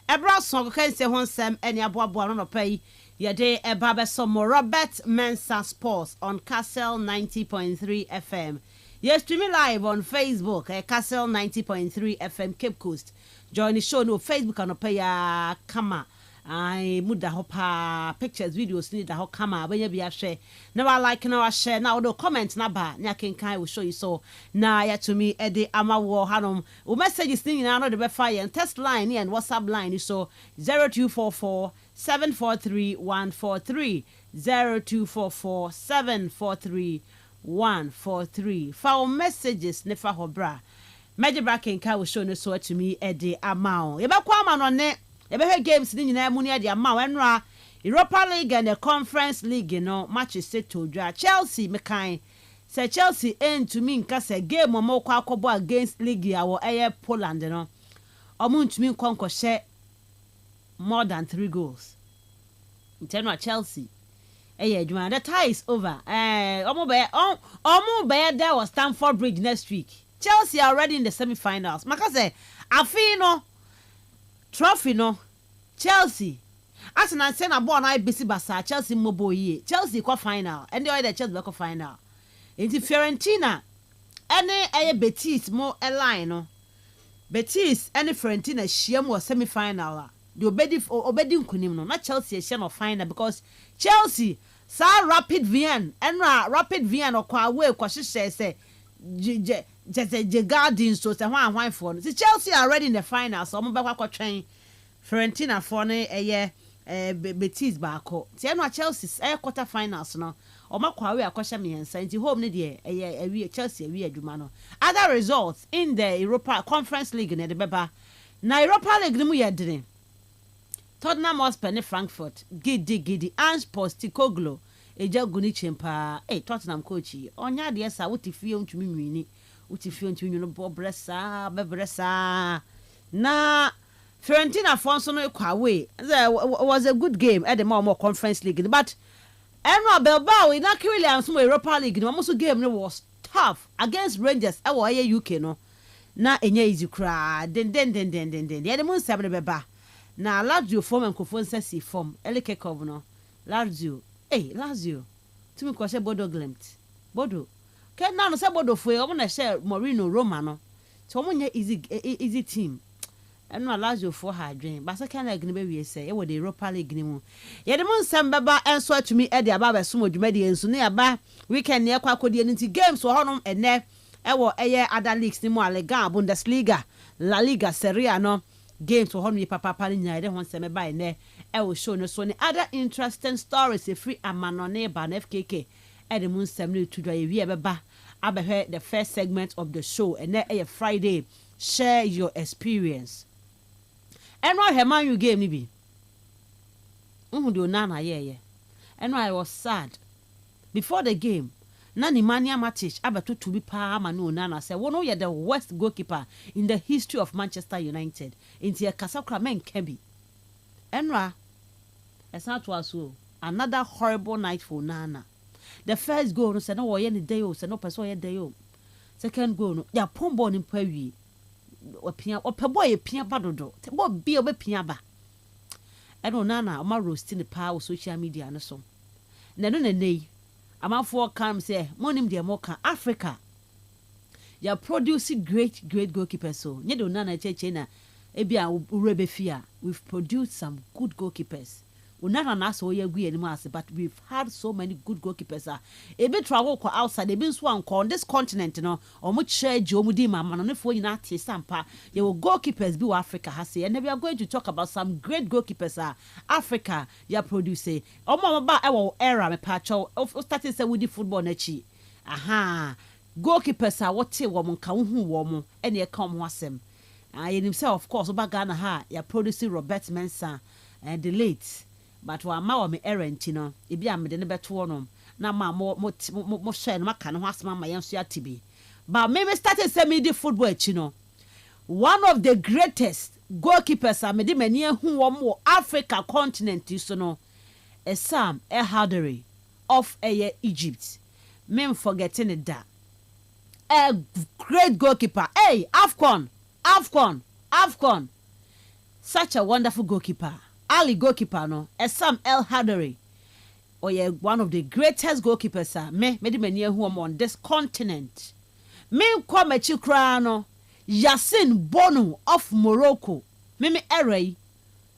Ebra song can say one sem any aboa no pay. Yade eba some Robert Mensah Sports on Kastle 90.3 FM. Yes, streaming live on Facebook, Kastle 90.3 FM Cape Coast. Join the show no Facebook and pay ya kama. I muda hopa pictures videos need the whole kama when you be a share. Never like no share now no comment na ba nyakin kai will show you so na ya to me Eddie Amawo Hanum. We messages thing now the be fire and test line and WhatsApp line so 0244 743 143 0244 743 143. For messages nefa hobra. Major Bracken kai will show no so to me Eddie Amao. Yeba kwa man on ne Ebe games ni nyina mu ne de ama wenra Europa League and the Conference League matches set to dra Chelsea mekan say Chelsea end to me nka say game mo kwa akobo against league awo Poland no omuntumi nkonko share more than 3 goals inteno Chelsea adwuma the tie is over omo be there was Stamford Bridge next week Chelsea are already in the semi-finals maka say afino trophy no Chelsea Arsenal say na ball na bisi basa Chelsea mbobo yi Chelsea kwa final and the other Chelsea kwa final into Fiorentina any Betis mo align no Betis any Fiorentina hia mo semi final the obedi nkunim no na Chelsea hia no final because Chelsea sa Rapid Vienna and Rapid Vienna kwa away kwa hye say je garden so say hwan for no Chelsea are already in the final so mo be kwa twɛn Fiorentina for ne Betis baako tie no Chelsea quarter finals no omakwa we akɔhye mehensa nti home ne de Chelsea awi adwuma no other results in the Europa Conference League ne de beba na Europa League ne mu yedene Tottenham Hotspur ne Frankfurt gidi Ange Postecoglou eja guni chempa Tottenham coach onya de esa wotifie ntumi nwini wotifie ntumi no bobresa bebresa na Fiorentina Fonso no kwawe was a good game at the more Conference League but Enra Bilbao in Williams mo Europa League no so game no was tough against Rangers e UK no na enye easy cra den ya de mun seven beba na Lazio form and Kofonse form Elekekov no Lazio tumi ko se Bodo Glimt Bodo ke na no se Bodo fo e o na share Mourinho Roma no so mo nye easy team and no Lazio for her dream but can like be we say e wo the Europa League ni mu ye de mun sam baba enso to me e de aba so modwumadi enso ne aba weekend ne kwa akodi nti games wo honom ene e wo eye other leagues ni mu Liga Bundesliga La Liga Serie A no games wo honom papa ni nya de hon sem ba ene e wo show no so ne other interesting stories e free amanone ba na FKK e de mun sam ne tudwa ye wi e beba abehwe the first segment of the show and e Friday share your experience. And why Herman you gave me be? Do nana ye. And I was sad. Before the game, Nani Mania Matic abeto to be pa manu nana said, "One you're the worst goalkeeper in the history of Manchester United." Into a Kasakra men Kebi. Enra, it's not was so. Another horrible night for Nana. The first goal no said no any day o said no person ye day o. Second goal no ya pombo ni mpawi. Opia opeboy pia badodo te bo bia obepia ba eno nana ma roast ni pa o social media no so na no nei amafo come say monim de moka Africa ya produce great goalkeepers so nye do nana cheche na ebia urebefia we've produced some good goalkeepers unana na so ye gu enimu ase but we've had so many good goalkeepers ebe travel ko outside ebe nso anko on this continent no omo cheje omo di mama no nefo nyina tie sampa ye wo goalkeepers bi wa Africa ha say and we are going to talk about some great goalkeepers Africa ya produce omo ba e wo era me pa cho starting say with the football na chi goalkeepers what wo mo nka hu wo mo ene e ka mo asem ye himself of course oba Ghana ha ya produce Robert Mensah and the late but wa ma wa me errant no e bia me de ne beto no na ma mo share no maka no asema ma yenso atibi but me started say me the football achi no one of the greatest goalkeepers me de mani hu wo mo Africa continent so no Sam Hadari of Egypt me forgetting it that a great goalkeeper AFCON such a wonderful goalkeeper. Ali goalkeeper no, Sam El Hadari. Or one of the greatest goalkeepers, me the many who am on this continent. Me come at you crano, Yasin Bono of Morocco. Me Ere.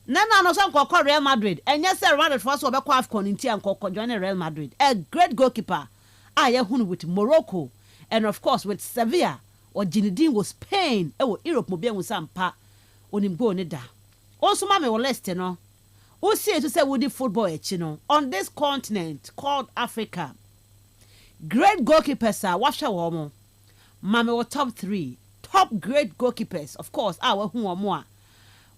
Nana no some call Real Madrid. And yes, I ran first over Quafcon in Tia and join Real Madrid. A great goalkeeper. I am with Morocco. And of course with Sevilla or Zinedine was Spain. Europe Mobile with some pa on him go da. Also, Mammy or Leicester no. Who say to say woody football on this continent called Africa. Great goalkeepers are watch our Mammy or top 3. Top great goalkeepers, of course, our who are more.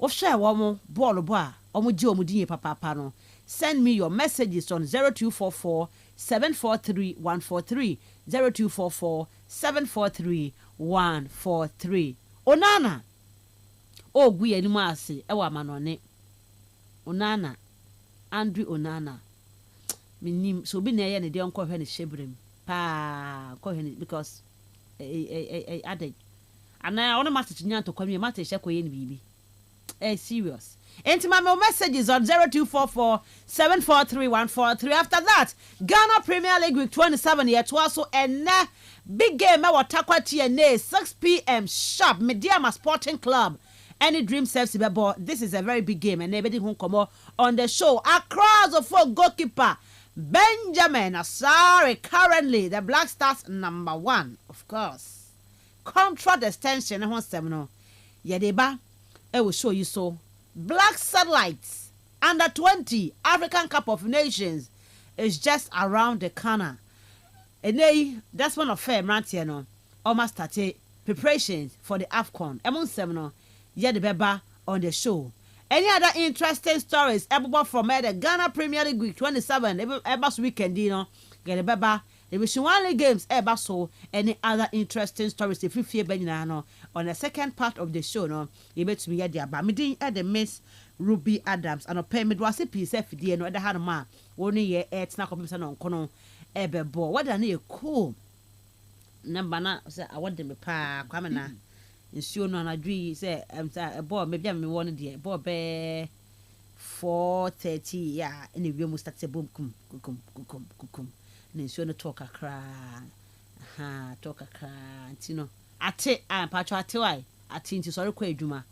Share one ball bar, Mudi Papa Pano. Send me your messages on 0244 743 143 0244 743 143. Onana. Oh, we any mercy, our man on it. Onana, Andrew Onana. Minim so be near any don't call her shebrim. Pa call her because added. And I want a master to come your matter shako in baby. Serious. Enter my messages on 0244 743 143. After that, Ghana Premier League Week 27 year also and big game our Takwa TNA 6 p.m. sharp Mediama Sporting Club. Any dream serves ball. This is a very big game and everybody who come on the show. Across the four goalkeeper Benjamin Asare, currently the Black Stars number 1, of course. Contract extension on 7. Yadeba, I will show you so. Black Satellites under 20 African Cup of Nations is just around the corner. And that's one of fair Rantiano. Almost started preparations for the AFCON. Among 7. Yet the beba on the show. Any other interesting stories about from the Ghana Premier League Week 27 Ebas weekend, get the beba. The Wishwali games ever so any other interesting stories if you fear Benino on the second part of the show. No, you bet me at the Abamidin at the Miss Ruby Adams and a payment was a piece of the no other hand ma. Only ye eight snack of on Cono Ebe Bo. What a near cool number na say I want them a pa Quamana. Ensure no na dwi say a boy maybe I'm one dear boy be 4:30 yeah and if you must start say boom kum ensure no talk akra talk akra ntino ate patcho ate why ate nti sorry kwa adwuma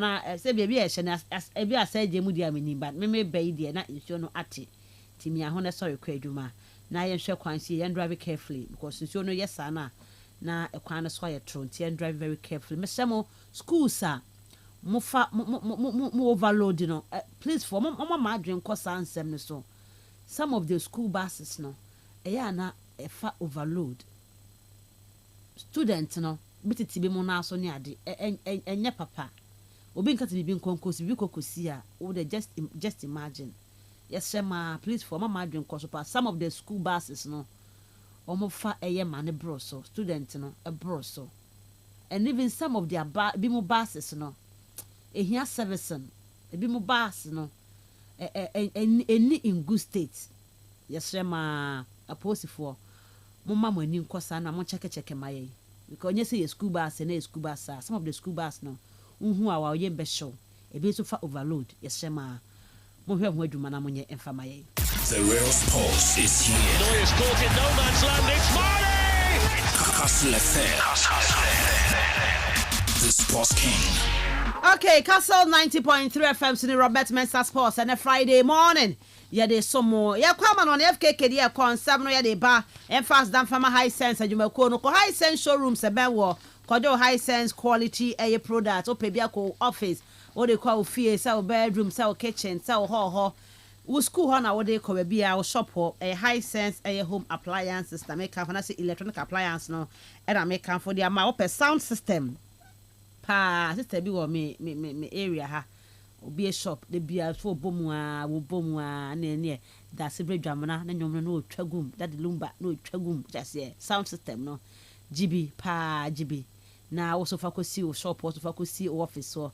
na say baby e hye na e bi asa je mu dia mani but me be dia na ensure no ate timi aho na sorry kwa adwuma na ye hwe kwansi ye drive carefully because ensure no yes na ekwan no so ye tronti and drive very carefully mesemo school sa mo overload no please for mama adwen kosa ansem no so some of the school buses no na efa overload students no bititi bi mo na so ne ade enye papa obi nka ti bi nkonkosi bi kokosi a wo de just imagine yes ma please for mama adwen koso pa some of the school buses no omofa mane broso student no broso and even some of their bimo buses no ehia servicing bimo bus no any in good state yes ma aposifo mama mo ani nkosa na mo check maye because onye say school bus na school bus some of the school bus no unhu awa oye mbe show ebi so fa overload yes ma mo hwe mo adwuma na mo nye emfa maye. The real sports is here. Neuer's caught in no man's land. It's Marley! Kastle FM. The Sports King. Okay, Kastle 90.3 FM Sini Robert Mensah Sports and a Friday morning. Yeah, there's some more. Yeah, come on FKK. Yeah, con 7 no yeah they bar and fast down from a high sense and you may call no high sense showroom se benwo. Kodo high sense quality a product. Ope biako office. What they call fee, sell bedroom, sell kitchen, sell ho. We school hana what they call a shop or a high sense a home appliance system. Make for say electronic appliance no, and I make for the amount of sound system. Pa sister be me area ha. Obi a shop the be a for bomwa near that's a bread jamana no tragum that lumba no tragum just sound system no GB pa GB. Now also focus see shop also focus see office or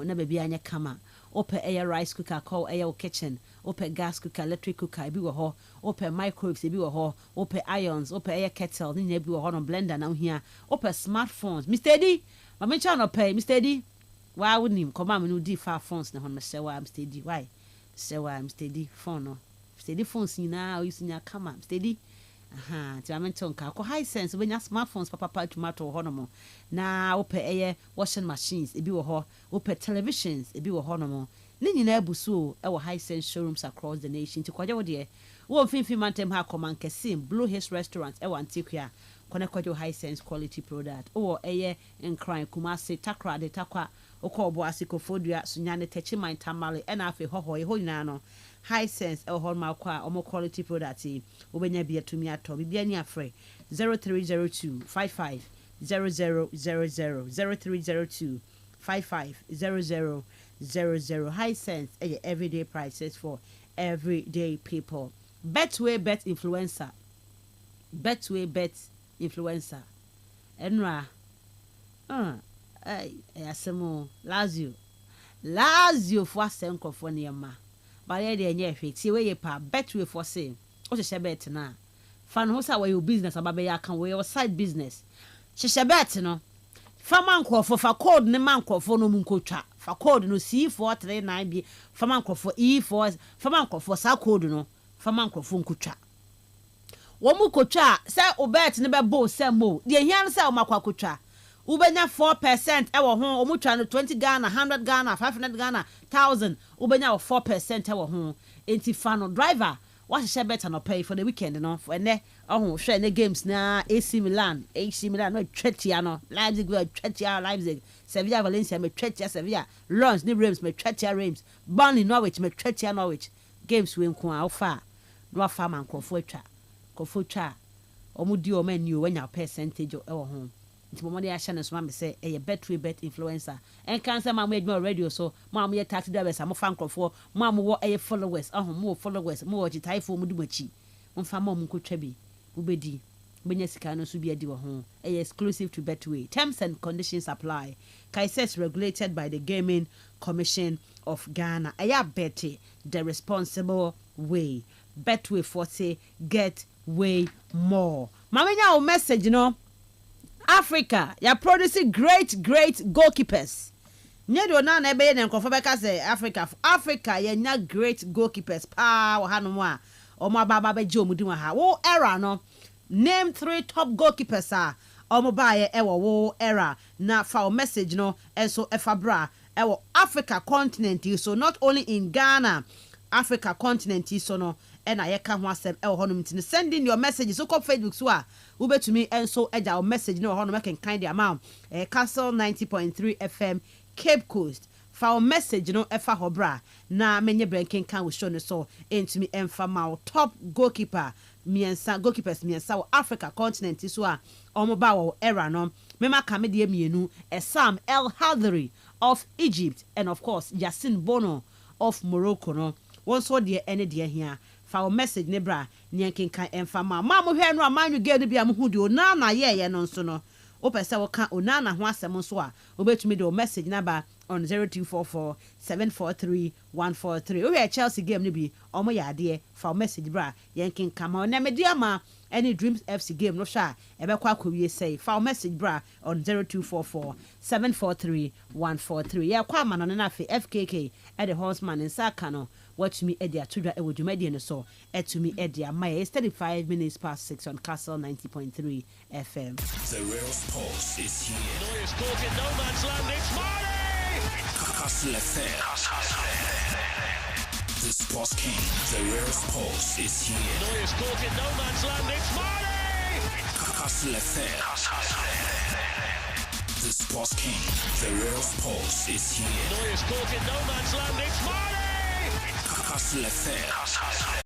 na baby anya kama. Open air rice cooker, call air kitchen, open gas cooker, electric cooker, be a ho, open microwaves, be a ho, open irons, open air kettle, then be a hot on blender now here, open smartphones. Mr. D, my channel pay, Mr. D, Why wouldn't him come out with far phones? Now, I'm say why I'm steady. Why? Say why I'm steady phone. No, steady phones now. You see, now come up steady. Ti amen tonka ko high sense when your smartphones papa tomato honomo na wo pe washing machines ebi wo ho wo pe televisions ebi wo honomo ne nyina abuso e wo high sense showrooms across the nation ti kwaje wo de wo mfimfim mantem ha command kesim Blue Hills restaurant e wan tikua kone kwaje high sense quality product wo enkran Kumasi takra de takwa okobo asikofodua sunyane techi man tamale e na afi hoho e ho nyina no high sense e ho ma kwa omo quality product obenya bia tumi ato bibia ni afre 0302 55 0000 0302 55 0000 high sense everyday prices for everyday people. Betway bet influencer enra asemo Lazio for asenkrofo ne ma ba ye de enye hweti we ye pa betway for say o hye bet na fa no sa we your business ababe ya kan we your side business hye bet no fa mankrofo fa code ne mankrofo no mu nkotwa fa code no C439 bi fa mankrofo E4 fa mankrofo sa code no fa mankrofo nkotwa wo mu kotwa se o bet ne be bo se mo de hian se o makwa kotwa ubenya 4% ewo ho omutwa no 20 Ghana 100 Ghana 500 Ghana 1000 ubenya 4% ewo ho enti fano driver what she better no pay for the weekend no for ne oh hwe ne games na AC Milan no Tretia no Leipzig go Tretia Leipzig Sevilla Valencia me Tretia Sevilla Lens ni Reims me Tretia Reims Burnley Norwich me Tretia Norwich games we nko afa no afa man krofo twa omudi o man you when your percentage ewo ho nti mo de ahye ne so ma me say betway bet influencer en kan say ma mo adwuma radio so ma mo ye taxi drivers am fan krofo ma mo wo followers mo followers mo wo gitaifo mo dumachi mo fa ma mo nkotwa bi wo bedi benya sika no so bi adi wo ho exclusive to betway terms and conditions apply Kaisers regulated by the Gaming Commission of Ghana beti the responsible way betway for say get way more mamenya o message no Africa, you're producing great goalkeepers. Nyedo na ebe ye nkofo beka say Africa ye nya great goalkeepers pa wo hanu a omo baba beje omudi wa ha wo era no name 3 top goalkeepers omo ba ye ewo wo era na fa message no enso efabra ewo Africa continent so not only in Ghana Africa continent so no ena ye ka ho asem e ho no mtini sending your messages so call Facebook so a ubetumi enso eja o message no ho no make kind the amount Kastle 90.3 FM Cape Coast fa o message no efa ho bra na menye branking kan we show no so entumi emfa ma top goalkeepers miensa wo Africa continent so a omo ba wo era no mema ka me de mienu Sam El Hadri of Egypt and of course Yasin Bono of Morocco no one so de ene de here fa o message ne bra ne kenkan emfa ma mo hwe no amanyu ge no bia mo hu de ona na ye no nso no o pese wo ka ona na ho asem so a obetumi de o message na ba on 0244 743 143 o Chelsea game no bi omo ya de fa o message bra ye kenkan ma na media ma any Dreams FC game no sha ebe kwa kowie say fa o message bra on 0244 743 143 ya kwa ma no na fe FKK at the horseman in Sakano watch me Edia Tudra e wodumadi no so etumi Edia my 35 minutes past 6 on Kastle 90.3 FM. The real sports is here. Neuer's caught in no man's land. It's Marley! Kastle FM. The sports king. The real sports is here. Neuer's caught in no man's land. It's Marley! Kastle FM. The sports king. The real sports is here. Neuer's caught in no man's land. It's Marley! Kastle FM.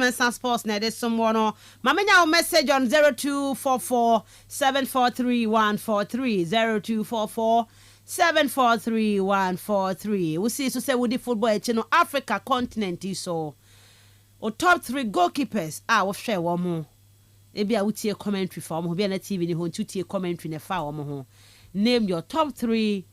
Mensah Sports na de someone no mamenya message on 0244 743 143 0244 743 143. We see so say we the football channel Africa continent so o top 3 goalkeepers we share one more ebi a wutie commentary for mo be na TV ni ho ntutie commentary na fa wo mo ho name your top 3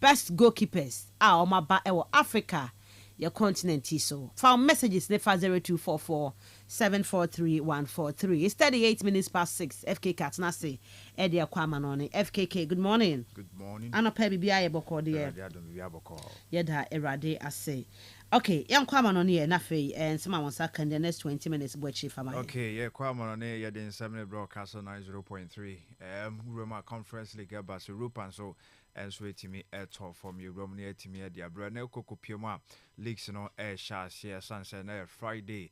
best goalkeepers o ma ba e wo Africa your continent so found messages nefa 0244 743 143. It's 38 minutes past 6. FK Cat na say Eddie Kwama no ne FKK. Good morning. Good morning. Ano pa bibia ye boko de ye da erade ase. Okay, yan Kwama no ne na fe and some won saka in the next 20 minutes bo chief am. Okay, yeah, Kwama no ne ye den 7 broadcast on 90.3. Roma Conference League Bass Europe and so and so etimi top from you Roma ne etimi e dia bra na kokopiem leagues no sha share sunset na Friday.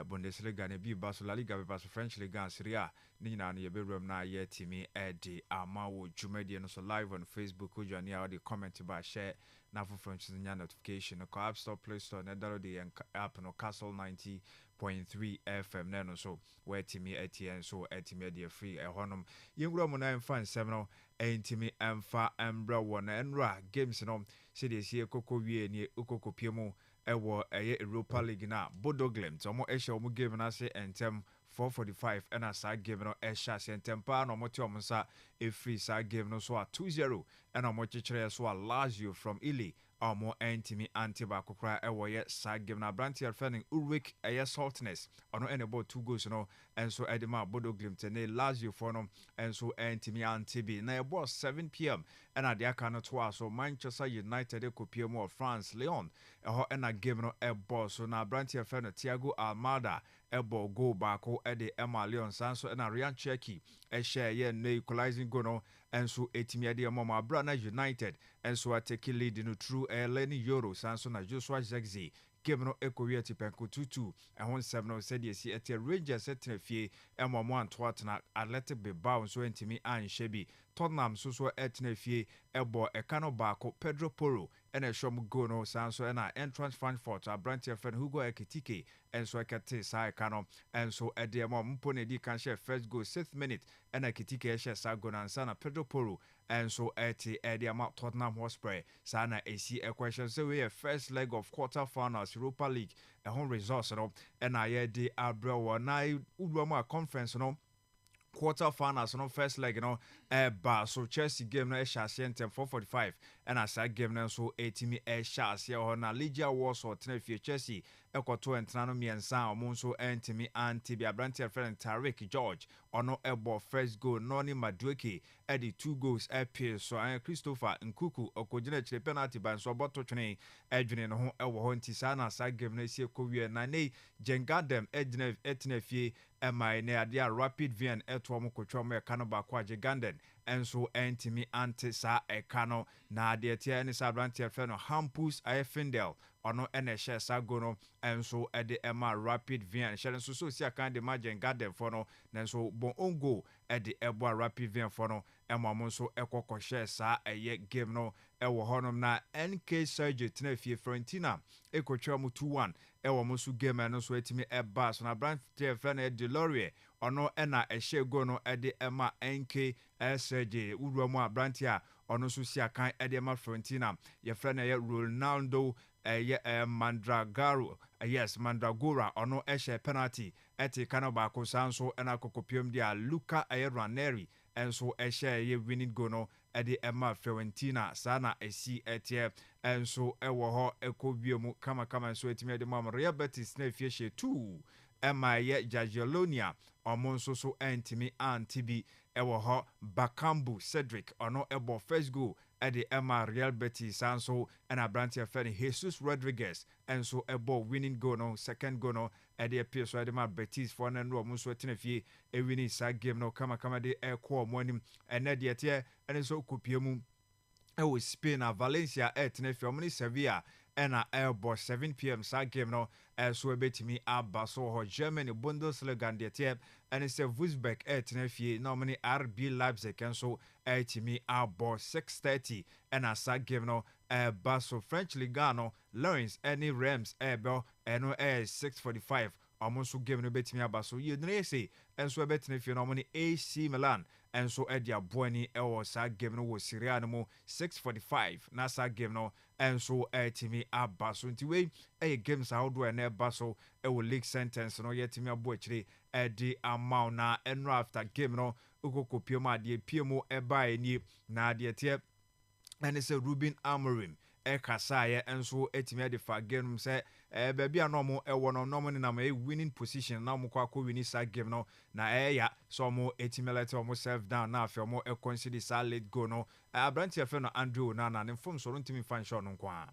Bundesliga ne bi baso La Liga be baso French Ligue and Serie A ni na ne be room na ye timi di amawo dwumadi no so live on Facebook o jani a the comment ba share na for French nya notification ko App Store Play Store na download the app no Kastle 90.3 FM no so where timi ATN so timi dey free honom yengro mo na fan 7 no entimi emfa embra wona enra games no se dey see kokko wie ni okokopie ewo Europa League na Bodo Glimt omo ehye omo game na se entem 4:45 and a side game no ehye se entem pa no moti omo sa free side game no so a 2-0 and omo chichere so a Lazio from Italy omo entimi antiba kokra ewo ye side game na Brantier Fanning Ulrich Saltness ono enebo 2 goals no and so edema Bodo Glimt ne Lazio for no and so entimi antibi na ebo 7 p.m. and at the account to so Manchester United kopie mo France Lyon eho na game no ebo so na Brantier Fanning Thiago Almada ebo goal baako de Emma Lyon sanso na Ryan Cherki share ye no equalizing goal no and so etimi de mama Brana United and so atake lead no through Lenny Euro sanso na Joshua Zexi game no ekowie tipenko 2-2 ehon 7 no said yes ete Rangers etnafie emamo antoatna Athletic Bilbao so entimi anshebi Tottenham so etnafie ebo ekano baako Pedro Porro and a shom go no sanso na entrance Frankfurt Brantier friend Hugo Ekitike and so ekete sai kano and so edemo mpone di kan share first goal 6th minute and Ekitike share sa go na sana Pedro Porro and so edema Tottenham Hotspur sana AC equation so we first leg of quarter-finals Europa League a home results no and I de abro na udwama conference no quarter-finals no first leg no ba so Chelsea game no ehye entem 4:45 and aside game no so etimi ehye ho na Legia Warsaw tenafie Chelsea ekoto entra no Mensah omo so entimi anti Brantier friend Tariq George ono ebo first goal Noni Madueke edi 2 goals appear so Christopher Nkuku okogina chire penalty ban so boto twene edwene no ho ewo ho nti sana aside game no sie kowie na nei Jengadem edine etenafie emai ne ade Rapid Wien eto mo kotwa mo eka no ba kwa Jeganden enso entimi anti sa eka no na ade tie ne sa Brantier friend Hampus Ayfindel ono NHS agono enso ede ema Rapid Wien share so si aka de Magen Garden for no nenso bon ongo ede ebo Rapid Wien for no emamo so ekoko share sa eye game no ewo honom na NK Surgery tenafie Fiorentina ekotwa mu 2-1 ewo mo so game no so etimi eba so na Brantier friend de Laurier ono ena ehye go no ede ema NK Surgery uruamu Brantier ono so si aka ede ema Fiorentina ye friend ye Ronaldo Mandragaro yes Mandragora ono ehye penalty eti kana ba ko sanso ena kokopiem dia Luca Raneri enso ehye ye winning goal no edi Emma Fiorentina sana esi etie enso ewo ho ekobiemu kama so etimi edi mam Real Betis na fiehye 2 Emma ye Jagiellonia omonso so entimi antibi ewo ho Bakambu Cedric ono ebo first goal edi Emma Real Betis sanso and Brantier friend Jesus Rodriguez and so ebo winning goal no second goal no edi appear so edi ma Betis for na no so tenafie e winning side game no kama de ekwo monim and edi etie and so kopiemu ewo Spain na Valencia tenafie omni Sevilla and airbo 7 p.m. side game no so ebetimi aba so ho Germany Bundesliga and the and it's a Wolfsburg tenafie na omni RB Leipzig and so etimi abo 6:30 and a side game no baso French Liga no Lens any Rams ebo eno 6:45 ɔmo game no betimi aba so Udinese enso betene fie no ɔmo ne AC Milan enso edi aboani ɛwɔ saa game no wɔ Serie A no mu 6:45 na saa game no enso etimi aba so nti wei games how do na eba so ɛwɔ league sentence no yetimi abo akyire edi amount na enro after game no ukokopie ma de pie mu eba eni na de tie ene se Ruben Amorim kasaye enso etimi ade fa game say baabi a no mo ewo no no mo na ma winning position na mo kwa winning sa game no na ya so mo etimi let mo self down na afi mo consider sa late go no Abranti afi no Andrew na ne form so ntimi fan show no kwa.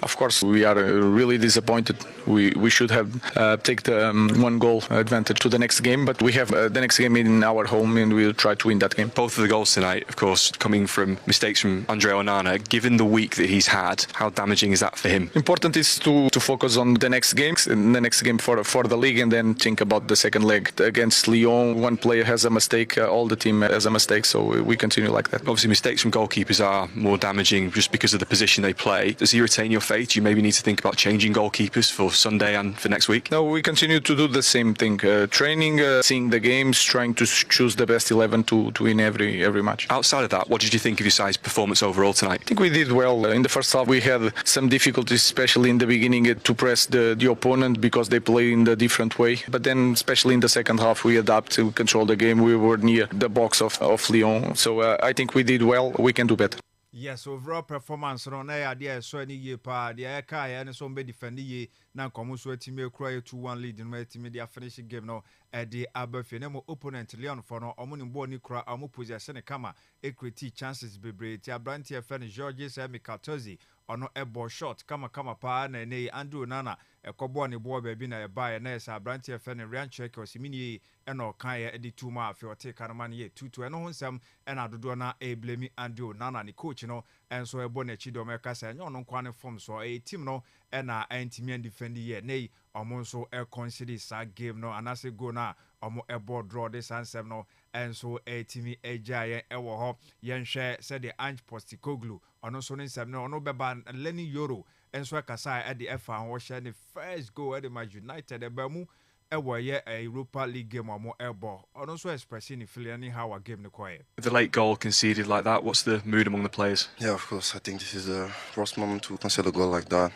Of course, we are really disappointed. We should have taken one goal advantage to the next game, but we have the next game in our home and we'll try to win that game. Both of the goals tonight, of course, coming from mistakes from Andre Onana. Given the week that he's had, how damaging is that for him? Important is to focus on the next games, and the next game for the league, and then think about the second leg. Against Lyon, one player has a mistake, all the team has a mistake, so we continue like that. Obviously, mistakes from goalkeepers are more damaging just because of the position they play. Does he retain your faith? Do you maybe need to think about changing goalkeepers for Sunday and for next week? No, we continue to do the same thing. Training, seeing the games, trying to choose the best 11 to win every match. Outside of that, what did you think of your side's performance overall tonight? I think we did well. In the first half, we had some difficulties, especially in the beginning, to press the opponent because they play in a different way. But then, especially in the second half, we adapt to control the game. We were near the box of Lyon. So I think we did well. We can do better. Yes, overall performance no na ya de so ani ye pa de ya ka ya ne so mbe defend ye na nkomo so atimi ekura 2-1 lead no atimi de finish game no de abafie na mo opponent Leon for no omo ni ball ni kura omo possession kama equity chances bebre ti Abranti FN Georges Mikatozi ono ebo shot kama pa na ne Andrew Nana ekobo ne ball ba bi na e ba na esa Abranti FN Ryan check osimini eno kan ye de tuma afi o te kanoma ne ye 2-2 eno honsam ena dodo na e blame Andrew Nana ni coach no enso ebo na chi do meka sa enyo no kwa ne form so e team no ena antimi defend ye nei omo nso e consider sa game no anase go na omo ebo draw this ansem no enso etimi ejaye ewo ho yenhwe said the Ange Postecoglou ono so nsem no ono beba Lenny Yoro enso kasa e de efa ho hye ne first goal e de Man United eba mu ewo ye Europa League game omo ebo ono so expressing the feeling how a game ne koye. The late goal conceded like that, what's the mood among the players? Yeah, of course. I think this is the worst moment to concede a goal like that.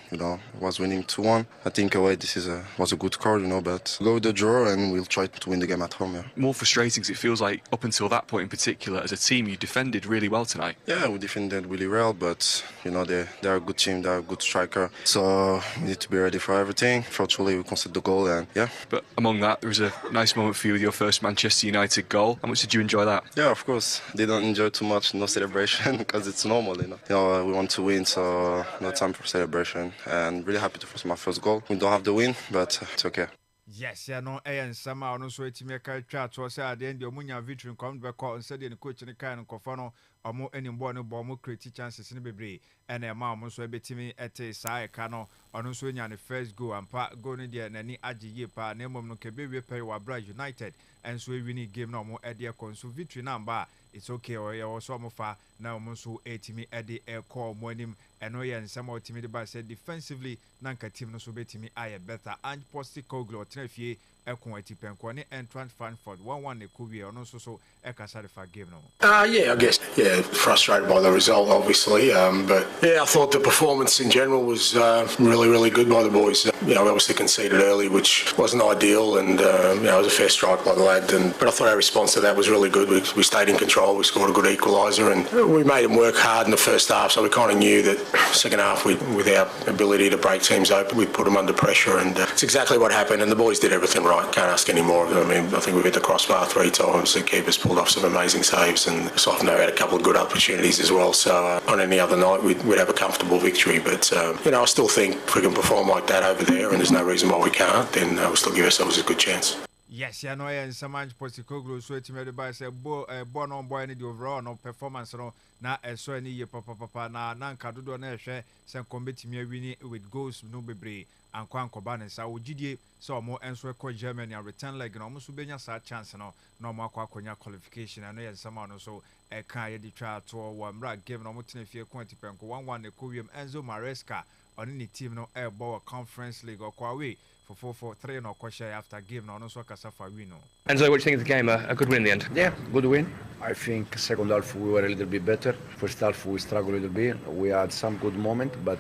Was winning 2-1. I think away this was a good score, but go with the draw and we'll try to win the game at home. Yeah. More frustrating because it feels like up until that point in particular, as a team, you defended really well tonight. Yeah, we defended really well, but they're a good team, they're a good striker, so we need to be ready for everything. Fortunately, we conceded the goal, and yeah. But among that, there was a nice moment for you with your first Manchester United goal. How much did you enjoy that? Yeah, of course. They don't enjoy too much, no celebration, because it's normal, we want to win, so no time for celebration. And really happy to force my first goal. We don't have the win, but it's okay. Yes, and sama ono so etimi ka twa to say at the end omunya victory come be call said the coach ne kan nkofo no omo enimbo no bo mo create chances ne bebre and e ma omo so ebetimi ete sai ka no ono so nya ne first goal ampa goal ne de nani agiye pa na emom no kebewe pay wa Bra United and so winning game no omo e de konso victory number it's okay or you also mofa na omo so etimi e de e call mo anim eno ye nsama otimi de ba say defensively na nka team no so betimi aye better and Postecoglou fie ekon atipenko ne entrant Frankfurt 1-1 ne kuwie ono so ekasa de fa game no. Yeah, I guess frustrated by the result obviously, but yeah, I thought the performance in general was really good by the boys. We obviously conceded early, which wasn't ideal, and it was a fair strike by the lad, but I thought our response to that was really good. We stayed in control, we scored a good equaliser, and we made them work hard in the first half, so we kind of knew that second half with our ability to break teams open, we'd put them under pressure, and it's exactly what happened, and the boys did everything right. Can't ask any more. I mean, I think we've hit the crossbar 3 times. The keepers pulled off some amazing saves, and Sofno had a couple of good opportunities as well. So on any other night, we'd have a comfortable victory. But I still think if we can perform like that over there, and there's no reason why we can't, then we'll still give ourselves a good chance. Yes, and Samanj Postecoglou so etimi by say born on boy the overall no performance no na so any ye papa na nka dodo na ehwe se kombetimi awini with goals no bebre ankwa ankoba ne sa ogidie so omo enso ko Germany and return leg no omo so benya sa chance no na omo akwa akonya qualification and no sama no so e kan ye di twa to wa mra game no omo tenefie ko atipenko 1-1 ne ko wiem Enzo Maresca on any team no ball Conference League or away for 4-3 no question after game no so kasa for win no. And so what do you think of the game? A good win in the end? Yeah, good win. I think second half we were a little bit better. First half we struggled a little bit. We had some good moments, but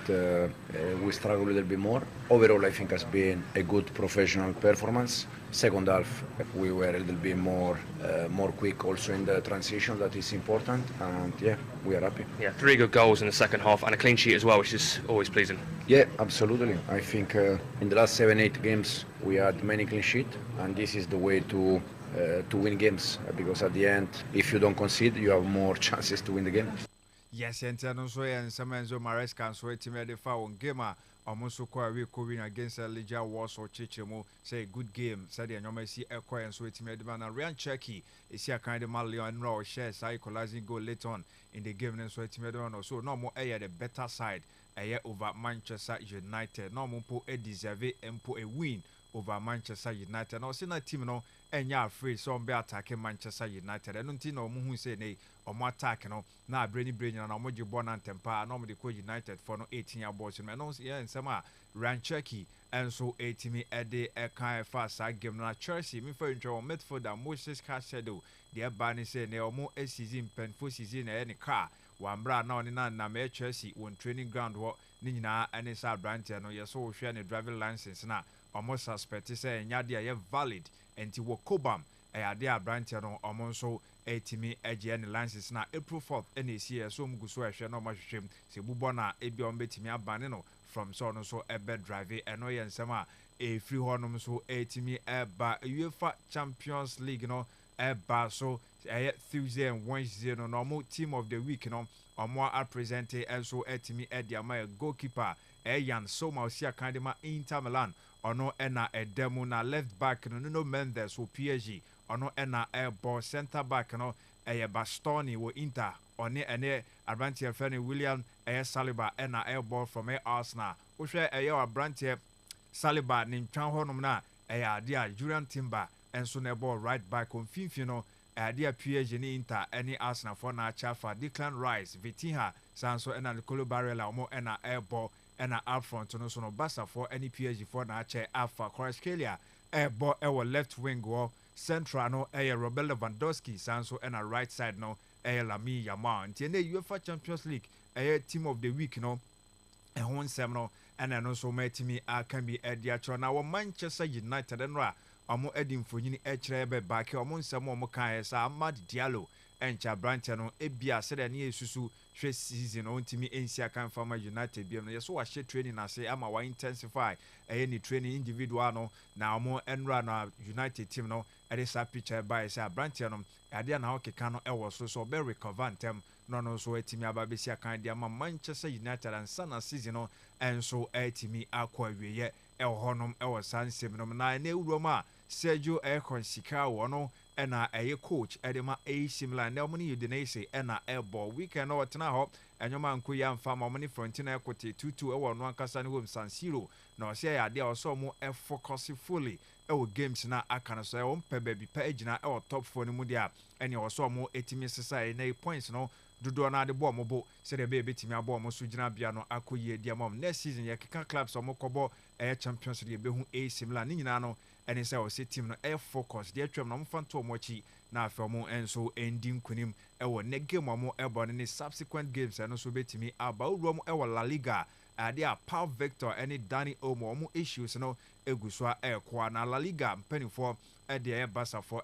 we struggled a little bit more. Overall, I think has been a good professional performance. Second half we were a little bit more quick also in the transition. That is important, and yeah, we are happy. Yeah, 3 good goals in the second half and a clean sheet as well, which is always pleasing. Yeah, absolutely. I think in the last 7-8 games we had many clean sheets, and this is the way to win games, because at the end, if you don't concede, you have more chances to win the game. Yes, and so and some Enzo Maresca so the foul game almost we win against Ligia Wars or Chichimo say good game said the normal see Equa and so it's made man and Ryan Cherky is here kind of Malio and Raw shares equalizing goal later on in the game and so it's made on so no more the better side over Manchester United no more a deserve and put a win over Manchester United. Now, see that team no, and you're afraid so be attacking Manchester United. I don't think no who say nay or more attack no. Now brainy and I'm you born and temper. Normally call United for no 18-year boys. And I know yeah and some Ryan Cherky and so 18 at the kind of fast side game na Chelsea. Me for enjoy midfielder Moses Kastle. The Barney say no more a season pen for season any car. One brand now in na Chelsea one training ground what Nina and it's our branch no you so share the driving license now. Almost suspect say nyadia ye valid enti wo kobam ade abrantia no omonso etimi age any license na April 4th NAC so mguso ehwe no mahwehwem se bubo na ebi on betimi abane no from so no so ebe drive eno ye nsema e free honum so etimi eba UEFA Champions League no eba so Tuesday and Wednesday no normal team of the week no omo are presented and so etimi ediama goalkeeper Yan Soma Osia Kandima Inter Milan ono ena edemu na left back no Mendes wo PSG ono ena ball center back no Bastoni wo Inter one ene Abrantier Fanny William Saliba ena ball from Arsenal wo hwe Abrantier Saliba ni ntwan honum na ade Julian Timber enso na ball right back on finfin no ade PSG ni Inter any Arsenal for na chafa Declan Rice Vitinha sanso ena Nicolo Barella omo ena ball ena up front no so no Barca for any PSG for na che Alpha Kvaratskhelia ball left wing go central no Robert Lewandowski sanso ena right side no Lamine Yamal nti na UEFA Champions League team of the week no ho nsem no ena no so matimi can be dia cho na Manchester United enra omo edim fonyini kire be back omo nsem omo kan sa Amad Diallo encha branch no ebia se de na esusu hwe season on timi ensia kan Farmer United biam no yeso wa hye training na se ama wa intensify any training individual no na omo enra na United team no edisa picture by say branch no ade na okeka no ewo so be recover ntem no so etimi ababesia kan dia ma Manchester United and sana season no enso etimi akwa wiye honom sansem no na ewuro ma Sergio Consicao no ena coach edema similar na omni udinese ena ball weekend no tena ho enyoma nko ya mfa ma omni frontina ekote 2-2 ewo no ankasa ne home San Siro na ose ya de oso mo focus fully games na aka no so ompe baby pa agina top 4 no mu dia ene oso mo etimi sesa na points no dodo na de ball mo bo se de be betimi abo mo so gina bia no akoyie dia mom next season ye keka clubs o mo kobo Champions League be hu similar ni nyina no ene say o se team no focus de atwam no mfanto mo chi na afemo enso ending kunim ne game mo ebon ne subsequent games eno so betimi aba urom La Liga ade a Paul Victor any Danny Olmo mo issues no egusua kwa na La Liga mpenifo de Barca for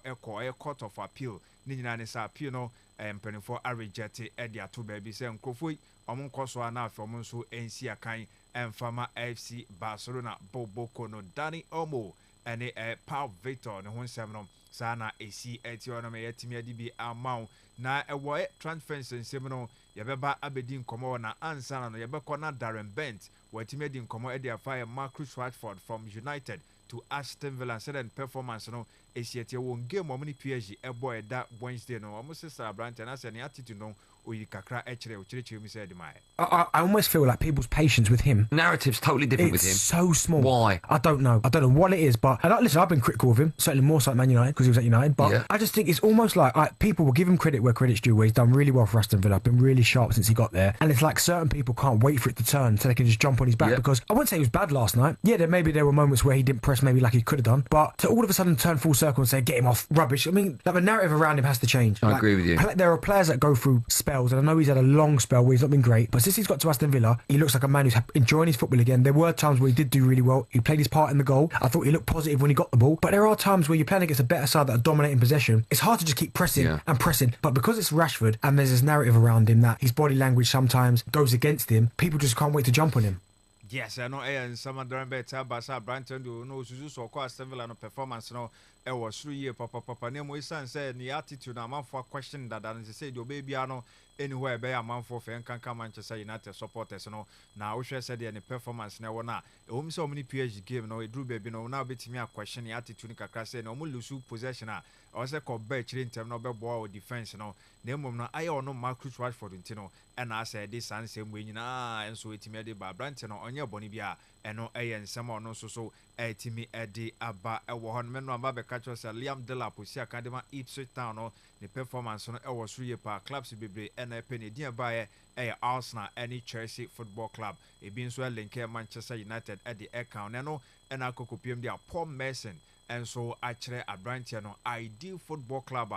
court of appeal ni nyina ne sa appeal no mpenifo reject de ato ba bi se nkrofoi omo nkoso na afemo so ensi akan Enfama FC Barcelona Boboko no Danny Olmo ene Paul Victor ne ho nsem no sana esi etio no me yetimi adibi amount na ewo transference nsem no yebeba abedi nkomo na ansana no yebekọ na Darren Bent watimi adi nkomo e dia fire Marcus Rashford from United to Aston Villa said performance no esiete won game o mani PSG e boy that Wednesday no almost sister Brant and I said the attitude no oyi kakra echere mi said my I almost feel like people's patience with him. Narrative's totally different with him. It's so small. Why? I don't know what it is, but listen, I've been critical of him, certainly more so at Man United because he was at United, but I just think it's almost like people will give him credit where credit's due, where he's done really well for Aston Villa, been really sharp since he got there, and it's like certain people can't wait for it to turn so they can just jump on his back because I wouldn't say he was bad last night. Yeah, there were moments where he didn't press maybe like he could have done, but to all of a sudden turn full circle and say get him off, rubbish. I mean, like the narrative around him has to change. I agree with you. There are players that go through spells, and I know he's had a long spell where he's not been great, but since he's got to Aston Villa, he looks like a man who's enjoying his football again. There were times where he did do really well. He played his part in the goal. I thought he looked positive when he got the ball. But there are times where you're playing against a better side that are dominating possession. It's hard to just keep pressing and pressing. But because it's Rashford and there's this narrative around him that his body language sometimes goes against him, people just can't wait to jump on him. Yes, I know. And some of them better, but Branton do no Suzu so called Aston Villa no performance no. It was 3 years. Papa name we said the attitude. I'm for question that and they say your baby ano anywhere be a man for fan can come Manchester United supporters no. Now we should say the performance now na. Home so many PSG game no. It drew baby no. Now bet me a question the attitude kakra say no. Mo lose possession a. I say ko be chire ntem no be ball defense no. Na mum no aye ono Marcus Rashford ntino. And I said this and same way nyina and so etimi de ba Branton no onye boni bia eno eye nsema ono so etimi ede aba ewo hon me no aba be catch us Liam Delap si academy Ipswich Town no the performance no ewo 3 year pa clubs bebre na penny dia ba e Arsenal any Chelsea Football Club e bi nso link Manchester United at the account no na akokopiem dia Paul Merson and so akere Branton no ideal football club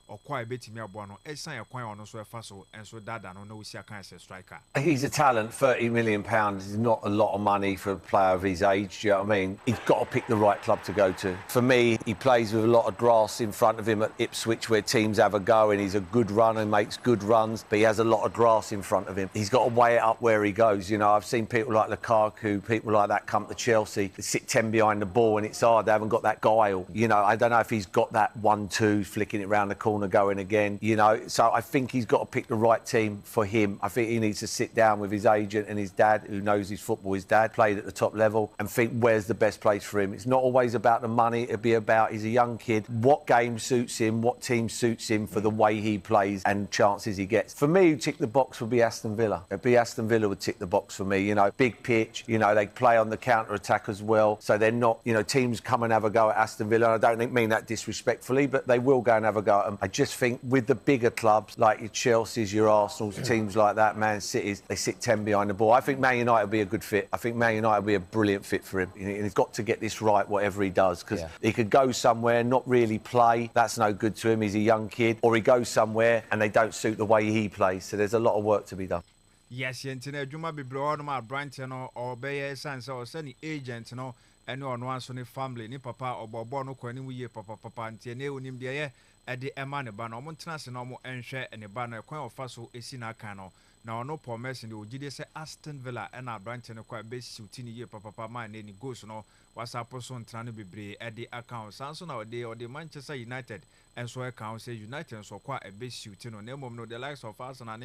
or quite a bit me abono esan ya kwan ono so efa so enso dada no we see a kind of striker. He's a talent. £30 million is not a lot of money for a player of his age. Do you know what I mean? He's got to pick the right club to go to. For me, he plays with a lot of grass in front of him at Ipswich where teams have a go, and he's a good runner, makes good runs, but he has a lot of grass in front of him. He's got to weigh it up where he goes. You know, I've seen people like Lukaku, people like that come to Chelsea, they sit 10 behind the ball and it's hard. They haven't got that guile. You know, I don't know if he's got that 1-2 flicking it round the corner going again, you know, so I think he's got to pick the right team for him. I think he needs to sit down with his agent and his dad, who knows his football. His dad played at the top level, and think where's the best place for him. It's not always about the money. It'll be about, he's a young kid, what game suits him, what team suits him for the way he plays and chances he gets. For me, who tick the box would be Aston Villa. It'd be Aston Villa would tick the box for me. You know, big pitch, you know, they play on the counter-attack as well, so they're not, you know, teams come and have a go at Aston Villa. And I don't mean that disrespectfully, but they will go and have a go at them. I just think with the bigger clubs like your Chelseas, your Arsenals, teams like that, Man Cities, they sit 10 behind the ball. I think Man United will be a good fit. I think Man United will be a brilliant fit for him. And he's got to get this right, whatever he does, because he could go somewhere, not really play. That's no good to him. He's a young kid. Or he goes somewhere and they don't suit the way he plays. So there's a lot of work to be done. Yes, Yentina, Juma be blown my branch or Bay Sans or Sunny agent, no, and no one so family, ni papa or Bobono, when we papa and Tiene, nim de at the Emmanuel Banner, Montanas and Omo and share and a banner, Quan of Faso, Esina Cano. Now, no poor mess in the Ojide say Aston Villa and our branch and a quite base shooting year, papa mine, any goes no, was our person trying to be at the account. Samson nowadays or the Manchester United and so account say United so quite a base shooting on them, no, the likes of Arsenal,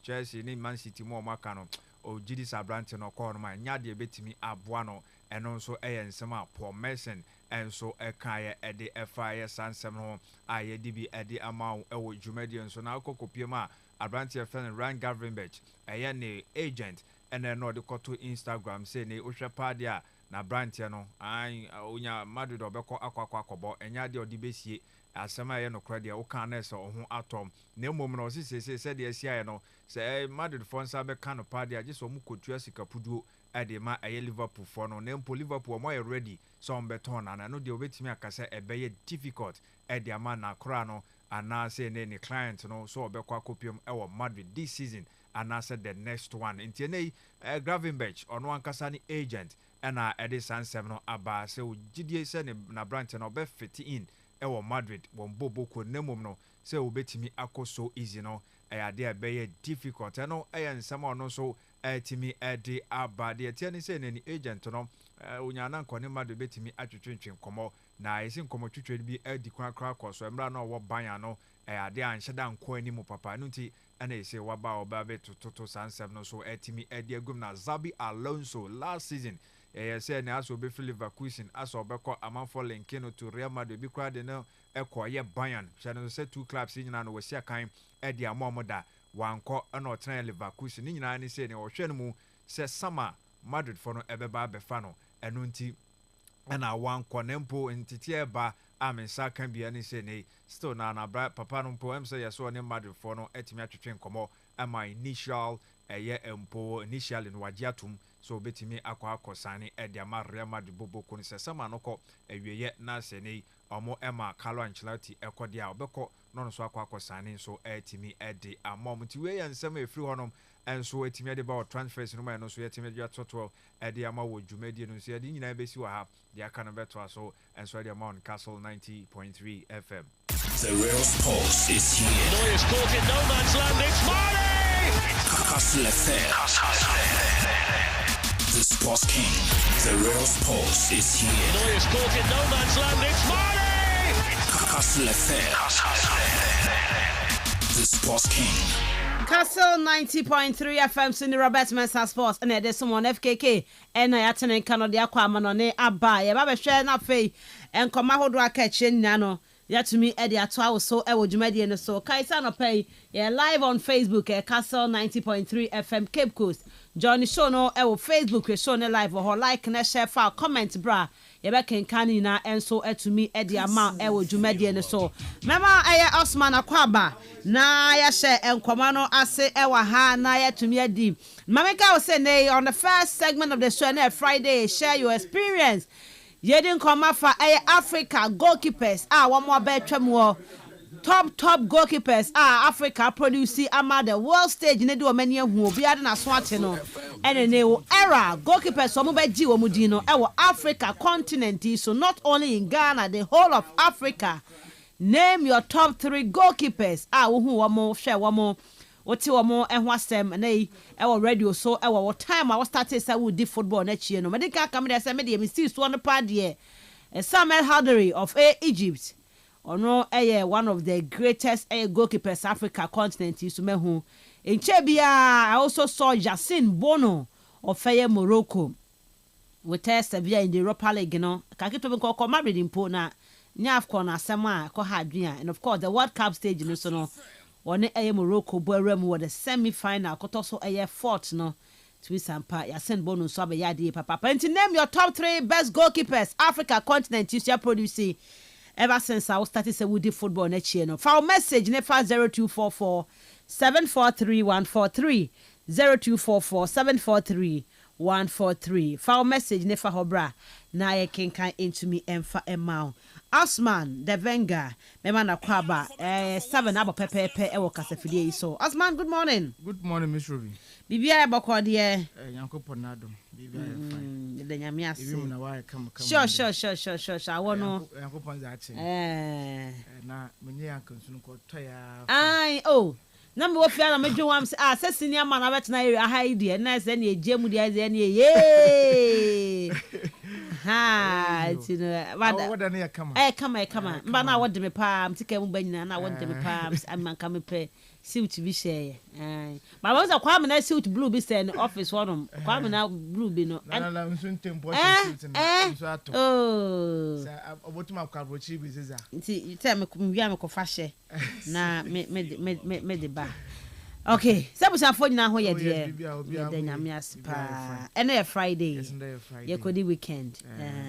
Chelsea, Man City, more Macano, or Gidis are branching or corner, my Nadia bet me Abuano, and also A and Sama, poor Mason. And so a kaya at the FIS San Seminole, I DB at the amount of Jumedian. So now Coco Piema, a branch of friend Ryan Gavrinbech, a yanny agent, and then no the to Instagram saying, Usha Padia, na brantiano, I unya Madrid or Beko Aquacobo, and Yadio DBC, as some no credit, or Canes or Atom. No moment of this said the SIA, say Madrid for Sabe Cano Padia, just one could Jessica Pudu. Edema a Liverpool for no name for Liverpool more ready some beton and I know the wait me I say a very difficult at the man na crano and now say any client no so be copium our Madrid this season and I said the next one in TNA Gravenberch on one Kasani agent and Edison 7 aba so GDA send na branch no be fit in our Madrid one bobo could name no say obeti me ako so easy no there be difficult and no and someone also Timi Eddie Abba, the attorney saying any agent no Unyana Konima de Betimi atwetwetwe komo na yesin komo twetwe bi adi krakra so emra na wo ban no ade anhyeda nko ani mu papa nti ana yesi waba oba be to sansem no so etimi edi agum na Zabi Alonso last season say na aso be Leverkusen aso obekọ amanfo linkino to Real Madrid bi kra de no ekoye Bayern hye no say two clubs nyina no wasi akan e de amomoda wankọ na otran Leverkusen nyina ni say ne ohwe no mu say sama Madrid for no ebeba befa no eno nti na wankọ nempo ntiti eba Mensah kan bia ni say ne still na papa no mpo em say yeso ne Madrid for no etimi atwetwe nkomo ama initial initially no wagiatum so betimi akosane e de ama Real Madrid bobo ko ni sesama no ko awieye na se ne omo ema Carlo Ancelotti ekode a obekọ no so akosane so etimi e de ama mti we yansem efiri honom enso etimi e de ba transfers no ma no so etimi de atoto e de ama wo dwumadi no so e de nyina besi wa ha de aka no beto so enso e de ama on Kastle 90.3 FM. The real sports is here. Neuer's caught in no man's land. It's Marley! Kastle FM. The sports king. The real sports is here. Neuer's caught in no man's land. It's Marley! Kastle FM. The sports king. Kastle 90.3 FM Cindy Robert Mensah Sports and there's someone FKK and I attend Canada Quamanone Abba. Ya baba share na fei and come out do catch nano. Ya to me Eddie Atwa so I would Jumedi and so Kaisa no pay. Yeah, live on Facebook Kastle 90.3 FM Cape Coast. Johnny Shono Facebook we show live or like and share file comment bra. Yebeke nkani na enso etumi edi ama ewo dwumadi ne so mema eye Osman Akwaba na ya she enkoma no ase ewa ha na ya tumi edi mameka say nay on the first segment of the show na Friday share your experience yedin koma fa eye Africa goalkeepers one more betwam wo top goalkeepers Africa produce ama the world stage ne do many hu obi ade na so ate no ene ne wo era goalkeepers so mo beji wo mudi no e wo Africa continent so not only in Ghana the whole of Africa. Name your top 3 goalkeepers wo hu wo mo hwe wo mo wote wo mo ehwo asem na yi e wo radio so e wo time I started say we did football na chie no medical camera say me de me see so no pa de Samuel Hadri of Egypt. Ono one of the greatest goalkeepers Africa continent is mehu. In Chebia, I also saw Yasin Bono of Morocco. We test Sevilla in the Europa League, you know. Kakito ben ko married in Pona. Nyaf kona sama ko hadria. And of course the World Cup stage you know so no. One Morocco boy with the semi-final. Koto so fourth no. Twisampa Yasin Bono so be yadi papa. And name your top 3 best goalkeepers Africa continent you shall produce. Ever since I started say we did football next year no. For our message nefa 0244 743 143 0244 743 143. For our message nefa hobra na ye kenkan into me emfa emao. Osman the Venga mema na kwaba 7 abo pepepe e wo kasafidie so. Osman, good morning. Good morning, Miss Ruby. Bibia boko de Yankopon nado. Bibia fine. The nyame ase. Even na why come. Sure. I want no. Yankopon that. Na menye yankon ko toya. Ai oh. Na me wo fia na medwo wam say senior man abet na area high there na say na ejemu there say na ye. Ha, you know. What na ya kama. Kama. Mba na wode me pa, mtike mu banyina na wode me pa, am kan me pe. Suit bi share. But once Kwame na suit blue bi say in office one. Kwame na blue bi no. Na nso tempo suit na nso ato. Oh. Say obotuma kwabrochi bi ziza. Nti you tell me wia me ko fa share. Na me de ba. Okay, sebusa phone na ho ye de. De nyame aspa. Ene Friday. Ye kodi weekend.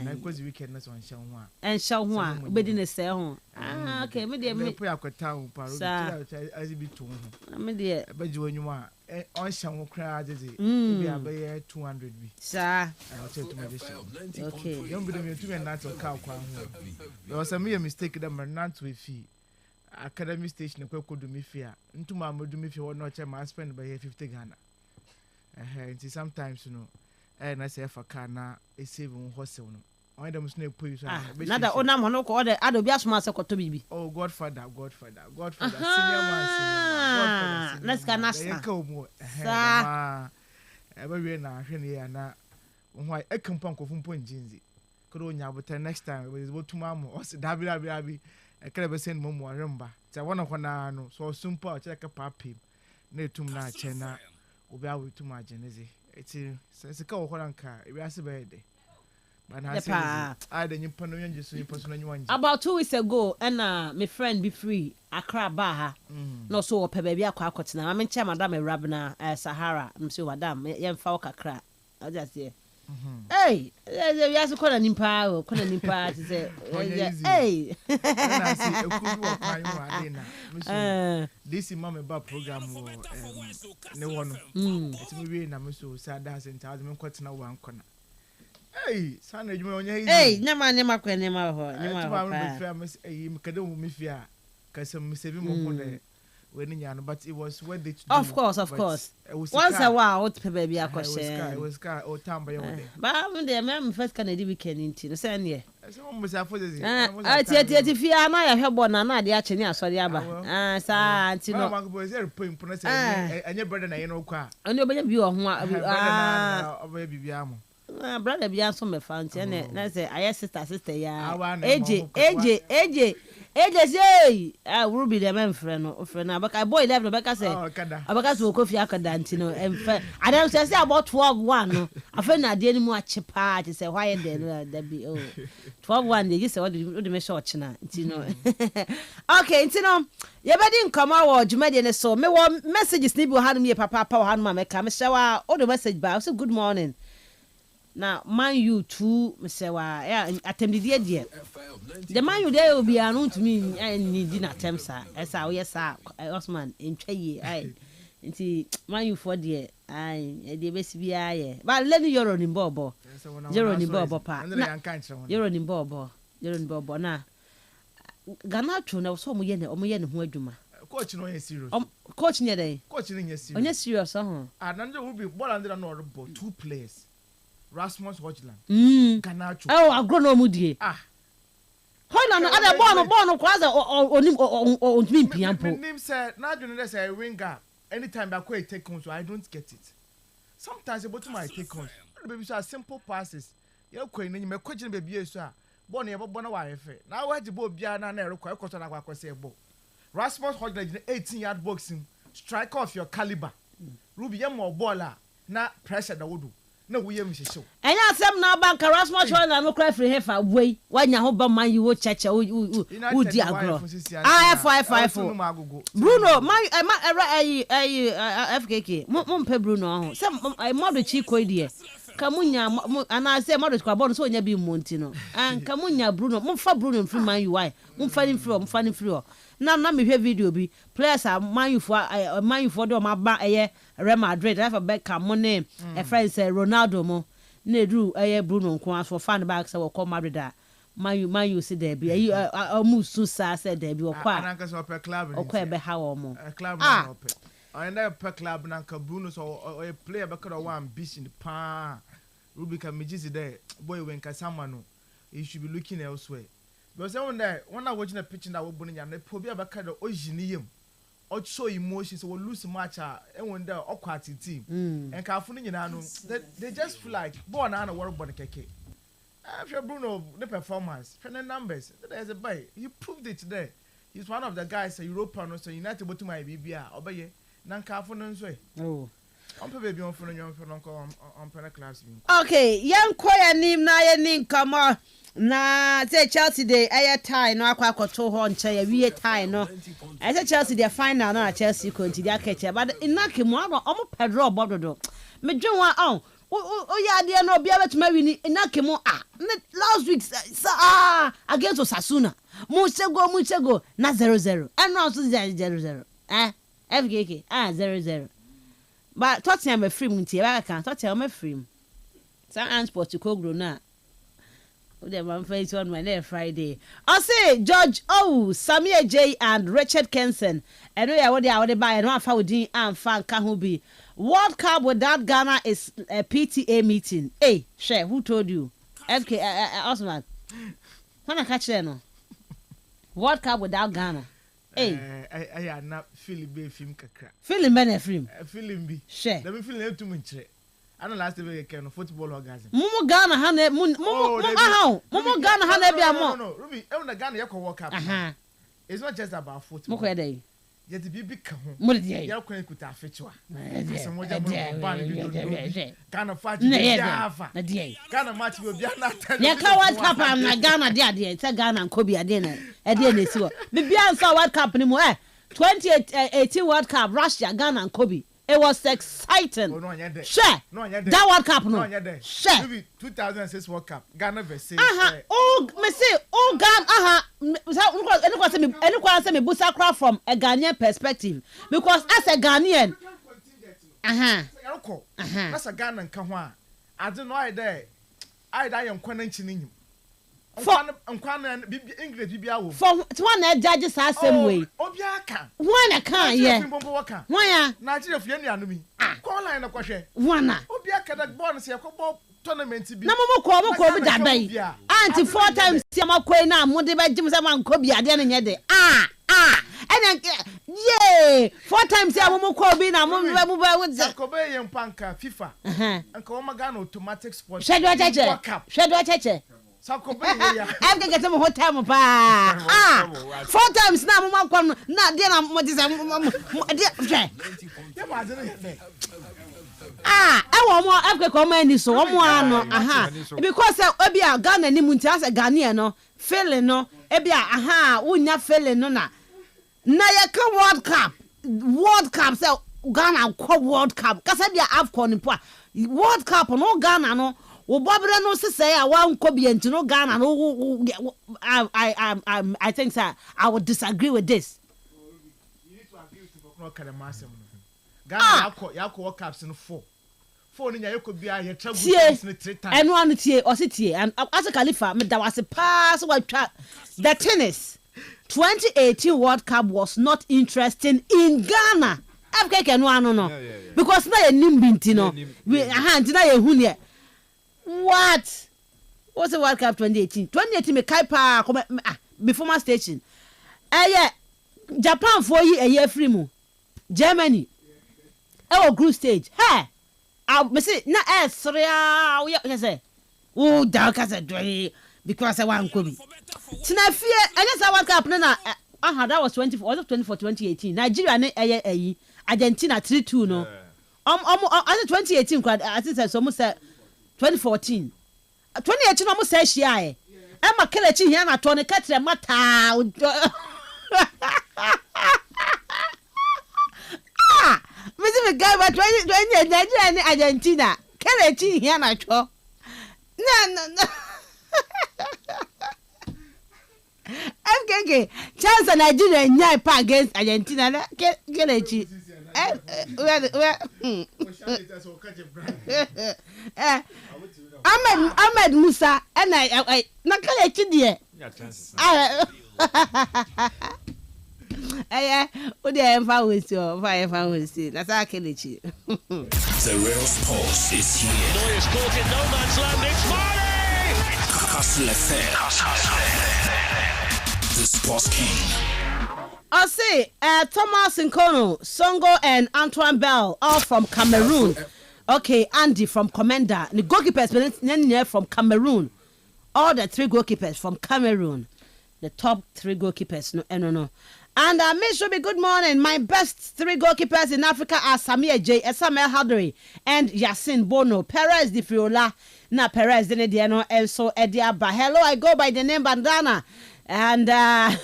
Na kodi weekend na so ansha ho a. Ensha ho a, obedi ne se ho. Okay, me de me. Me akwata ho pa ro ti bi to ho. Me de ba ji wanyuma on sha ho kra adede. Bi abaye 200 bi. Sa. Okay. Yom bi de me tu me na to ka kwa ho. There was a mistake that man not to fee. Academy station ko do me fear ntuma amodu me fear no che ma spend by 50 Ghana nti sometimes you know na say fa car na e save on hustle no on dem so na poi so na da onam hono ko de adobi asoma se ko to bibi oh godfather senior man let's go national sa e ba we na hwe ne ya na ho e kampan ko fumpo njinzi ko do nya but next time we go to mamo o se dabi ekele be sen momo aremba ta wona kwana no so sumpa o cheka papim na etum na che na obi awetum ageneze eti se ka wo kwana nka ebi ase be de About 2 weeks ago, and my friend be free. Accra Baha. No so pe baby akwa akotena. I mean chair madam Rabna Sahara. I'm so madam yem fa Accra. I just say. Hey, you ask ko na nimpa to say. Hey. This is mama ba program ne wono. It's me na me so sad dance and tell me kwetena wan kona. Hey, son, you know, hey, Nema ho. But it was worth it. Of course. Once a while, what baby I it was car or time by day. But I'm the first Canadian weekend into the same year. I tell you, if you are not a born and the actually, sorry, Abba. Sir, and your brother, I know, car. And nobody view of baby. Brother be answer me fancy and I say I sister ya AJ say I will be the man friend but I boy left Rebecca say Rebecca so coffee akadantino and I don't say about 12-1 I find I didn't more cheaper to say why there be 12-1 they just say what the me short na ntino okay ntino you better come out Jumadi so me one messages ni bi hand me papa hand ma me come shower all the message ba so good morning. Now, man, you too, Mr. Yeah, attempted the idea. The man you there will be unknown to me and need attempt, sir. As I yes, sir, Osman in Chay, I. Man, you for dear, I, the best be I. But let me your own in Bobo. You're on in Bobo, pa. You're on in Bobo. You're on Bobo now. Ganacho now, so muyen or muyen who do ma. Coach, no, serious. Coach near day. Coaching, yes, serious, and under will be one under an order, 2 players. Rasmus Hojland. Ganacho. Oh, I've grown no moody. Hojland, other born or me piampo. Name said, not doing this a winger. Anytime I quite take on, so I don't get it. Sometimes about my take on. Baby, so simple passes. You're quite name a question, baby, sir. Bonnie about Bonawife. Now, why the boy Biana and Eric Quacotan say bo. Rasmus Hojland 18-yard boxing. Strike off your caliber. Ruby more baller. Not pressure the wood. No, we am show. And I said now bank Rasmus and no cry for heifer way. When you hope man you will church who dear girl. I 554. Bruno, my FKK. Mumpe Bruno. Some a model chico dear. Camunya and I say model squabon so be Montino. And Camunya Bruno, Mumfa Bruno from my UI. Mumfanning free. Now me hear video be players are mind for do my ba Real Madrid have a Beckham mo name a friend say Ronaldo mo ne drew Bruno nko for fan back say we call Madrid man you see there be you almost so say there be okwa ananka so per club okwa be ha wo mo club na ope and that per club nanka Bruno so a player be kind of one ambition pa Rubika Mijisi there boy when kasama no you should be looking elsewhere. Because when I watching a pitch that we're burning, and they probably have a kind of original or show emotions, or lose match, and when they're awkward team. And California, they just feel like born on a world bonnet cake. After Bruno, the performance, the numbers, there's a bay. He proved it today. He's one of the guys, a European, so United, but to my BBR, obey, non Californians way. Oh. I'm baby on for on Penna class. Okay, young choir name na ya nin come na say Chelsea dey air tie no akwa to ho nche we tie no. I say Chelsea dey final na Chelsea continue catch but inaki mo no omo pedro obododo. Me dwen wa o ya de no bia betuma wini inaki mo last week against Osasuna. Mo chego na 0-0. And now so 0-0. FKK 0-0. But Tottenham a free munti ba kan Tottenham a free. San Ansport to Kogro na. O dem man face on my Friday. I say George Samuel J and Richard Kenson. And we are what they buy and one for Udin and fan can who be. World Cup without Ghana is a PTA meeting. Hey, share who told you? FK Osman. When I catch them no. World Cup without Ghana. Hey, I am not feeling be film kakra. Feeling be film. Feeling be. Share. Let me feel too much. I don't last week kind of football orgasm. Mumu Ghana hane Mumu Ghana hane be amo. No, Ruby, even the Ghana you can walk up. It's not just about football. Moko dey. yet bibi ka ho mo de ya kwan kuta afechiwa se mo ja mo ba ne bi do Ghana fight ya afa na de Ghana match bi obi na tell ya ka World Cup na Ghana de say Ghana nkobi ade na na si wo bibi ansa World Cup ni mo 2018 World Cup Russia Ghana nkobi. It was exciting. Share. That World Cup no. Share. Maybe 2006 World Cup Ghana versus. Oh, me say, oh Ghana. Anyone say me busa crowd from a Ghanaian perspective because as a Ghanaian. That's a Ghana nka ho a. I don't know I there yam kwana nchini. English bibia wo for one na judge say same way obiaka one na kan ye one ya Nigeria fie nuanu mi call line na kwhwe one na obiaka da ball se yakobɔ tournament bi na mo ko bi da bai anti 4 times se makoi na mo de ba jim se man ko bi ade na nye de ena ye 4 times se mo ko bi na mo ba wo ze ko be ye mpanka FIFA anka wo magana automatic sport shedo cheche Sakobe ya. I'm going to get some hotel pa. 4 times now mama kwam na de na mo dise I want more Africa come any so one more because obi a Ghana ni mu ntia se Ghana no feeling no ebi a unya feeling no na ya ka World Cup say Ghana ko World Cup kasa bia AFCON po World Cup no Ghana no wo bobere no se say a wan ko bianti no Ghana no I think sir I would disagree with this. You need to agree with no Kalamasem. Ghana yakọ World Cups no 4 ni nya yeko bia ye travel no 3 times. Eno anu tie o se tie and as a Khalifa me da was pass what the tennis 2018 World Cup was not interesting in Ghana. Africa no anu no because na ye nimbinti no we ntina ye hu ne. What? What's the World Cup 2018? 2018 me kai pa before my station. Japan for a year free mu. Germany. Group stage. Hey. Me say na we say. Oh, dark as a dry because I want Kobe. Tina fear and yes World Cup na that was 2018. Nigeria na Argentina 3-2 no. 2018 I think so almost 2014 2018 almost say she ai Emma Kelechi here na to ne katre mata me see me guy but 2020 Nigeria and Argentina Kelechi here na cho no okay chance Nigeria nyai pa against Argentina na Kelechi Ahmed Musa and I na Kelechi die o de emfa we see o fa we see na sa Kelechi. The real sports is here. Neuer's caught in no man's land. It's Mane! Kastle FM. The Sports King. I say Thomas Nkono, Songo and Antoine Bell all from Cameroon. Okay, Andy from Commander. The goalkeepers from Cameroon. All the 3 goalkeepers from Cameroon. The top 3 goalkeepers. No. And make sure be good morning. My best 3 goalkeepers in Africa are Samir J, Esamel Hadri, and Yasin Bono. Perez Di Friola. Na Perez Dene Diano Elso Ediaba. Hello, I go by the name Bandana. And the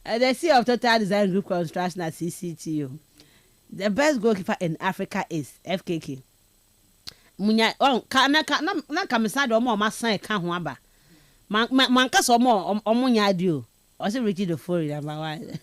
CEO of Total Design Group Construction at CCTU. The best goalkeeper in Africa is FKK. Munya na kamisa do mo masan ka ho aba. Man ka so mo omunya adio. O se Richie the Fury number 1.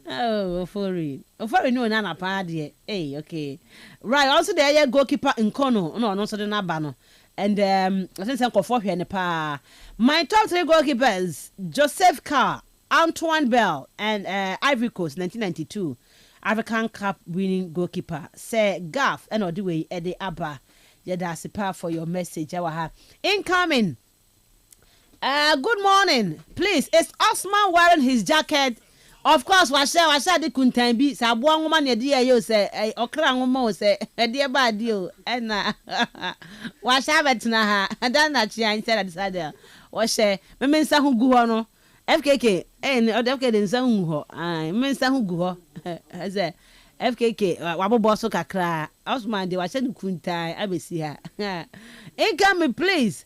Oh, Fury no na pa de. Hey, okay. Right, also the goalkeeper in Kono. No so na ba no. And I think some for here pa. My top 3 goalkeepers: Joseph Carr, Antoine Bell, and Ivory Coast 1992 African Cup winning goalkeeper. Say Gaff and all the way Eddie Abba. That's a for your message. Incoming. Good morning. Please, is Osman wearing his jacket? Of course, I said the kuntan be sa one woman you say okra woman say dear bad deal and was have it na and then that she said that was say Mensah who go on FKK FKK den san hu ho Mensah hu gu ho say FKK wabobo so kakra Osman de wa hye kuntai abesi ha income me please.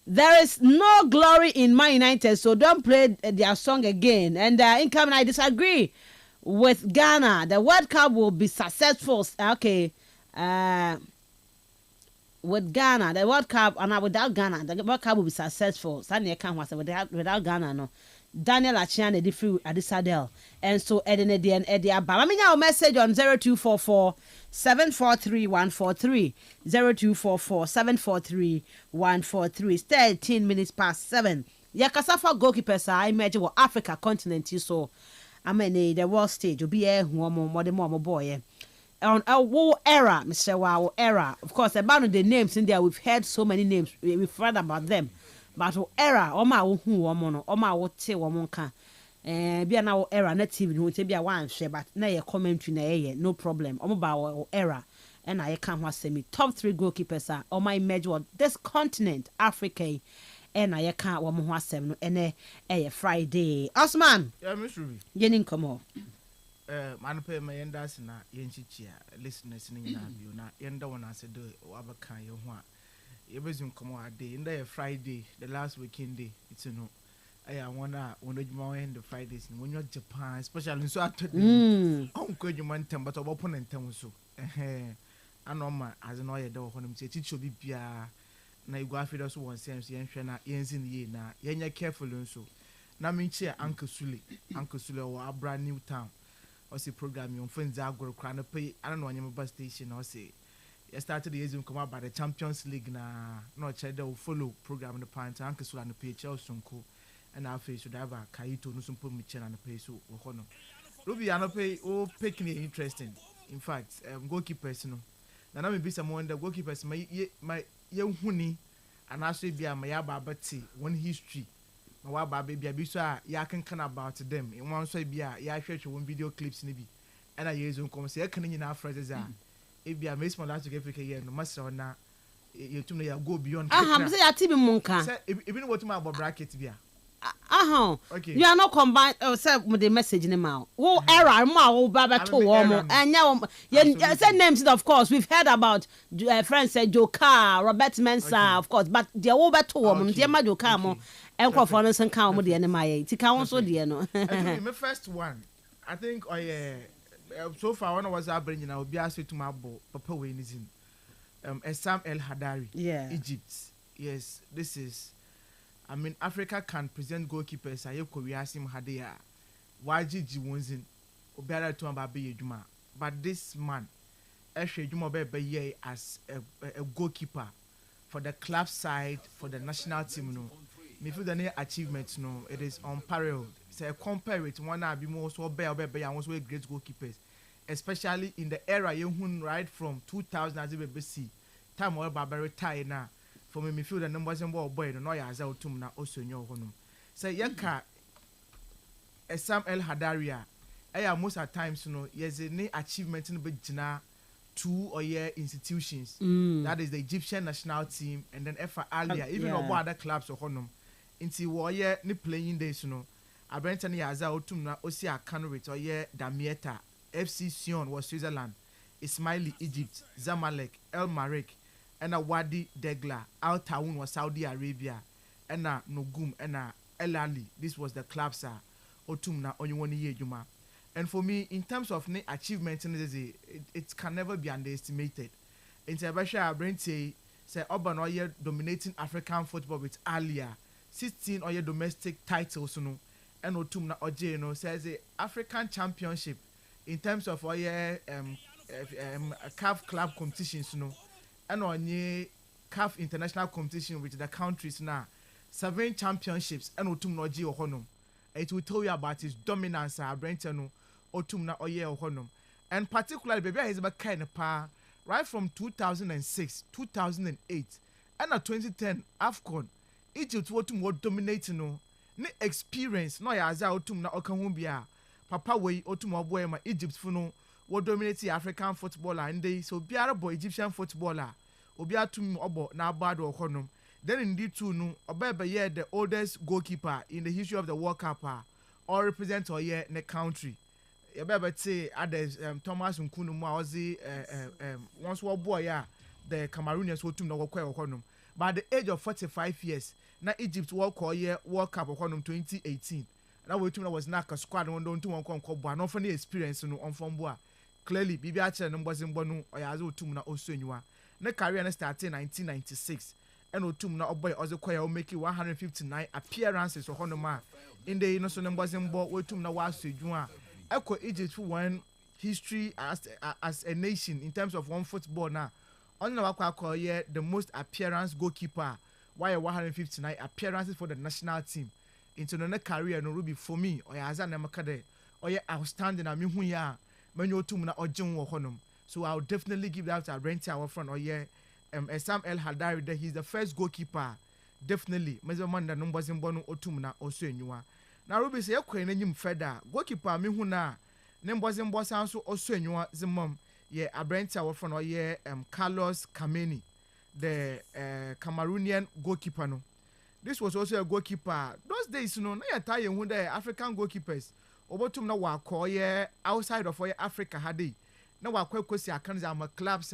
There is no glory in Man United, so don't play their song again. And income, I disagree with Ghana. The World Cup will be successful. Okay, with Ghana, the World Cup, and without Ghana, the World Cup will be successful. Sunday can't was without Ghana, no. Daniel Achian the free Adisadel. And so Eddie and Eddie Abba. I mean our message on 0244 743 143 0244 743 143. 13 minutes past 7. Yakasafa goalkeepers I imagine what Africa continent you so I mean the world stage will be a more boy. On a war era, Mr. Wow era. Of course, about the names in there, we've heard so many names, we've heard about them. But era, Oma who woman, Oma what say woman can. Be an hour era, not TV, who be a one share, but now a commentary, no problem. Oma era, and I can't say me. Top 3 goalkeepers are on my major this continent, Africa, and I can't woman was 7 and a Friday. Osman, yeah, Miss Ruby, Yenin come on. Man pay my endas na yenchichia listeners in you na yenda one as do wabaka yo ho a yebezum come a day in the Friday the last weekend day it's no I wanna when you end the Fridays when you're Japan especially so at unko you tem but opponent tem so anoma as no ye do honom say teach obi bia na you go afida so one sense yenhwe na yensin ye na yenya careful nso na menchi Uncle Sule or Abra New Town or say program on friends agro crown pay I don't know any bus station or say you started the year come out by the Champions League na no check will follow program in the pint Uncle Sule and the pay Chelsea and our face should have a kaito no some put me and the pay so hono Ruby I no pay oh picking it interesting in fact goalkeepers no na me be someone the goalkeepers my huni and also be a my abati one history my baby be so ya can about them in one so be a ya share one video clips ni bi and I use come say can you na phrases are e be a miss my last to get here no master na you to na go beyond say ya tibi monka say even what my bracket be okay you are not combined say with the message in mouth wo error ma wo baba to wo anya say names of course we've heard about friends say Joka Robert Mensah of course but the wo beto wo the ma Joka mo enko for no san kan mo de ne maye ti kan so de no my first one I think so far when I was bringing I will be asked to my papa we nizin Sam El Hadari Egypt yes this is I mean, Africa can present goalkeepers. I Korea sim Hadia, YGG Wonzin, Obera to Ambabe Juma. But this man, Eshe Juma Bebe as a goalkeeper for the club side, for the national team. No, if you don't achievements, no, it is unparalleled. So compare it, one I be more so Bebe and also great goalkeepers, especially in the era you right from 2000 as BBC time all Barbara retired now. For me feel the numbers and boy no ya za otum na osonyo honum say yeka Sam El Hadaria most at times no yes any achievement no be gina 2 or year institutions that is the Egyptian national team and then Efa Alia even other clubs or honum inti wo ye ni playing days no abrenta na ya za otum na osi akano with or year Damietta FC Sion was Switzerland Ismaili Egypt Zamalek El Marek and a Wadi Degla, Al Taun was Saudi Arabia, and a Nogum and a El Ali. This was the club, sir. Otumna only 1 year, Juma. And for me, in terms of achievements, it can never be underestimated. In Sebasha, Brent say Urban Oye dominating African football with Alia, 16 Oye domestic titles, no, and Otumna Oje, no, says the African Championship in terms of Oye CAF club competitions, no. And on ye CAF international competition with the countries now 7 championships and otum no ji ohonum it will tell you about his dominance abrentano otum na oye ohonum and particularly baby is about kind of pa right from 2006 2008 and 2010 AFCON Egypt otum what dominating no ne experience no ya za otum na okan bia papa we otum oboy ma Egypt fu no what dominates African footballer and they so biara boy Egyptian footballer obi atum obo na abado okonom then in D2 no obebe yeah the oldest goalkeeper in the history of the World Cup or represent or yeah the country. Obebe say others Thomas Nkunu mu ozi once war boy the Cameroonians wo tum na wo kwa okonum. By the age of 45 years na Egypt World Cup okonum 2018. Na we tum na was na squad no don't won kon bo no for the experience no on from boa. Clearly bibi a chere no mbozi mbo no oyaze otum na osuenyiwa. Na career na started in 1996. And otum na oboy ozekoya o make 159 appearances for honoma in the no so mbozimbo otum na wasudwun a eko Egypt for one history as a nation in terms of one football na on na wakwa the most appearance goalkeeper why 159 appearances for the national team into no career no ruby for me oyaza na makade oye outstanding na mehu ya manyo otum na ogin wo honom. So I'll definitely give that a rent our front oye Sam El Hadari that he's the first goalkeeper. Definitely. Mezomanda numbers in Bono Otumna also enua. Now Ruby say ekwe na nyim feda. Goalkeeper me hu na numbers in Bosan so also enua zimom. Ye abrenti our front oye Carlos Kameni, the Cameroonian goalkeeper no. This was also a goalkeeper. Those days no na yata hu the African goalkeepers. Obotum na wa ko ye outside of Africa hade. Na wa kwakosi akanza am clubs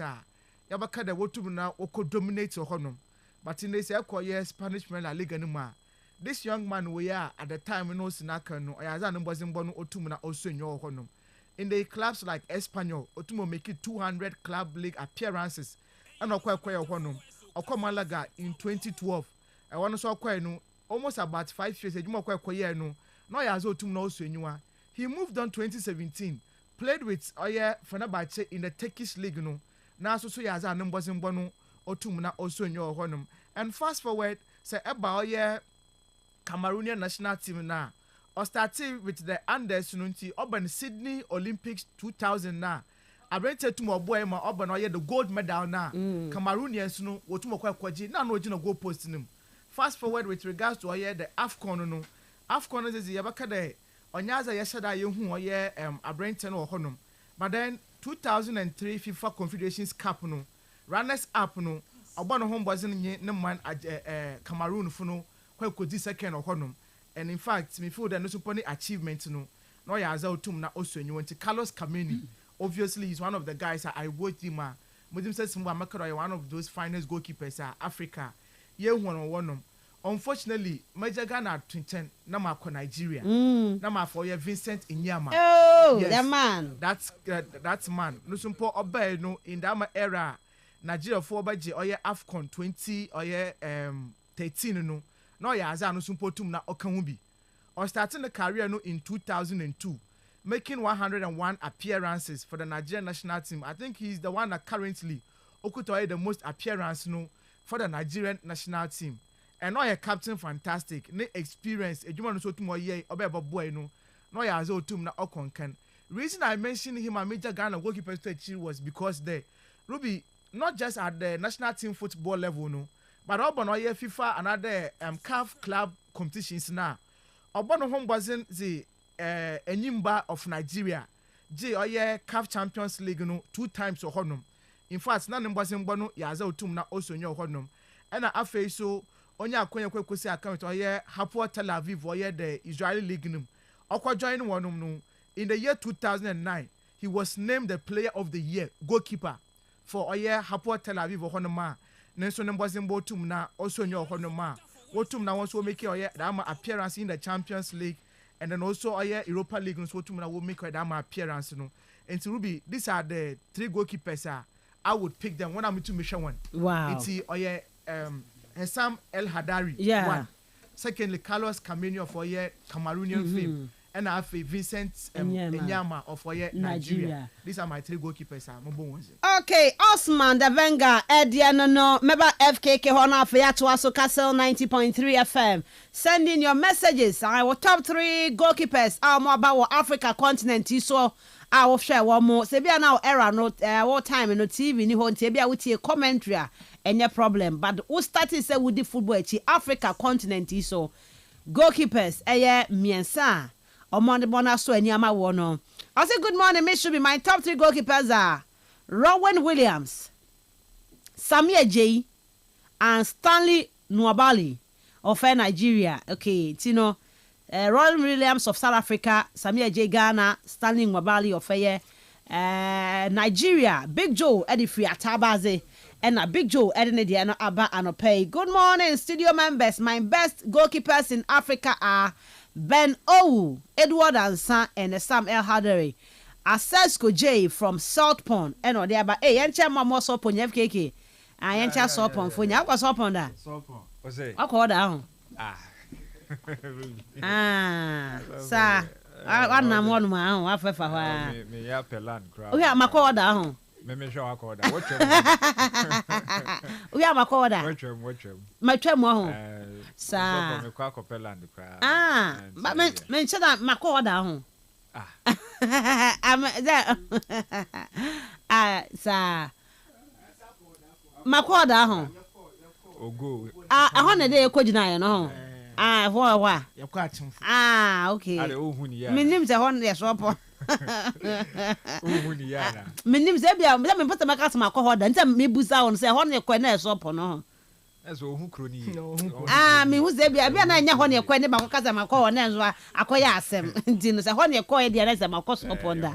yabaka da wotum na oko dominate honom. But in this year Spanish Premier League anymore. This young man we are at the time no sinaka no ayaza no bozimbo no otum na also nyo honom. In the clubs like Espanyol, otumo make it 200 club league appearances. And okwa honom. Okwa Malaga in 2012. I want to so okwa no almost about 5 years ejuma okwa year no. No ayaza otum na also nyiwa. He moved on 2017. Played with Fenerbahce in the Turkish league no. Na so yaza numbozimbo no otum na also nyo honum. And fast forward say eba Cameroonian national team na or started with the Anders nunti oban Sydney Olympics 2000 na abrente to mo boy ma oban the gold medal na Cameroonians no wotum kwaji na no gina goal post nim. Fast forward with regards to the AFCON no. AFCON is yabaka de onyaza yeshada yehu abrente no honum. But then 2003 FIFA Confederations Cup no runners up no oba no hombozin ne man Cameroon fu no kwakodi second honum. And in fact me feel that no support achievement no ya aza otum na osonyi wonti Carlos Kameni. Obviously he's one of the guys I watched him mudim says one of those finest goalkeepers Africa ye one. Unfortunately, Major Ghana 2010 na ma ko Nigeria. Na ma for Vincent Inyama. Oh, yes, that man. That's man. No sumpo oba no in that era Nigeria for baje oye AFCON 13 no. No ya aza no sumpo tum na oka hu bi. Or starting the career no in 2002, making 101 appearances for the Nigerian national team. I think he's the one that currently okutoye the most appearance no for the Nigerian national team. And no captain fantastic, ne experience. Ejuma no so tumo ye obeba boy no. No ya azo tum na okonkan. Reason I mentioned him a Major Ghana goalkeeper stage was because the Ruby not just at the national team football level no, but obo no ye FIFA and other CAF club competitions na. Obo no home wasn't the Enyimba of Nigeria. J oye CAF Champions League no 2 times or honum. In fact, na mbazimbo no ya azo tum na also nyo honum. And afei so onya akonya kwekosi account oye Hapoel Tel Aviv oye the Israeli league num okwa join one no. In the year 2009 he was named the player of the year goalkeeper for oye Hapoel Tel Aviv honoma nenso nembozimbo tum na also nyo honoma wotum na wonso make oye that appearance in the Champions League and then also oye Europa League no so tum na wo make that appearance no. And to Ruby, these are the 3 goalkeepers I would pick them when I'm to mission one. Wow. It's oye Sam El Hadari, one. Secondly, Carlos Kameni of Cameroonian fame. And I have Vincent Enyama of Nigeria. These are my 3 goalkeepers. Okay, Osman Davenga, Edianono, Meba FKK Hona Fiatuaso Kastle 90.3 FM. Send in your messages. I will top 3 goalkeepers. Our more about Africa continent. So I will share one more. Sebia now era no what time no TV ni hon tebia wuti commentary any problem. But who started say with the football Africa continent so goalkeepers Mensah Omonde Bona so anyama wono. I say good morning, Miss should be my top 3 goalkeepers are Rowan Williams, Samia J, and Stanley Nwabali of Nigeria. Okay, Tino. Royal Williams of South Africa, Samia J. Ghana, Stanley Nwabali of Nigeria, Big Joe, Eddie Free Atabaze, and a Big Joe, Eddie Diano Abba Anope. Good morning, studio members. My best goalkeepers in Africa are Ben Owu, Edward Ansan, and Sam El Haderi. Asesko J from South Pond, and on the other, hey, Yancha Mamo Sopon, FKK. I Yancha Sopon for you. I was up on that. What's it? I'll call down. Sir, I don't want my own. I've ever heard. Me ya pelan crowd. We have my call down. Me show I call that. Watch him. We have my call down. Watch him. My tremor. Sir, me call pelan the crowd. But mention that my call down. I'm there. Sir, my call down. Oh, go. I want a day of Kojina, no. What? Okay. My name's a Honda shop. My name's Ebia. Let me put my customer call and tell me Busa and say Honda Quena shop or no. That's all who crony. Me who's Ebia. I've been a Honda Quena Macasama call and then I acquire some. Dinner, a Honda coy, the rest of my cost upon that.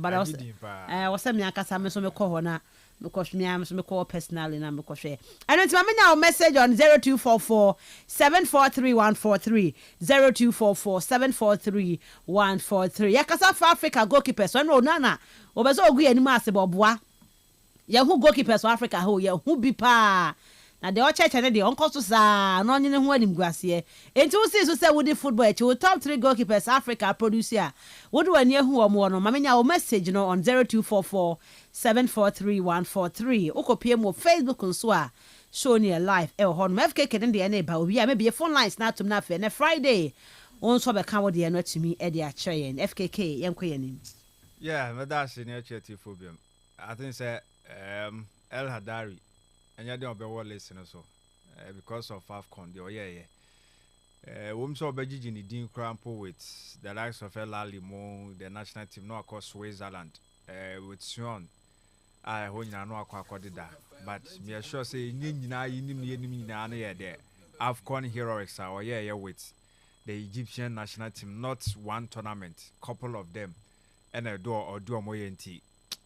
But I was sending a customer some corner. Because me am some call personally na me ko share. And it's my now message on 0244 743 143 0244 743 143. Yakasa for Africa goalkeepers so no nana. Obeso ogu anim ase boboa. Ye hu goalkeepers for Africa ho ye hu bi pa. Na de o church na de onko so sa no nyene hu anim guase. Enti wo see so say wo di football e wo top 3 goalkeepers Africa producer. Wo do ani hu omo no ma menya o message no on 0244 743 143. Okopie mo Facebook nso a show near live e ho no FKK den de na ba obi a maybe a phone lines na atom na fe na Friday onso be kan wo de no atimi e de a kire yen FKK yen koyanim. Yeah, me da se ne cheti phobia. I think say El Hadari enya de obewo listen so because of AFCON the oye wom so obegigi ni din crampo with the likes of El Alimo, the national team no across Switzerland with Sion I ho nyina no akwadida but me sure say nyina yinim na ye there AFCON heroics are oye with the Egyptian national team, not one tournament, couple of them and a door or do mo yenti.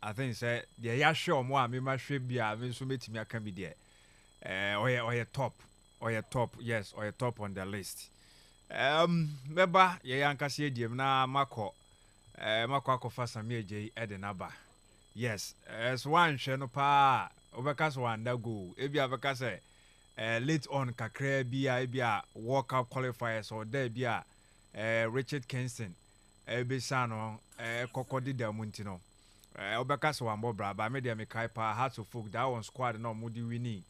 I think say the ya show mo me ma hwe bia me so metimi aka bi there or top yes or top on the list meba ye yankase ediem na mako akofa Samia J Edenaba yes as one hwe no pa obeka so anda go e bia beka say late on kakra bia World Cup qualifiers or there bia Richard Kingston Besano kokodi da muntino obeka so ambo bra ba media me kai pa hearts of folk that one squad no mudi winning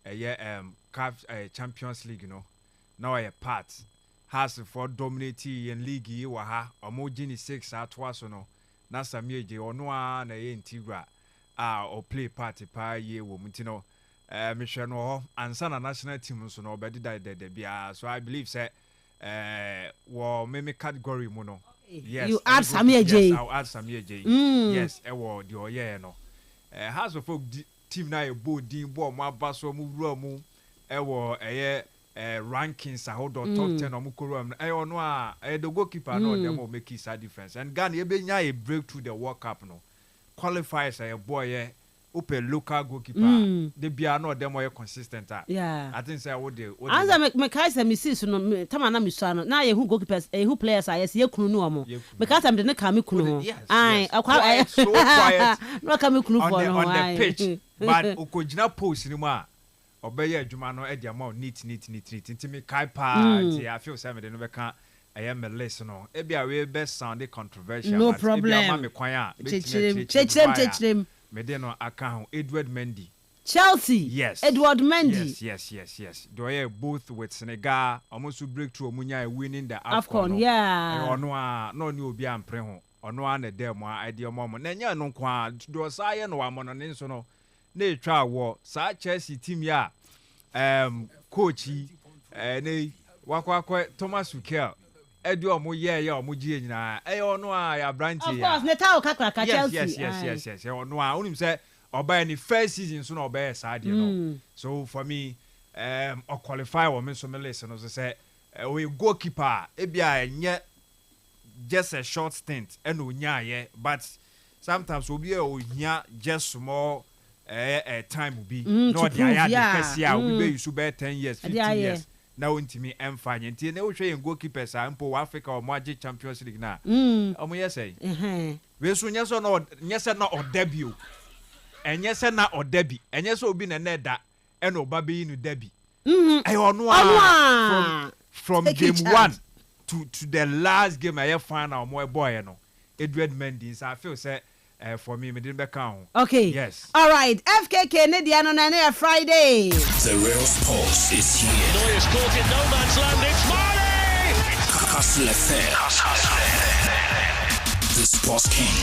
CAF Champions League you know now a part has for dominating in league wa ha omogini 6 atwa so no na Samia J ono a na ye integra or play party pa ye wo muntino me hwe no ansa na national team so no obedi da bia so I believe say wo me category mu no. Yes, you add Samia J. Yes, I'll add Samia J. Yes, the oye no. Has of folk team na e bold din bo mo abaso mu wura mu rankings hold top 10 o mu koro am ono a the goalkeeper no dem o make his difference and Ghana e be nya a breakthrough the World Cup no. Qualifiers a boy open local goalkeeper they be no dem o consistent yeah I think say what the answer me kai say me see so no tama na me so no na ye who goalkeepers who players are yes ye kunu no omo because am de ne ka me kunu ho ai akwa so quiet no ka me kunu for no on the pitch but okojina post ni mu a obeye adwuma no e dia ma neat me kai pa ti I feel say me de no be kan I am a lesson no e bia we be sound controversial no but problem e bia ma me kwan a chechem me de no account Edward Mendy Chelsea yes Edward Mendy yes they are both with Senegal almost to breakthrough munya winning the AFCON no. yeah ono a no ni obi ampre ho ono a na dem a idea mo na nya no kwa do sa ye no amono ne nso no na etwa wo sa Chelsea team ya coach ne wakwa Thomas Tuchel edu omo ye omo gie nyina ono a ya branch ya of course Netao kakra Chelsea yes ono a unim say oba any first season so no oba sad you know so for me or qualify or mention me listen as I say we goalkeeper ebia just a short stint and unya but sometimes we be just small time will be no the idea we be you be 10 years 15 years now intimi emfanye nti na wo hwe goalkeepers ampo Africa or Magic Champions League na omo yesay we so nyeso no nyese na odebio enyese na odebi enyese obi na neda e no ba be nu debi from game 1 to the last game I final my boy no Edward Mendy I feel say for me didn't back on. Okay. Yes. All right. FKK Nidiano Nane Friday. The real sports is here. Neuer's caught in no man's land. It's Marley. Kastle FM. The sports king.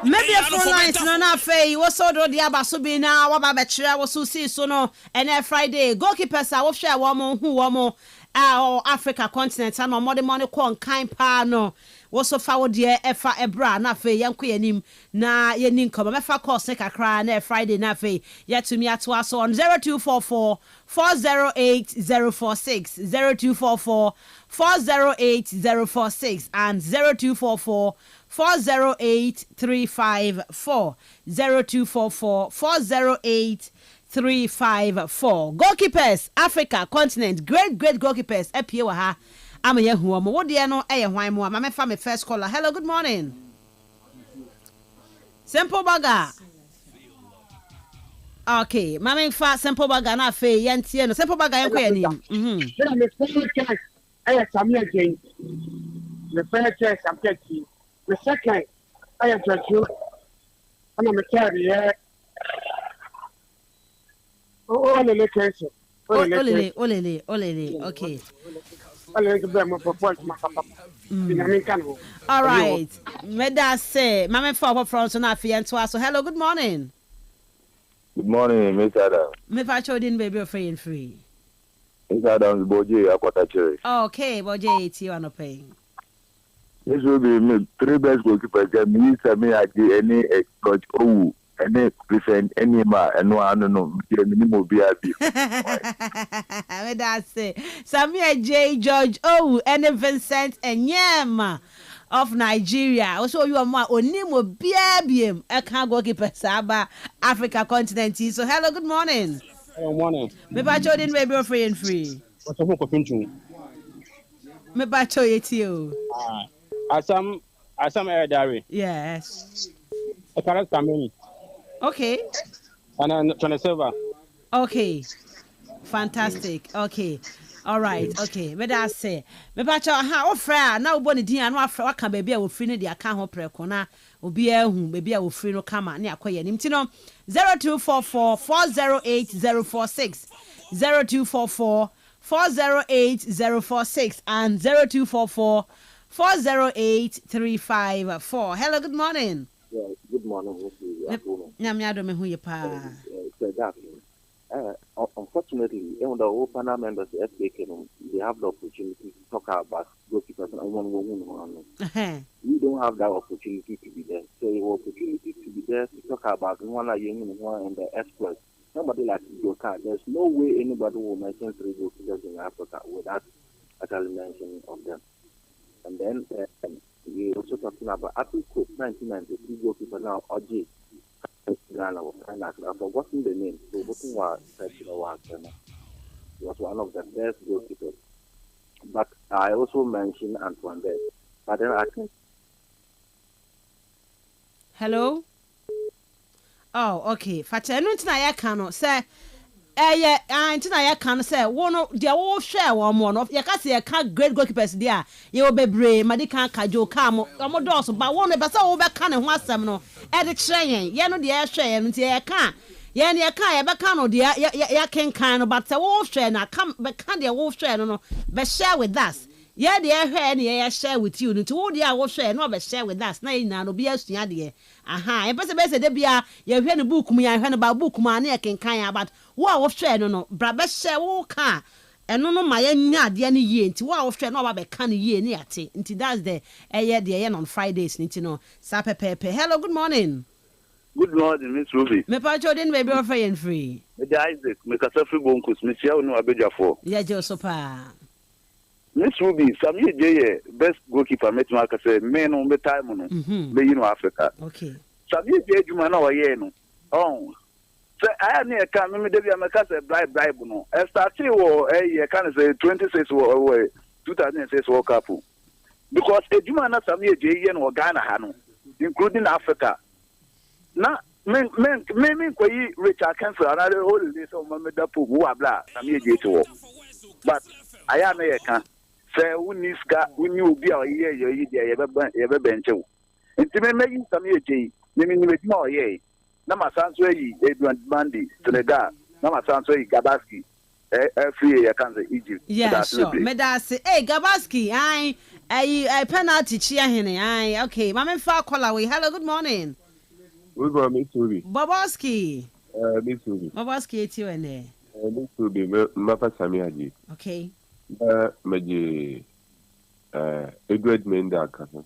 Maybe a phone lines no na fey wo so do dia baso bi na wa ba betire wo so see so no and Friday goalkeepers a wo hwe wo mo hu wo mo Africa continent and more money kon kind pa no wo so fa wo de efa ebra na fe yenko yanim na yenin ko me fa course kakra na Friday na fe yetumi ato aso on 0244 408 046 0244 408 046 and 0244 408 354 0244 408 354. Goalkeepers Africa continent great goalkeepers apie wa ha amaye hu omo wo de no eye hwan mo ma me fa me first caller. Hello, good morning. Simple Baga. Okay, ma me fa Simple Baga na fe yentie no Simple Baga yenko yanim. Me first chance I am again. The first chance I'm getting. The second I am just I'm a carry Olele. Okay. All right. Meda say, Mama for from so na fi so hello, good morning. Good morning, Miss Adam. Me pa chodin baby free. Miss Adam Boje Akwata Chere. Okay, Boje ti wa no paying. This will be me 3 best goalkeepers. Me any coach any present any ma and no minimum BRB. That's it. Samia J. George and Vincent and Yama of Nigeria. Also, you are my onimo BRB. I can't go keep a Saba Africa continent. So, hello, good morning. Good morning. Me ba chodin baby free. What's up for pinchu? Me ba choyeti o. Asam air diary. Yes. A character community. Okay. And then 27. Okay. Fantastic. Okay. All right. Okay. Me da say. Me ba cho ha ofra na obo ne din anu afra waka ba bia wo free ne dia ka ho preko na obi ahu ba bia wo free no kama ne akoye nim ti no 0244 408 046 0244 408 046 and 0244 408 354. Hello, good morning. Yeah, good morning. Unfortunately, even the whole panel members of FBK, they have the opportunity to talk about goalkeepers and we don't have that opportunity to be there. So the opportunity to be there to talk about one and the exploits. Somebody like Joker, there's no way anybody will mention 3 goalkeepers in Africa without actually mentioning of them. And then we also talking about Apple Cook 1993 goalkeeper now OJ. I've forgotten the name. So he was one of the best goalkeepers. But I also mentioned Antoine there. But then I think. Hello. Oh, okay. Facha no ntina ya kan no say ntina ya kan say wo no dia wo hwe wo mo no ya ka say ya ka great goalkeepers dia ye wo bebre madi kan kajo ka mo dos ba wo no be say wo be ka ne ho asem no e de kire ye no dia hwe ye no ntia ya ka ye ne ya ka ya be ka no dia ya kenkan no but say wo hwe na ka be ka dia wo hwe no be share with us. Yeah, the air and share with you. To the will share, no, but share with us. Now, no be a study. Aha, and person said, Debia, you have a book, me, I heard about book money, I can kind about what will share, no, but best share all car. And no, my young the any year, to what will share, no, about can year near it. Into that's the air the end on Fridays, need to know. Sape Pepe. Hello, good morning. Good morning, Miss Ruby. Me pacho den baby or free and free. Me Isaac, me Kastle bonkus, me sia no abeja for. Yeah, Josepa. Miss Ruby, some year best goalkeeper met Marcus say men on the time on be you know Africa. Okay. Some year juma na waye no. Oh. So I near can me dey am ka say bribe no. I started wo can say 26 wo 2006 World Cup. Because ejuma na some year no Ghana ha no, including Africa. Na men ko yi Richard Cancel another holiday so me da po wo abla some year to. But I am here can say uniska uni obi a ye ye bench wo. Nti me meyi some year me ejuma o ye. Na masanso yi Edward Bandi Senegal na masanso yi Gabaski free ye can say Egypt. Yeah, sure. Me da say Gabaski I penalty chia hene okay. Mama fa call away. Hello, good morning. Good morning, Miss Boboski. Miss Ruby. Boboski eti wene. Miss Ruby, mapa sami haji. Okay. Meji Edward Menda kasa.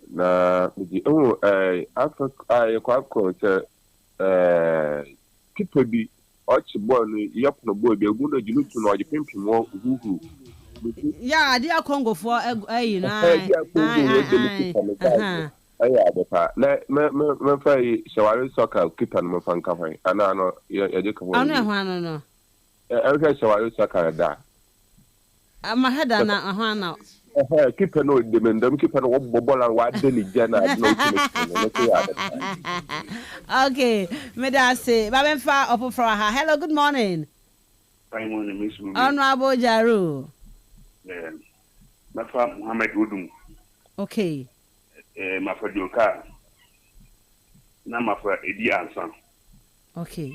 Na meji Africa kwa kipo bi ochi ball ni yapno ball bi eguno jilutu no ajipimpim wo huhu. Yeah, dia Congo for you know. Aya bepa me fai shawari soccer keeper no fanka hwan ana no ye je ka hwan no shawari soccer da ama hada na hwan na keeper no de mendam keeper no bobola wa de ni jana no okay me da say ba ben fa up for her. Hello, good morning. Fine morning, Miss Ruby. Honorable Jaru. Yeah. Mafa Muhammad Udum. Okay. Mafa Joka. Na mafa Edi Ansan. Okay.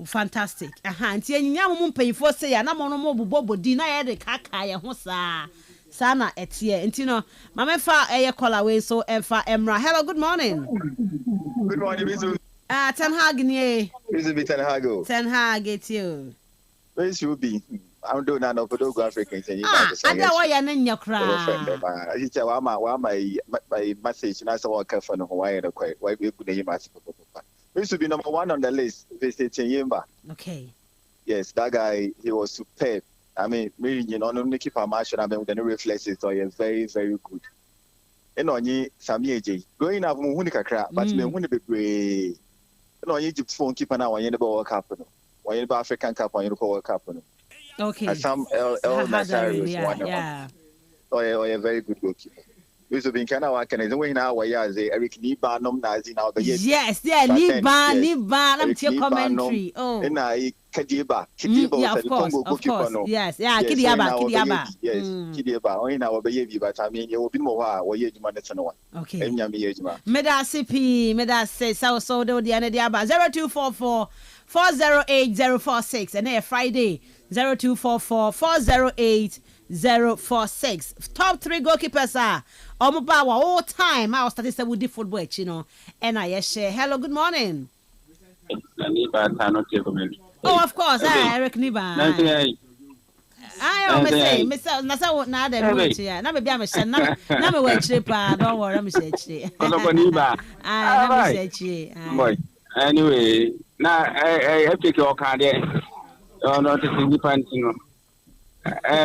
Fantastic. Nti enyanya mo mpanyifo say ya na mo no mo bobodi na ye de kaka ye ho saa na etie. Nti no mama fa eye call away so emfa emra. Hello, good morning. Good morning, Miss. Ten Hag ni. Miss Ten Hag. Ten Hag it you. Where should be? I'm doing an Okodogo African. And that way and then your cry. I tell my message and I saw a cafe on Hawaii and quite why we could name us. We should be number one on the list, visiting Yimba. Okay. Yes, that guy, he was superb. I mean, you know, no keep a match and I mean, with the reflexes, so you're very, very good. And on ye, Samie going up Muhunika crap, but me wouldn't be great. No, Egypt phone keep an hour in the World Cup. When you African Cup, when you call World Cup. Okay. Some Nazario. Yeah. Oh, yeah, very good goalkeeper. We have been kind of working. Is when now we are Eric Niba, nom Nazi now. Yes, yeah, Niba. I'm your commentary. Oh. And I Kadiba. Yeah, of course. Yes, yeah, Kidiaba. Yes, Kidiaba. Oh, in our baby, but I mean, you will be more. Or you manage no one. Okay. Medasipi, Medase, so do the end of the 0244 408 046 and then Friday 0244 408 046. Top 3 goalkeepers are Omubawa all time. I was starting to with football, you know. And I share. Hello, good morning. Oh, of course, Eric Niba. I always say, Mr. Nasa won't now them wait here. Now maybe I'm a son. Now me wait cheaper. Don't worry, I'm say. Boy. Anyway, now I take your card there. Oh, not a independent, you know.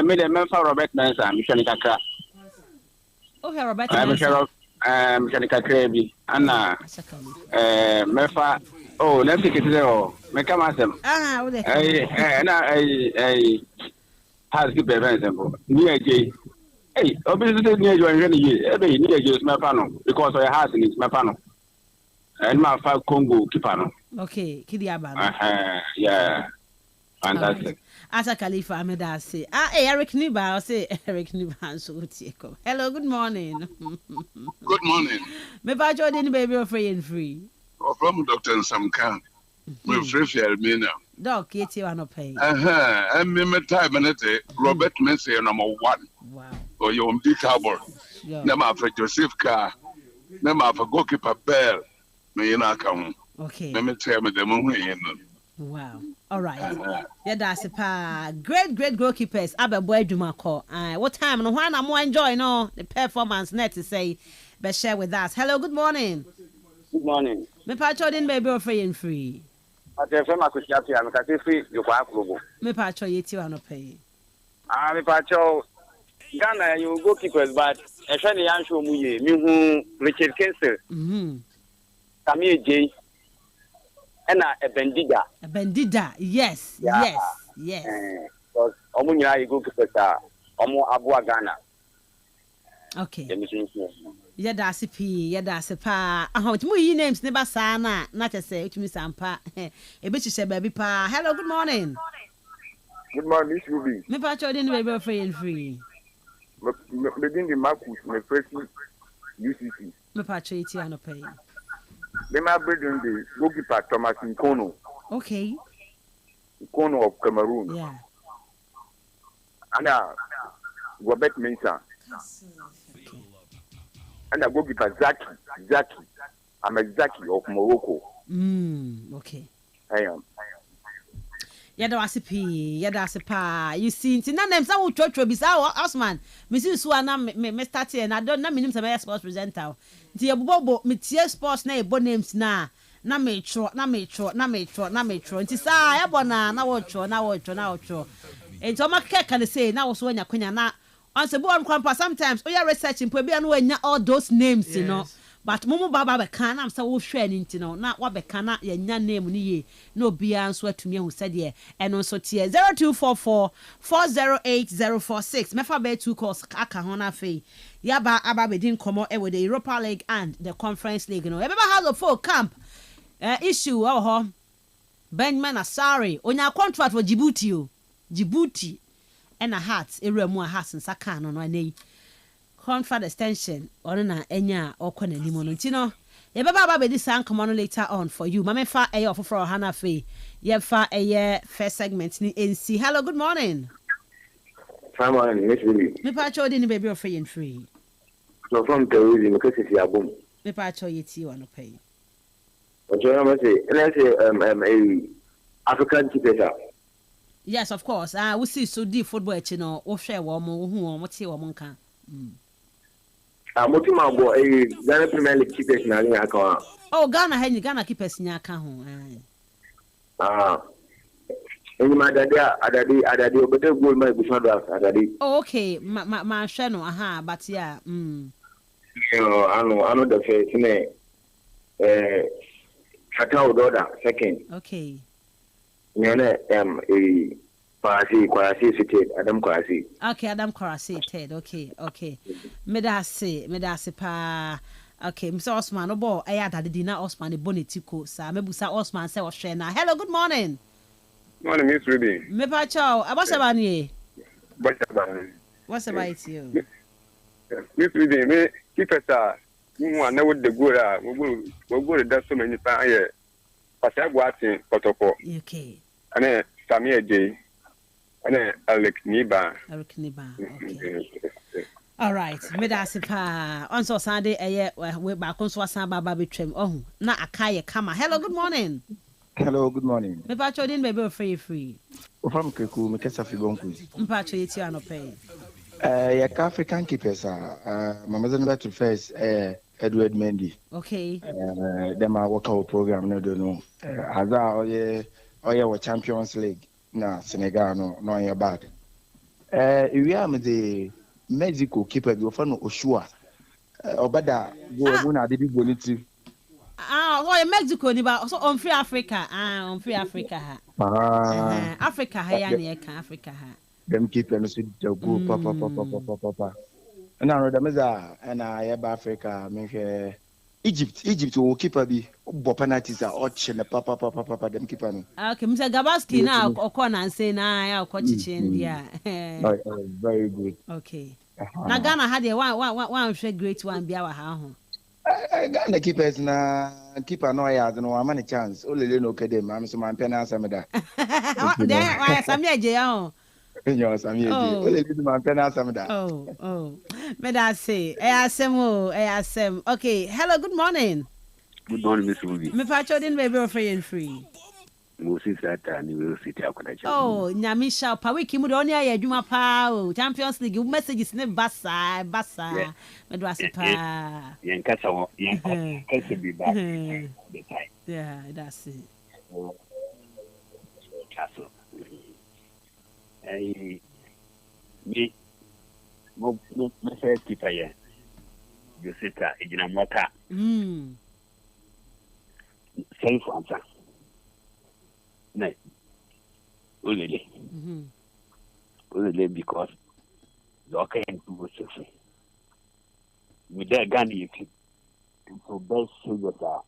Made a Mensah Robert Mensah, Mechanica. Oh, Robert Mensah. Mechanica Krabi. Anna. Mefa. Oh, let's take it there. Mechamasm. I has good example. Near J. Hey, obviously, near you and really, every near you is my panel because I have in my panel. And my 5 Congo Kipano. Okay, Kidiaba. Yeah. Fantastic. Asa Khalifa Ameda say, Eric Niba, I'll say Eric Niba so take. Hello, good morning. Good morning. Me ba Jordan baby of free and free. Oh, from Dr. Samkan. Me free Almina. Doc, yeti wa no pay. And me time and Robert Mensah number 1. Wow. Or your Table. Never for Joseph Car. Never for goalkeeper Bell. Me na come. Okay. Let me tell me the moment. Wow. All right. Yeah, that's a pa. Great goalkeepers. Abe boy Dumako. What time and when I'm more enjoying the performance net to say, but share with us. Hello, good morning. Good morning. Me pacho din baby or free and free. Ate fe makusiapi amekate free yokwa klubu. Me pacho yeti wa no pay. Me pacho Ghana you goalkeepers but ehwe ne yanhwe mu ye. Me hu Richard Kastle. Sammy J. And a Bendida. Yes. Because Omunya goalkeepers are Omo Abua Ghana. Okay. Yada sipa. What mu yi names never sana. Not to say to me sampa. E be she baby pa. Hello, good morning. Good morning, Miss Ruby. Me pa cho din baby free and free. Me din the Marcus, me first UCC. Me pa cho iti ano pay. Me ma bring the goalkeeper Thomas Nkono. Okay. Nkono of Cameroon. Yeah. And Robert Mensah. Okay. And goalkeeper Zaki. I'm a Zaki of Morocco. Okay. I am. Yada wasipa. You see, nti na nem sa wo twotwo bi sa Osman. Me si so na me start here na don na minim se be sports presenter. Nti ye bobo me tie sports na e bo names na me tro. Nti sa e bo na wo tro. Enti o ma keka ne say na wo so anya kwanya na on se bo on kwampa sometimes o ya research mpo bia na wanya all those names, you know. But mumu baba be kan am say wo hwe ni ntino na wa be kan na ya nya name ni ye na obia nso atumi hu sede eno nso tie 0244 408046 mefa be 2 calls aka ho na fe yaba aba be din komo e with the Europa League and the Conference League, you know. Ebeba has a full camp issue ho Benjamin Asare onya contract for Djibouti and a Hearts ewramu a Hearts nsaka no anei contract extension or na enya okona nimo no ntino ye baba be this an come on later on for you mama fa eye ofofro hana fe ye fa eye first segment ni NC. Hello, good morning. Fine morning, Miss Ruby. Me pa cho di ni baby of free and free. So from Terry, me kesi abom. Me pa cho yeti wa no pay. Ojo na say, let's say African keeper. Yes, of course. We see so deep football echi no wo hwe wo mo hu wo tie wo mo nka. Motima bo Ghana Premier League keepers na ni aka. Oh, Ghana keepers nya aka ho. Any adade obede goal my bushman adade. Oh, okay. Ma hwe no but yeah. I know the first ne Fatao Doda second. Okay. Nyane Kwasi City, Adam Kwasi. Okay, Adam Kwasi Ted. Okay. Medase pa. Okay, Mr. Osman obo ayadade na Osman e bonetiko sa mebusa Osman say wo hwe na. Hello, good morning. Morning, Miss Ruby. Me pa chao, abasaba ni. Basaba. What's about you? Miss Ruby, me keep us mu ana wo de goal wo go da so many pa aye. Pasa gwati potoko. Okay. Ane Sammy J. Ane Alex Niba. Okay. All right. Medase pa. On so Sunday we ba konso asan baba betwem. Oh, na akaye kama. Hello, good morning. Hello, good morning. Me pa chodin baby free. From Keku, me kesa fi bonku. Mpa cho yeti anope. Ya African keepers my mother number to first Edward Mendy. Okay. Them a workout program no do no. Aza oye Champions League na Senegal no your bad. We am the Mexico keeper go for no Oshua. Obada go na dey boniti. Mexico ni ba so on free Africa. On free Africa ha. Africa ha ya na ka Africa ha. Them keeper no so go papa. And I know them and I Africa me Egypt will keeper be penalties are out and papa them keeper no. Okay, Mr. Gabaski na okona and say na ya okochichi India. Very good. Okay. Na Ghana had a one great one be our ha ho. Ghana keepers na keeper no ya no am any chance. Olele no kedem am so man pena sameda. Then why Sammy J ho. Medase. Asem. Okay. Hello, good morning. Good morning, Miss Ruby. Me pa chodin baby free and free. Moses Sata ni will sit akwacha. Oh, nyamisha pa wiki mu de oni aye adwuma pa o. Champions League messages ne basa. Me do ase pa. Yen kasa bi ba. Yeah, that's it. Kastle. Me first keeper here. You sit ejina mwaka. Safe answer. No. Ulele because the okay and two was safe. With that gun you keep. So best say that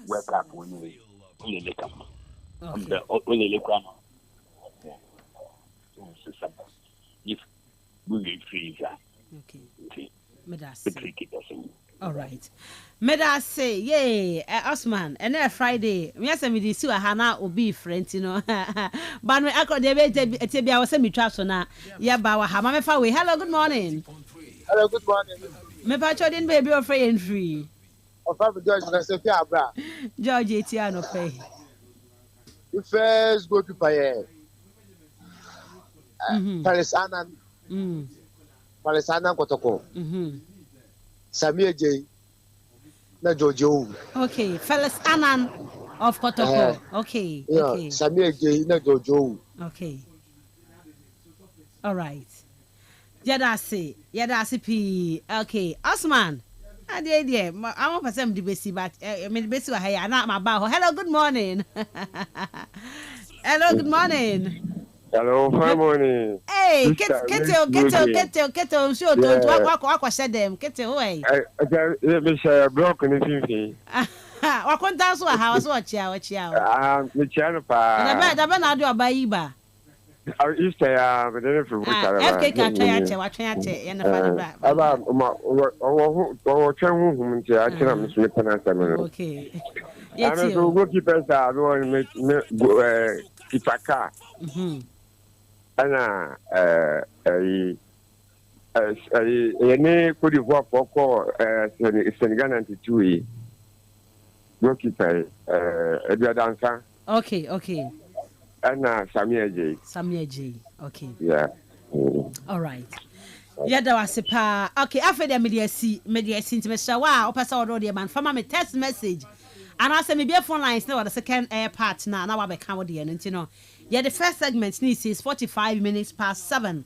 wake up when we Ulele come. The Ulele come. If we get free, okay. All right. Meda say, yay, Osman, and then Friday, yes, I mean, see a Hannah will be friends, you know. But I could be our semi traps on that. Yeah, Bawa Hamame Fawi. Hello, good morning. Hello, good morning. Me patcho didn't baby or free and free. Of George, I say, Bra. George, Etiano pay. The first go to Paye. Palisana Kotoko. Samir J. Na Jojo. Okay, Felix Annan of Kotoko. Okay. Yeah, okay. Samir J. Na Jojo. Okay. All right. Yadasi P. Okay, Osman. I'm a person to be but I mean, basically, I'm not my bow. Hello, good morning. Hello, good morning. Hello, good morning. Hey, get sure to walk said them. Get away. Let share block in the TV. What can dance what house watch out? The channel pa. The man do a baiba. I used to but then for FK can try and okay. Yes, you go keep us out on make keep a car. Ana any could you walk for Senegal 92 goalkeeper Edward Ansa. Okay. Ana Samia J. Okay. Yeah. All right. Yeah, that was pa. Okay, after the media see Mr. Wow, Pastor already man. From my text message. And I say maybe a phone lines now the second part now I be count the end, you know. Yeah, the first segment is 45 minutes past 7.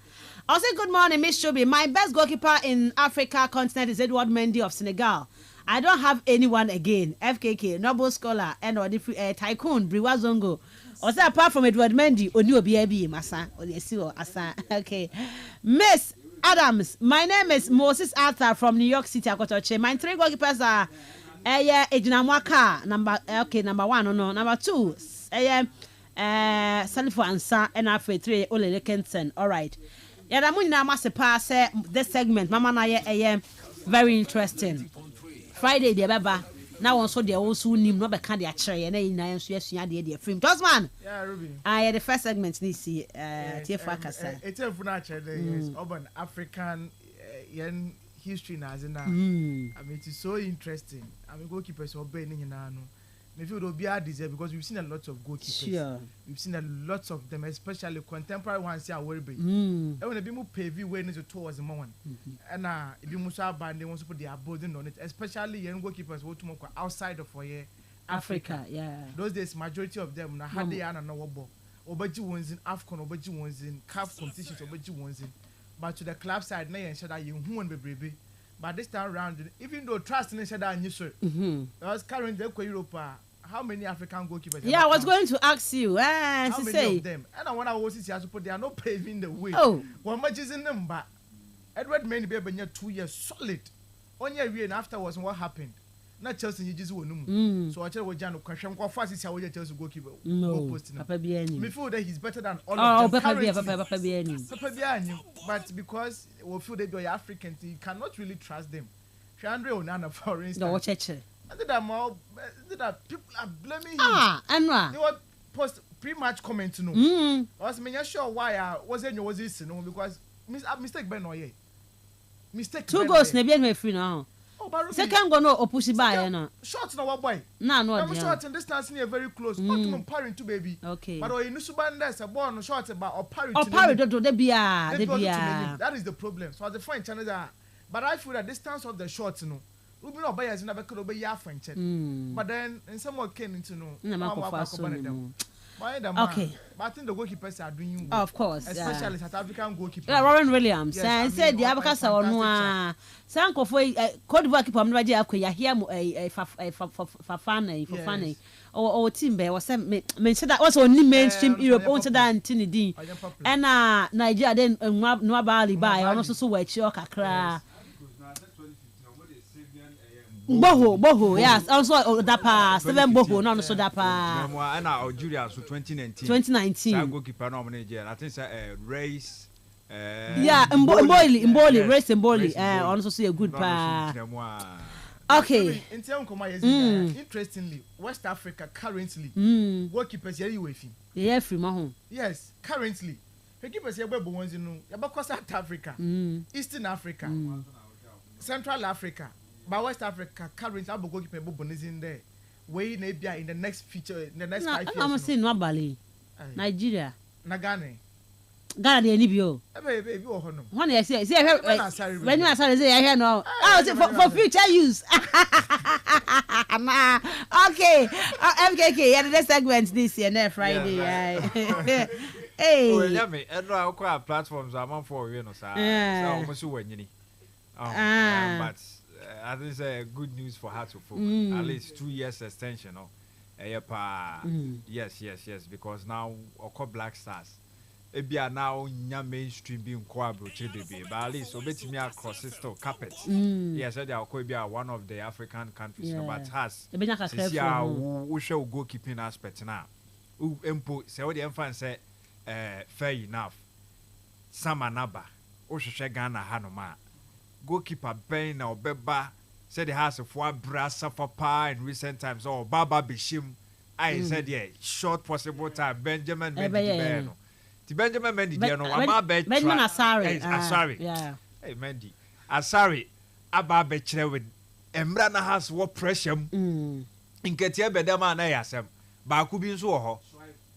I'll say good morning, Miss Shobi. My best goalkeeper in Africa continent is Edward Mendy of Senegal. I don't have anyone again. FKK, Nobel Scholar, and or the Tycoon, Briwa Zongo. Also apart from Edward Mendy, Oni Obiabi, Masa, or the SEO, Asa. Okay. Miss Adams, my name is Moses Arthur from New York City, Akotoche. My 3 goalkeepers are Ejinamwaka, number 1, no, number 2, Salifo Ansa, and after 3, Olele Kenson. All right. Yeah, I'm going to pass this segment. Mama na very interesting. Friday, the baba. Now also they also nim no be can dey achire na yin na so asua dey film. Tosman. Yeah, Ruby. The first segment ni see TF Akasa. TF na achire is urban African history na azina. I mean it is so interesting. I mean goalkeepers obey ni na no. Me feel do be deserve because we've seen a lot of goalkeepers. Sure. We've seen a lot of them, especially contemporary ones here where be. And when they be more pavy way to towards the moment. And if you must have band they want to put their burden on it, especially young goalkeepers who to outside of Africa. Yeah. Those days majority of them na had they no wobble. Obaji ones in AFCON, Obaji ones in CAF competitions, Obaji ones in. But to the club side, na yen shada you who be baby. But this time around, even though trust in shada and you sir. I was carrying the Europe. How many African goalkeepers? Yeah, I was going to ask you. How to many say of them? And I want to watch it. They are not paving the way. Oh, one much is in them, but Edward Mendy be 2 years solid. 1 year and afterwards, what happened? Not Chelsea, you just won. So I tell you, Jano, question how fast is how Chelsea goalkeeper? No, me feel that he's better than all of them. But because we feel that they are Africans, you cannot really trust them. Andre Onana, for instance. No, watch it. That people are blaming him. And they were post pre-match comments, no. I was sure why wasn't your this, no, because mistake Ben Oye. Mistake 2 goals, never free now. Second go no opushi by no. Short no boy. No. I'm short and distance near very close. Not to parent to baby. Okay. But you nusubandes a born short about or parent. Or parent do de bia. That is the problem. So the French channel that. But I feel the distance of the short no. We no buy as never could be ya French. But then in some more came into no. Okay. But I think the goalkeepers are doing well. Of course. Especially South African goalkeepers. Yeah, Warren Williams. Yes, said the Abacasa or no. Sanko for Cote d'Ivoire keeper Mwaji Akuya here for funny. Or Timber was mentioned that was only mainstream Europe on than Tinidi. And Nigeria then Nwabali by also so wet your kakra. Boho, yes. Also, Dapa, 7 Boho, not so Dapa. And Algeria, so 2019. 2019. I goalkeeper nominated. I think race. Yeah, Mboli, race Mboli. Also see a good pa. Okay. Interestingly, West Africa currently, goalkeepers here with him. Yeah, free mahon. Yes, currently. The keepers here were ones in South Africa, Eastern Africa, Central Africa. But West Africa currently have a goalkeeper bonus in there. Way maybe in the next feature, in the next 5 years. I'm saying Nwabali, Nigeria, Ghana, the NBO. Baby, oh no. When I say, when you are say, I hear no. Oh, for future use. Okay, MKK. Yeah, the next segment this year, next Friday. Hey. Oh, yeah, me. And now our platforms are on for you know, sir. So almost winning. But. I think it's good news for her to folk. At least 2 years extension. Yes, because now Oko Black Stars. Ebi are now mainstream being collaborative, but at least obey me across system carpet. Yes, they are one of the African countries, but has we show goalkeeping aspect now. Empo say what the infant say fair enough. Samanaba, Oshe Ghana Hanoma. Goalkeeper Ben or Beba said he has a four brass suffer in recent times. Oh, Baba Bishim. I said, yeah, short possible time. Benjamin Mendy. Benjamin Mendy, you know, Benjamin Asari. Asari. Yeah. Hey, Mendy. Asari. Abba Betcher with Embrana has what pressure. In Ketia Bedama and Ayasem. Bakubin so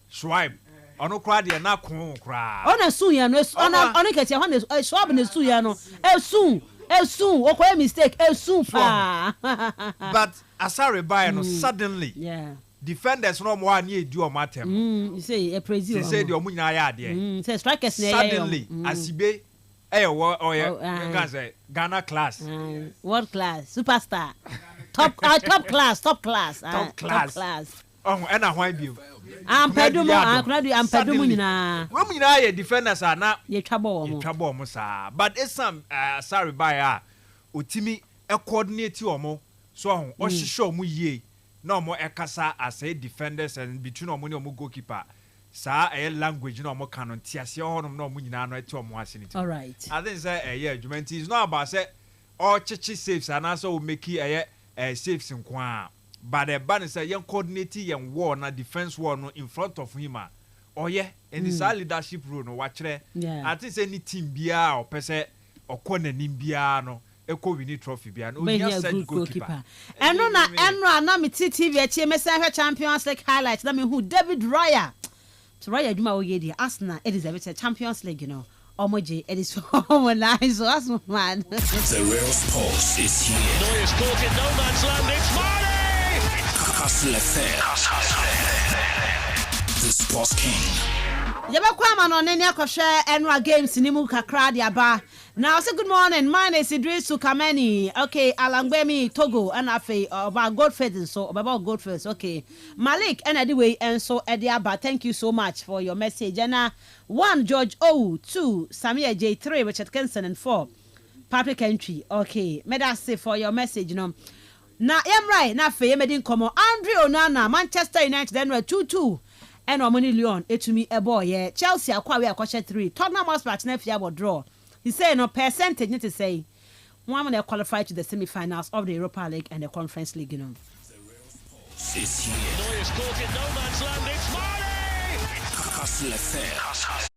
swipe. Ono kwa de na kon kra ona sun ya no ona ketia ho na swab na sun ya no esun okwa mistake esun pa but Asari buy no suddenly yeah defenders no mo ani edu o matem you say a praise you say the omu nyina ya de say strikers na suddenly Asibe can say Ghana class world class superstar top class oh and why be ampedumu nyina wo nyina ye defenders ana ye twabo omo sa but some sorry by otimi coordinate omo so o hihye omo yie na omo ekasa as a defenders and between omo ne omo goalkeeper sa language na omo canon tiase honom na omo nyina no eti omo ase ni all right I think say argument is not about say all chichi saves and so make saves nkwa but the ban say young coordinate young war na defense war no in front of him oh yeah and this leadership role no watch there I think say any team bia or pese or corner nim bia no eko win trophy bia no just said goalkeeper eno na me TV e che Mensah Champions League highlights na me who David Raya to Raya djuma o ye di Arsenal it is a Champions League you know Omoji it is so nice so as man the real sports is here Neuer's caught in no man's land it's Marley Kastle FM the sports king Yabakwama no nene akohwe enwa games ni mu kakra dia ba now say good morning my name is Idris Sukameni okay Alangbemi Togo and afi about Goldface so about Goldface okay Malik and anyway and so Ediaba thank you so much for your message and 1 George O 2 Samia J 3 Richard Kenson and 4 Patrick Entry okay me that say for your message no na am right na fe medin komo Andre Onana Manchester United then 2-2 and Omoni Lyon etumi ebo ye Chelsea akwa we akwache 3 Tottenham Hotspur na fia bo draw he say no percentage need to say one they qualify to the semi-finals of the Europa League and the Conference League you know Neuer's caught in no man's land it's Marley Kastle FM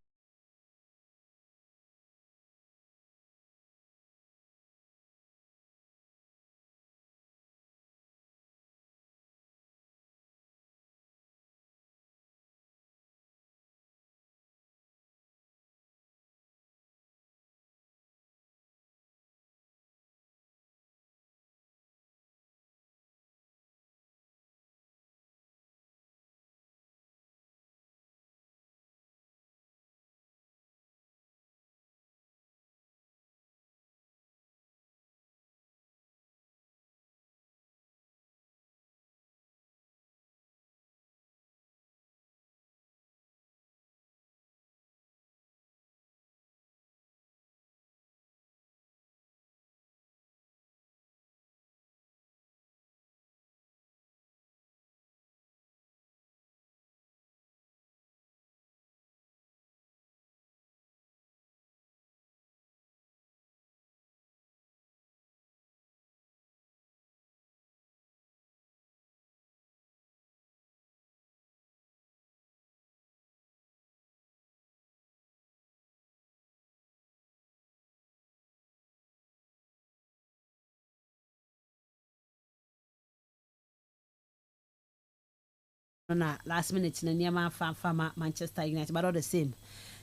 na last minute na niema fama Manchester United, but all the same.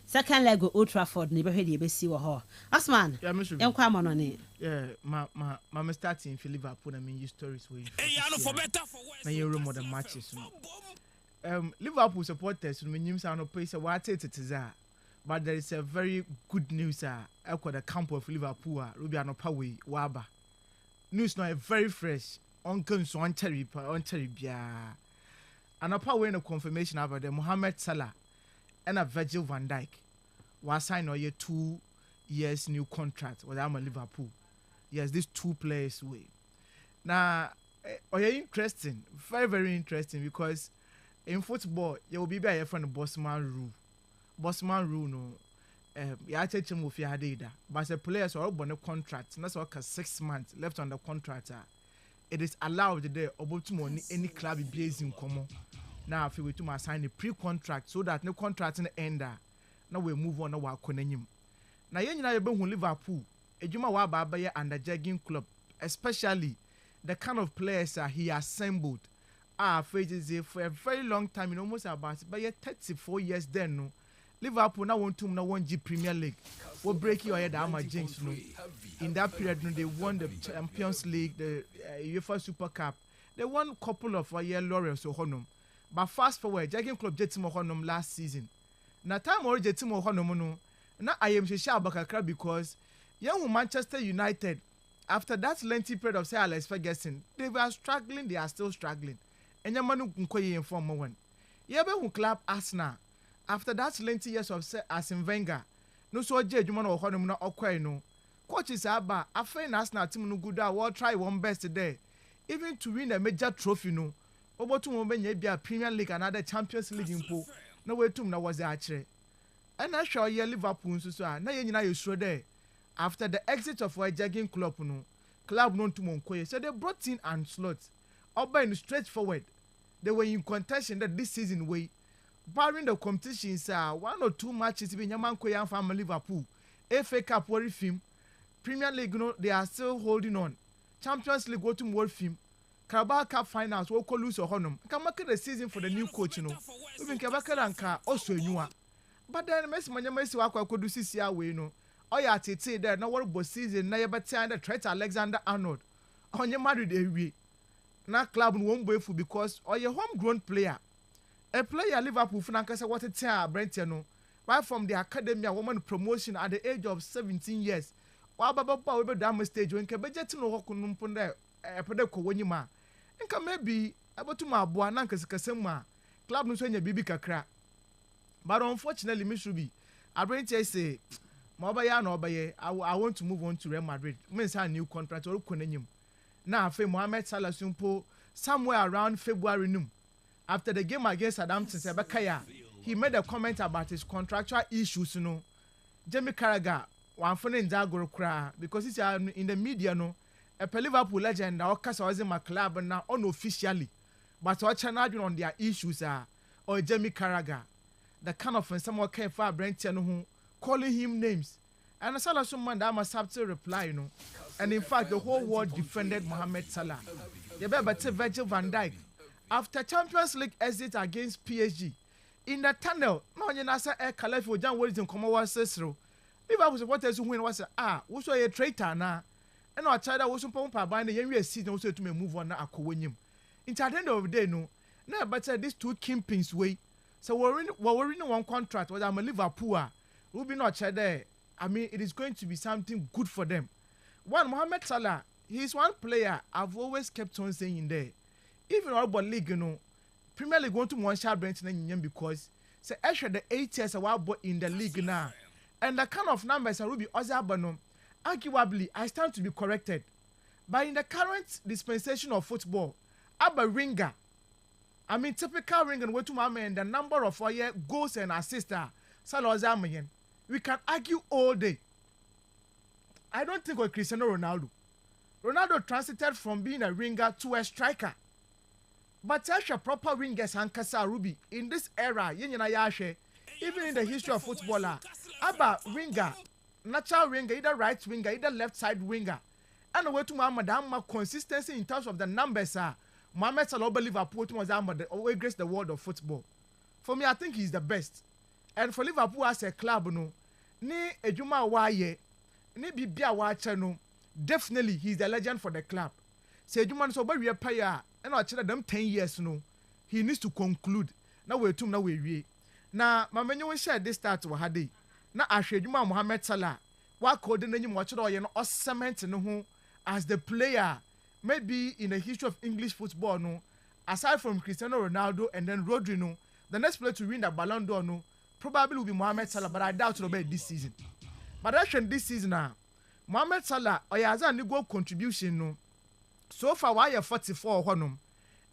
Second leg of Old Trafford, ni behwe di besi wo ho. Asman. Yeah, Mr. Enkwa mo no ne. Yeah, my starting for Liverpool, I mean, use stories with. Na you room the matches. Liverpool supporters, when you say no place, what it is, but there is a very good news. I got the camp of Liverpool, Ruby and Opaway, Waba. News now very fresh. Uncle so on cherry, bia. And Opaway no confirmation about the Mohamed Salah and a Virgil van Dijk was signed a 2 years new contract with Liverpool. Yes, these two players way. Now, interesting, very, very interesting because in football, you will be by a friend Bossman rule. Bossman rule, no. You take him with your data, but the players are on a contract, and that's like 6 months left on the contract. It is allowed today about to money any club based in common. Now, if we to sign a pre-contract so that no contract in the end, now we move on our connenim. Now, you know, Liverpool, a Juma Wabaya and the Jagging Club, especially the kind of players he assembled. Faces for a very long time, in almost about 34 years then, no. Liverpool now want to now G Premier League. What break your head, Ama James, no. In that period, no, they won the Champions League, the UEFA Super Cup. They won a couple of year laurels or honum. But fast forward, Jagging Club Jetimo honum last season. Now time or Jetimo honum no. Now I am Shabakakra because young Manchester United, after that lengthy period of Sir Alex Ferguson, they were struggling, they are still struggling. And Yamanu Nkoye inform one. Yabe club Arsenal. After that lengthy years of Arsene Wenger, no so Juman or Honum no Okway no. Coaches Abba, a friend Arsenal team no good will try one best today. Even to win a major trophy no. Over to moment ye be a Premier League and other Champions League in pool. No way to na was the archery. And I show you Liverpool so na you sure there. After the exit of our Jagging Club no, club known to Monkoye, so they brought in Anslot. Up in straightforward. They were in contention that this season way, barring the competitions 1 or 2 matches in Yamankoya and family Liverpool, FA Cup World Film, Premier League no, they are still holding on. Champions League go to World Film, Carabao Cup finals will call lose or honum. Can mark the season for the new coach, you know. Even Kabaka and Car also new. But then Messi Waka could do CCR way, no. Oh yeah, Tete there, no one but season, na but the threat Alexander Arnold. On your married away. Now club won't wait for because or your homegrown player. A player Liverpool Frankasa what a tear Brentiano. Right from the academy a woman promotion at the age of 17 years. While Baba Power damage stage when Kabejet no Hokunum Ponda a Pedeko when you ma. And can maybe about to my boy Nankas Kasema. Club no send bibi kakra. But unfortunately, Miss Ruby, I Brentia say Mobaya no Obaye, I want to move on to Real Madrid. Mensah new contract or Konenium. Now, Mohamed Salah Sumpo somewhere around February noon. After the game against Adamson Sebekaya, he made a comment about his contractual issues. You know, Jamie Carragher, one funny in Zagoro cry because he's in the media. No, a Liverpool legend, or was in my club now unofficially, but watching on their issues or Jamie Carragher, the kind of someone came for Brentiano who calling him names. And Salah Suman that must have to reply, you know. And in fact, the whole world defended Mohamed Salah. You better say Virgil van Dijk. After Champions League exit against PSG, in the tunnel, no one has a caliph or John Wilson come over Cicero. Liverpool supporters who win was what's a traitor now. And our child was supposed to buy the young season also to move on now. It's at the end of the day, no. Now, but these two kingpins way. So we're in one contract with I'm a Liverpool. We'll be not there. I mean, it is going to be something good for them. One, Mohamed Salah, he's one player I've always kept on saying in there. Even our league, you know, Premier League want to one shot Brenton because say actually the 8 years in the league now. And the kind of numbers are Ruby Ozabano. Arguably, I stand to be corrected. But in the current dispensation of football, Abba Ringer, I mean typical Ringer went to my man, the number of goals and assists, Salah Ozamayan. We can argue all day. I don't think we're Cristiano Ronaldo. Ronaldo transited from being a ringer to a striker. But as a proper ringers and Kasa Ruby in this era, even in the history of footballer, Abba ringer, natural ringer, either right winger, either left side winger. And away to Madame consistency in terms of the numbers Mohamed Salah over Liverpool was always grace the world of football. For me, I think he's the best. And for Liverpool as a club, no, ni ejuma waye, ni bibia wache no, definitely he's the legend for the club. Say ejuma so we pay and I tell them 10 years no, he needs to conclude. Now we now we. Now, my menu will share this start to Hadi. Now I share ejuma Mohamed Salah. What code then you watch it or cement no as the player. Maybe in the history of English football, no, aside from Cristiano Ronaldo and then Rodri, no, the next player to win the Ballon d'Or, no, probably will be Mohamed Salah, but I doubt it'll be this season. But actually this season now, Mohamed Salah, or has a goal contribution, no, so far why you 44 honum,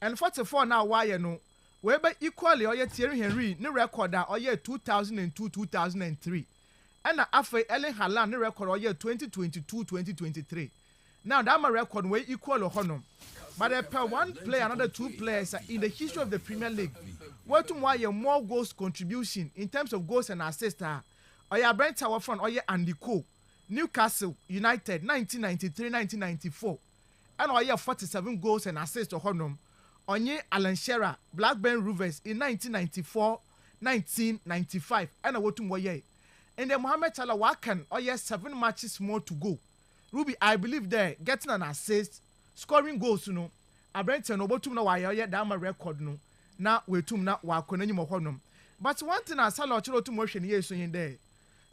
and 44 now why you know, whereby equally or Thierry Henry, no record or year 2002-2003, and after Erling Haaland, no record or year 2022-2023. Now that my record way equal or honor. But per one player, another two players in the history of the Premier League, what to why more goals contribution in terms of goals and assists or your Brent Tower front or your Andy Cole, Newcastle United 1993-1994, and or your 47 goals and assists or honor. On ye Alan Shearer, Blackburn Rovers in 1994-1995, and a what to why. And then Mohamed Salah Wakan or your 7 matches more to go. Ruby, I believe there getting an assist, scoring goals, you know. Abraham no botum na waya that my record no. Na we tum na wa konani mo honum. But one thing I saw Chiro to motion here so in there.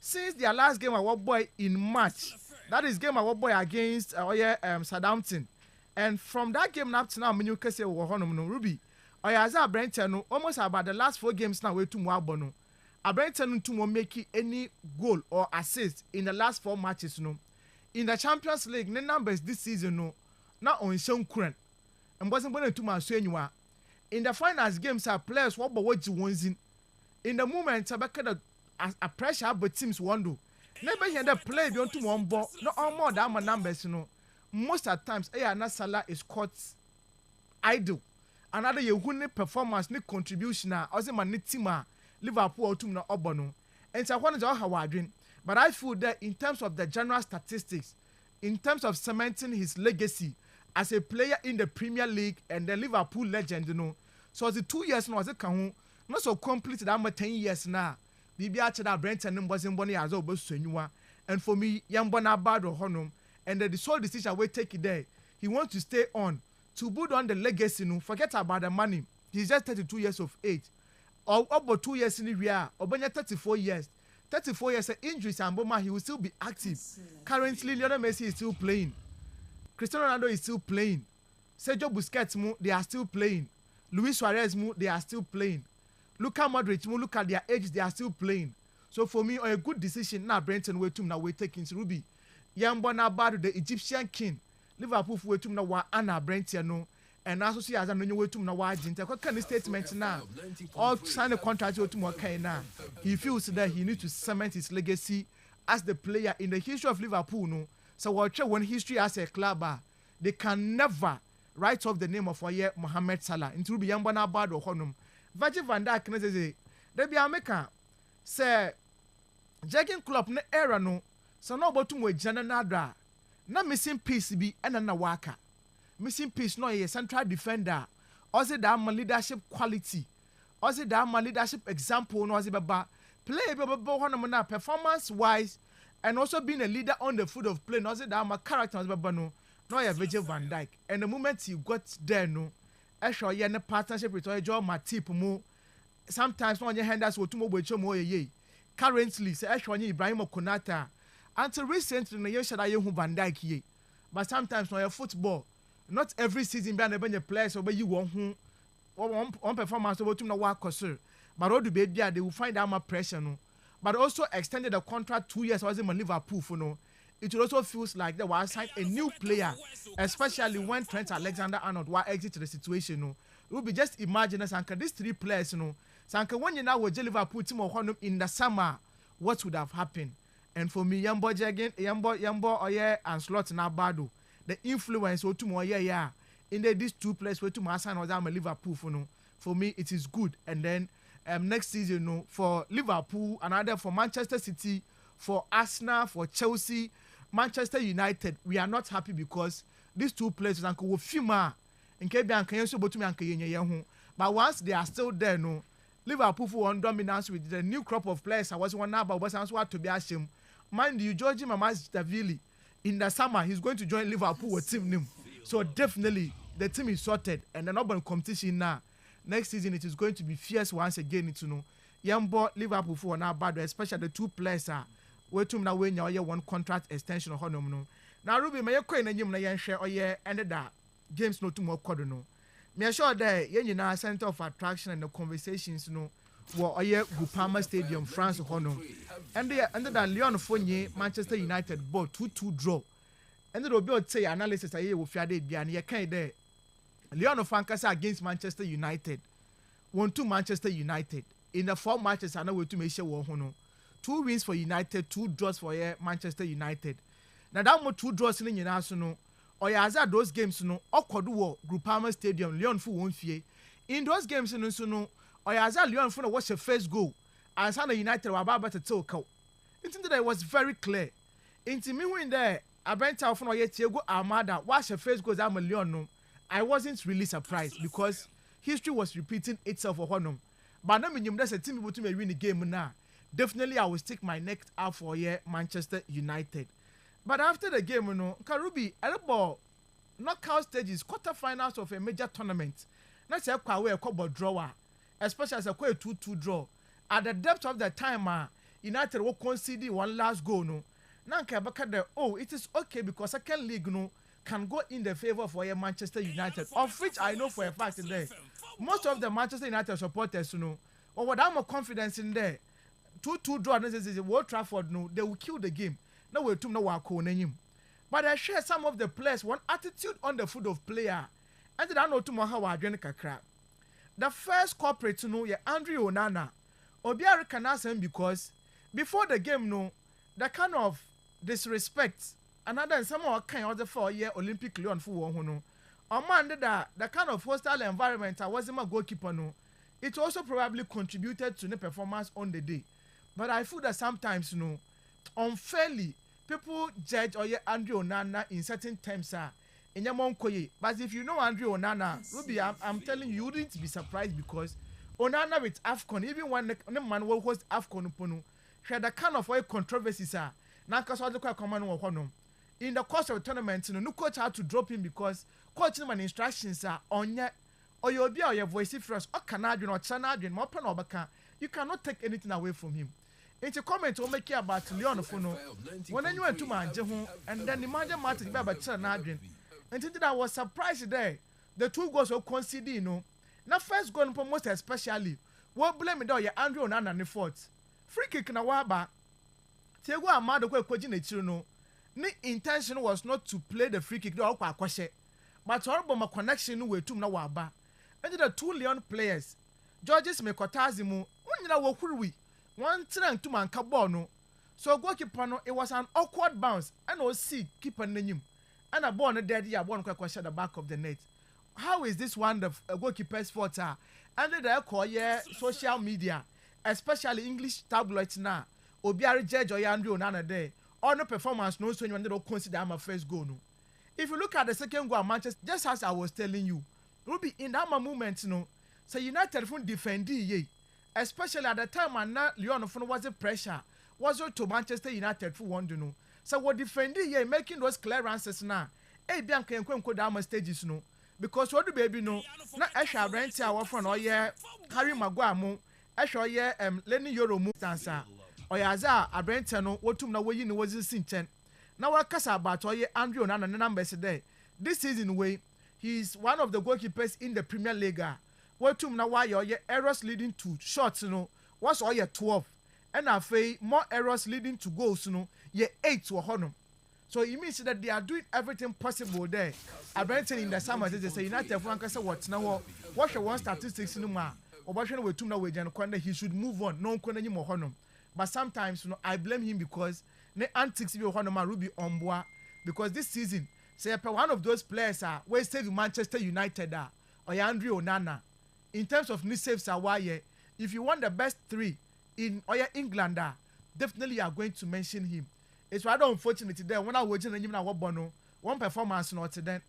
Since their last game our boy in March, that is game our boy against Southampton. And from that game up to now, when you can say we honum no Ruby. Oyaza Abraham no almost about the last 4 games now we tum wa bono. Abraham to make any goal or assist in the last 4 matches no. In the Champions League, the numbers this season no, not on some current. And wasn't going to my senior. In the finals games, our players what what you want in the moment, Tabaka a pressure but teams want do. Never hear the play beyond to one ball, no all more than my numbers, you know. Most of the times, Salah is caught idle. Another you win performance, need contribution, also my team, Liverpool to no obono. And so I want to know how I drink. But I feel that in terms of the general statistics, in terms of cementing his legacy as a player in the Premier League and the Liverpool legend, you know, so as the 2 years now, as a can not so complete that I'm 10 years now. Bibi after that Brenton wasn't born as well, and for me, Yambona bad or honum, and the sole decision we take it there. He wants to stay on to build on the legacy. No, forget about the money. He's just 32 years of age, or about 2 years in the rear, or 34 years. 34 years injuries and Boma, he will still be active. Currently, Lionel Messi is still playing. Cristiano Ronaldo is still playing. Sergio Busquets, they are still playing. Luis Suarez, they are still playing. Luka Modric, look at their age, they are still playing. So for me, a good decision now, Brenton Wetum now we taking Ruby. Yambona Badu, the Egyptian king. Liverpool Wetum now wa Anna Brenton no. And also see as a new way to Nawajin. What kind of statement now? Or sign a contract to now. He feels that he needs to cement his legacy as the player in the history of Liverpool. No, so when history as a club, they can never write off the name of Mohamed Salah. Into be Yambana Bad or Honum. Virgil van Dijk say, they be America. Say, Jagging Club ne era no. So no bottom with Jananadra. Na missing piece be and waka. Missing piece no a central defender. Also that my leadership quality. Also that my leadership example no as baba. Play baba performance wise and also being a leader on the field of play. Also that my character as baba no a Virgil van Dijk. And the moment you got there no, I show you a partnership with your Matip mo. Sometimes when your hand as what to mo ye. Currently, say I show you Ibrahim Konata. Until recently, no you should Van Dijk ye. But sometimes when your football. Not every season be a players or you one performance over to no work or but all the baby they will find out more pressure no. But also extended the contract 2 years was in Liverpool for no. It also feels like they will sign a new player, especially when Trent Alexander-Arnold will exit the situation no. It will be just imagine Sanka these 3 players no. Sanka when you now with Liverpool team or in the summer, what would have happened? And for me, Yambo Jagan, Yambo Oye and Slot Nabado. The influence or tomorrow in these 2 players where to my son was I'm a Liverpool for me it is good. And then next season no, for Liverpool, another for Manchester City, for Arsenal, for Chelsea, Manchester United, we are not happy because these 2 players Uncle Fima nke bi anka yenso botumi anka yenye ho but once they are still there no Liverpool for one dominance with the new crop of players I was one now but was what to be ashamed mind you George Mamazdavilli in the summer he's going to join Liverpool with team name so definitely the team is sorted and the urban competition now next season it is going to be fierce once again it's no Yambo Liverpool for now bad especially the two players are waiting now when you one contract extension or no now Ruby may coin and you may share or yeah ended that games no too more cordono me sure that you know center of attraction and the conversations no or yeah Groupama Stadium France hono and they ended that Lyon Fournier Manchester United ball 2-2 draw and the Robert say analysis I will fear they be and you can't there Lyon Fankasa against Manchester United 1-2 Manchester United in the 4 matches I know we to make sure hono 2 wins for United 2 draws for Manchester United now that more 2 draws in the no or as those games no okodo Groupama Stadium Lyon fu won fie in those games no so no or as Lyon fu no watch the first goal as Sana United were about to take out into that was very clear into me when there Abenta fu no ye Thiago Almada watch the first goal that Lyon no I wasn't really surprised because history was repeating itself for Honum but now me that's a team able to win the game now definitely I will stick my neck out for Manchester United. But after the game, you know, Karubi, about knockout stages, quarterfinals of a major tournament. That's a quite drawer, especially as a quite 2-2 draw. At the depth of the time, United will concede one last goal. No, now it is okay because second league no can go in the favor for Manchester United, of which I know for a fact in there. Most of the Manchester United supporters, you know, or what I'm more confidence in there. 2-2 draw, this is Old Trafford. No, they will kill the game. No way to know what name. But I share some of the players one attitude on the foot of player. And I know tomorrow how I drink a crap. The first corporate to know Andre Onana. Obiara can ask him because before the game no, the kind of disrespect another some more kind of the 4-year Olympic Lyon for one no. Or man the kind of hostile environment I wasn't a goalkeeper no. It also probably contributed to the performance on the day. But I feel that sometimes no unfairly people judge Andre Onana in certain terms in your monkoye. But if you know Andre Onana, Ruby, I'm telling you, you wouldn't be surprised because Onana with AFCON, even when the man will host AFCON pono, had the kind of controversies now because all the command in the course of the tournament, no coach had to drop him because coaching and instructions are on yet or you'll be your voice first or Canadian or Canadian more pen or you cannot take anything away from him. It's a comment to make about Leon Fono. When I went to my Jehu and then the manager matters about Chanadrin. And then I was surprised there. The 2 goals were conceded, you know. Now, first goal, most especially, what blame it all your Andrew Onana and the fourth. Free kick na waba. Thiago Almada kwa kwajin echiruno. Ni intention was not to play the free kick do kwa kwashe. But horrible my connection we tum na waba. And the 2 Leon players, Georges Mekotazimu, unyina wokuruwi. One trying to man ball no. So goalkeeper no it was an awkward bounce and was see keeper name. And a ball no dead here one question at the back of the net. How is this one the goalkeeper's fault? And they call social media, especially English tabloids now. Obiari judge or Andrew Onana there. All no performance no so when they don't consider my first goal no. If you look at the second goal at Manchester, just as I was telling you, Ruby in that moment no, so United from defending ye. Especially at the time when Lyon was a pressure, was to Manchester United for one, you know. So what defending here, making those clearances now. Hey, Bianca and Quenco down stages, no. Because what the baby know, not Asha Brent, our friend, or Harry Maguire, Asha, Lenny Euro move dancer, or Yaza, a Brentano, what to know when was in Sinten. Now, I casa about Andrew Onana and numbers today. This season, way, he's one of the goalkeepers in the Premier League. What to now why your errors leading to shots, you know, what's all your 12, and I say more errors leading to goals, you know, 8 to a honor. So it means that they are doing everything possible there. I been in the summer they say United Frank say what now? What's your one statistics in the or what we to know and he should move on, no one anymore honor. But sometimes you know I blame him because the antics be honor Ruby on board because this season say one of those players where save Manchester United or Andre Onana. In terms of new saves if you want the best 3 in England definitely you are going to mention him. It's rather unfortunate there when I was in him one performance not then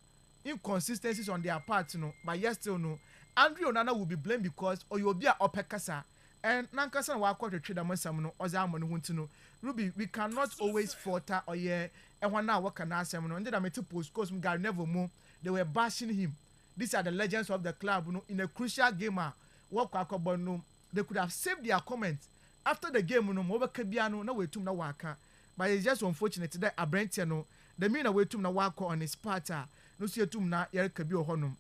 inconsistencies on their part, but yes, still no. Andrew Onana will be blamed because or you'll be a opekasa and nankasa wa kwat trade amonsam no ozamon hunti no. Ruby, we cannot always falter or and one now what can ask him no. And then I met to post cause Gary never more. They were bashing him. These are the legends of the club, in a crucial game. They could have saved their comments after the game. Over Kabiano, no way to na waka. But it's just unfortunate that Abrentiano, the mean away to na waka on his parta. No see to na Eric Kabio Honum.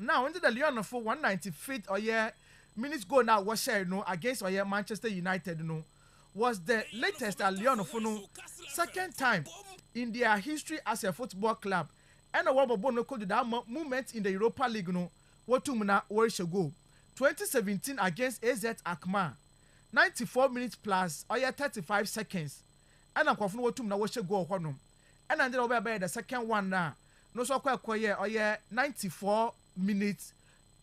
Now, into the Leon for 195th or minutes go now was shared against or Manchester United was the latest at Leon for second time in their history as a football club. And a wobble bono could that movement in the Europa League what to na where should go 2017 against AZ Akma 94 minutes plus or 35 seconds and I'm confident what to na what should go honum and then over by the second one now no so quite or 94 minutes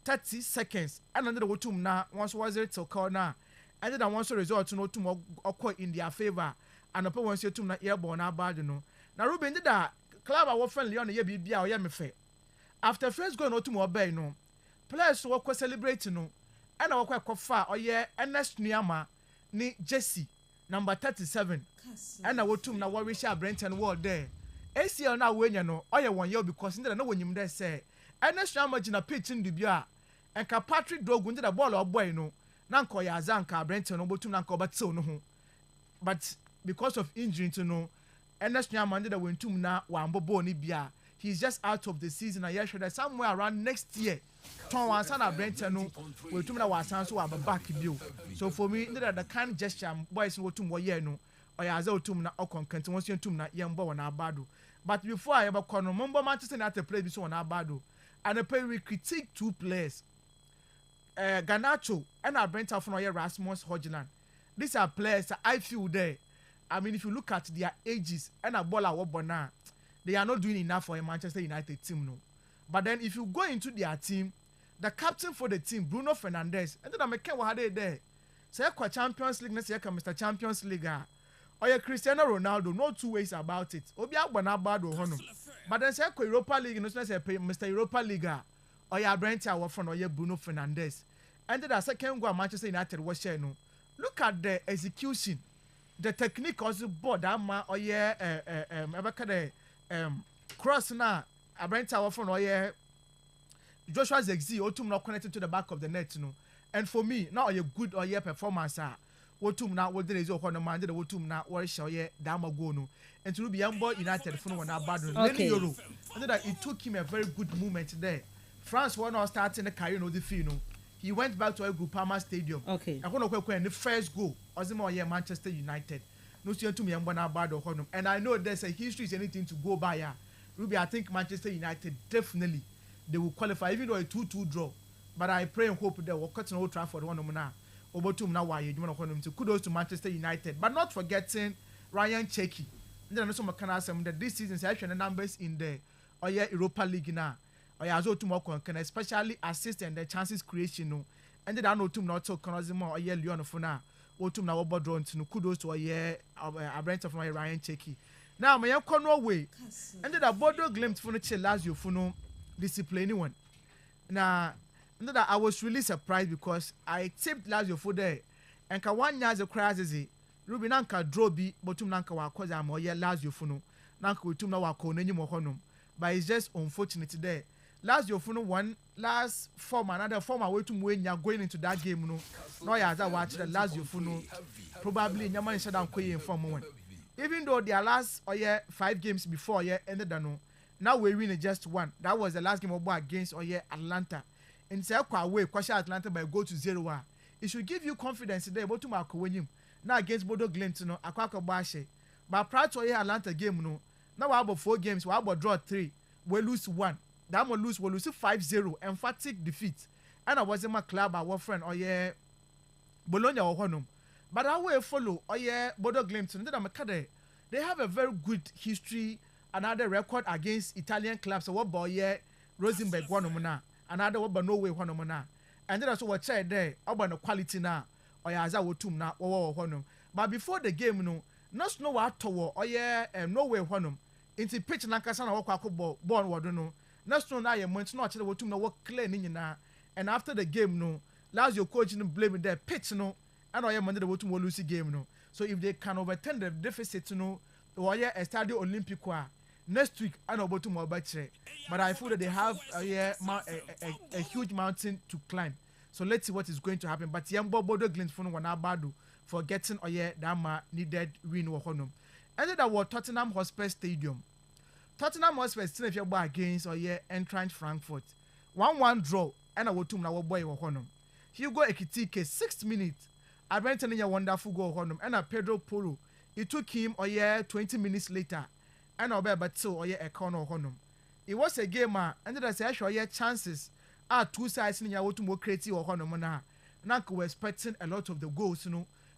30 seconds and then what to na once was it to corner and then once result to no to occur in their favor and upon once you to na airborne bad now Ruben did that club are friendly on the bibia or me after first going to more bay players were celebrating and I walk quite far or Ernest Niama ni Jesse number 37 and I will to na what Richard Brenton word there ACL now when you know or 1 year because no when you there say Ernest Niama in a pitch in the bia and Patrick Dogun did a ball or boy nanko ya zanka Brenton no to nanko but so no but because of injury to know Ernest Niama did a win to na wambo ni bia. He's just out of the season. I hear that somewhere around next year, Tom Wansana Brentano will to na wasan so aba back bill. So for me, the kind gesture boys go to mo year no. Or ya zo to na okon kenti won to na yembo na abado. But before I ever call no Mumbo Manchester United play this one abado. And we critique two players. Garnacho and Brenta from Rasmus Hojland. These are players that I feel there. I mean, if you look at their ages and a baller wobona, they are not doing enough for a Manchester United team, no. But then if you go into their team, the captain for the team, Bruno Fernandes, and then I make what they there. Say a Champions League, next year Mr. Champions League, or your Cristiano Ronaldo, no two ways about it. Obia Banabado Honum. But then say a Europa League, no say Mr. Europa League, or your Brenta or from or your Bruno Fernandes. And then the second one Manchester United was sharing. No. Look at the execution. The technique also board that man or cross na Abrenta often or Joshua Zexi or not connected to the back of the net and for me now a good or performance what now what there is on the man the what now what shall dama go no and to be young boy United for one bad euro and that it took him a very good moment there. France won or starting the career no the field. He went back to a Groupama Stadium. Okay. I want to go the first goal. Ozimo Manchester United. No see to me and I know there's a history is anything to go by. Ruby, I think Manchester United definitely they will qualify even though a 2-2 draw. But I pray and hope they will cut an Old Trafford one now. Over to now why you want to kudos to Manchester United, but not forgetting Ryan Cherki. And then also McCann that this season actually the numbers in the Europa League now. Or as to more can especially assist and the chances creation and then I know to not talk Conozimo or Leon Funa or to now about drone to kudos to a branch of my Ryan Cherki. Now my corner way and then a border glimpse for the Lazio Funo discipline one. Now I was really surprised because I tipped Lazio for there and Kawan Yaza Krazi Rubinanka Drobi Botum Nanka Wakoza or Lazio Funo Nanka Tumna Wako Nenimo Honum. But it's just unfortunate there. Lazio Funo won last form another form away to when you're going into that game no as I watch the Lazio Funo probably Yaman shut down Koye form one. Even though their last 5 games before ended now we win just one. That was the last game of against Atlanta. And say away Kwasha Atlanta by go to 0-1. It should give you confidence today about to mark winning. Now against Bodo Glimt Akwaka Bashe. But prior to Atlanta game now we have 4 games, we have draw 3, we lose 1. That will lose 5-0, emphatic defeat. And I was in my club, our friend, Bologna or Honum. But I will follow, Bodo Glimt, and then they have a very good history, another record against Italian clubs. So what boy, Rosenberg, one another one, but no way, one and then also what said there, about the quality now, or Yaza Wotum now, or Honum. But before the game, not know what to no way, Honum. Into pitch Nankasana, or born, what no. next one na ye month no actually wotum na wo clear ni nyina and after the game no Lazio coach no blame the pitch no and oye Monday the wotum wo lose game no so if they can overturn the deficit no oye Estadio Olimpico next week and obotum wo ba kire but I feel that they have a huge mountain to climb so let's see what is going to happen but Yambo Bodo Glint for no badu for getting oye that needed win wo honum and that was Tottenham Hotspur Stadium. Tottenham Hotspur still if you go against Eintracht Frankfurt 1-1 draw and I will tum na wo boy wo honum Hugo Ekitike 6th minute Abrenten in a wonderful goal honum and a Pedro Porro it took him 20 minutes later and obey but so a corner honum it was a game and I say actually chances are two sides in your to create or honum na we're expecting a lot of the goals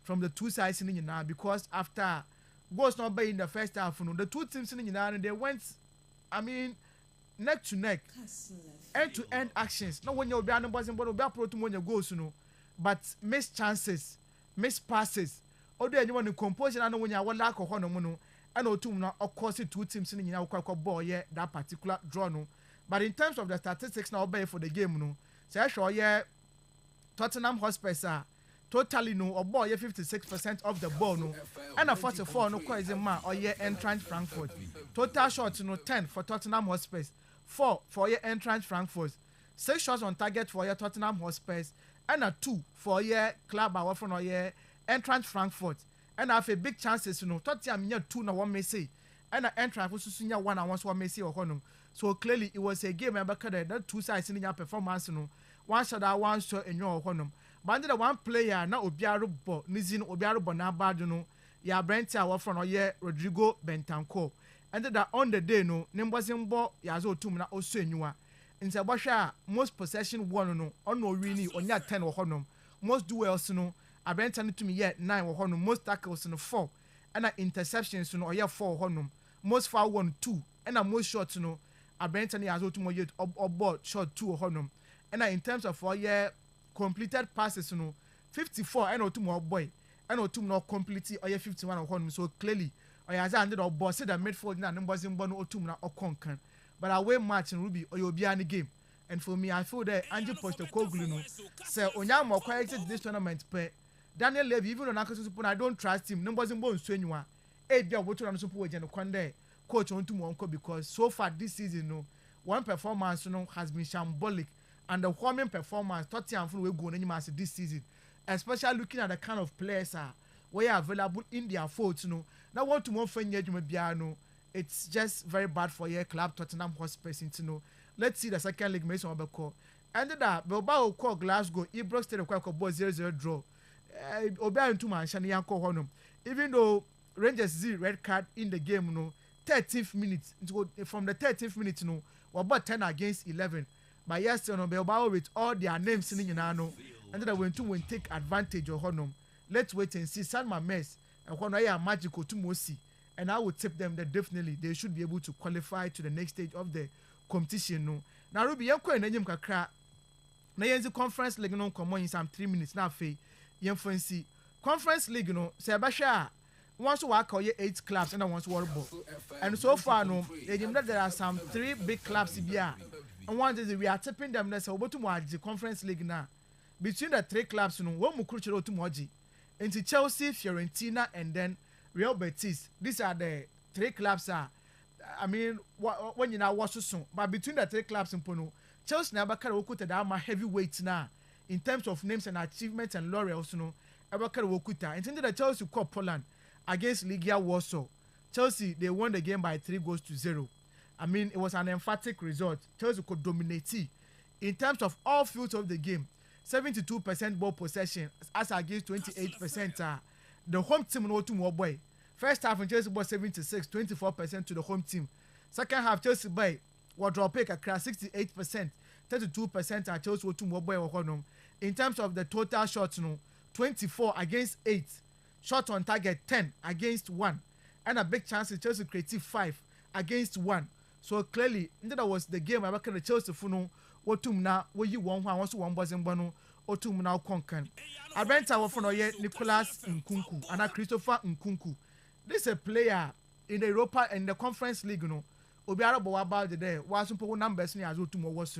from the two sides in now because after goals not by in the first half the two teams in and they went neck to neck end to end actions not when you're behind the boys and but pro to when you goals but missed chances missed passes or do anyone in composition and when you want lack of honor and otum of course two teams in ball that particular draw but in terms of the statistics now by for the game so actually Tottenham Hotspur totally or ball 56% of the ball and a 44 quite Eintracht Frankfurt total shots 10 for Tottenham Hotspur 4 for Eintracht Frankfurt 6 shots on target for Tottenham Hotspur and a 2 for club away from Eintracht Frankfurt and have a big chances Tottenham 2 na 1 Messi and Eintracht also 1 and 1 Messi or honum so clearly it was a game the two sides in your performance one shot one shot in your honum but the one player na obiaro bo nizin obiaro bo na bad ya Brent away from Rodrigo Bentancur and that on the day Nimbozimbo ya zo tum na oso enua nse bohwa most possession one on no really onya 10 wo honum most duels Abrenta no tumi 9 wo honum most tackles 4 and interceptions 4 honum most foul 1 2 and most shots Abrenta ya zo tum board shot 2 honum and in terms of completed passes 54 and otum boy and otum no complete 51 honum so clearly oyaza ended up boss the midfield na Nimbozimbo no otum na okonkan but away match in Ruby or you'll be in the game. And for me, I feel that Angie Postecoglou say Onyama exit this tournament. Daniel Levy, even on Akasu, I don't trust him. Numbers in bones, Senua. Bia what on super agent Conde coach on to Monko because so far this season, one performance has been shambolic and the warming performance Tottenham will go on this season, especially looking at the kind of players where are available in their folds. Now, what to more Biano. It's just very bad for your club Tottenham Hotspur let's see the second league Mason Obeko ended up Bilbao call Glasgow Ibrox Stadium kwa 0-0 draw Obia into Manchester Yanko honum even though Rangers see red card in the game 13th minute from the 13th minute we about 10 against 11 but yesterday Bilbao with all their names in and then went to take advantage of honum let's wait and see San Mamés and when magical to Mosi and I would tip them that definitely they should be able to qualify to the next stage of the competition. Now, Ruby, you're quite a name kakra. Now, the conference league come on in some 3 minutes now. Fee, you fancy conference league Sebasha wants to work on 8 clubs and I want to work ball. And so far, there are some 3 big clubs here. And one is we are tipping them that about to watch the conference league now. Between the 3 clubs, one Mukruchero to Moji into Chelsea, Fiorentina, and then Real Betis. These are the 3 clubs when you now watch soon. But between the 3 clubs in Pono, Chelsea never carry Okuta heavyweights now in terms of names and achievements and laurels. Ever carry Okuta. And the Chelsea called Poland against Legia Warsaw. Chelsea they won the game by 3-0. It was an emphatic result. Chelsea could dominate in terms of all fields of the game. 72% ball possession as against 28%. The home team no to more boy. First half Chelsea ball 76, 24% to the home team. Second half Chelsea by what drop pick across 68%, 32% are Chelsea to more boy. In terms of the total shots 24 against 8. Shot on target 10 against 1. And a big chance Chelsea creative 5 against 1. So clearly that was the game I reckon the Chelsea funo wotum na wo yi won ho awon so won bozin bono otum na konkan. Abenta wo funo ye Nicolas Nkunku and Christopher Nkunku. This is a player in the Europa and the Conference League obiara bo about the day was simple numbers ni azo tumo was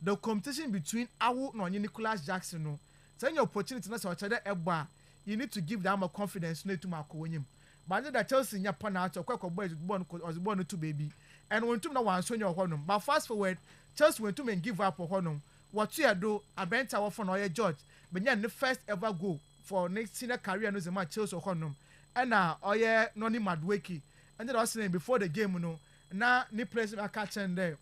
the competition between Awu no Nicholas Jackson no say your opportunity na say ochede eba you need to give them a confidence na to makowonyim but that Chelsea nya penalty kwakọ boys born to baby and when to na wan so nya honum but fast forward Chelsea went to men give up honum what you do abenta wo for no ye George but nya the first ever goal for next senior career no Zema Chelsea honum and oye Noni Madueke and then also before the game no na ni players are catching there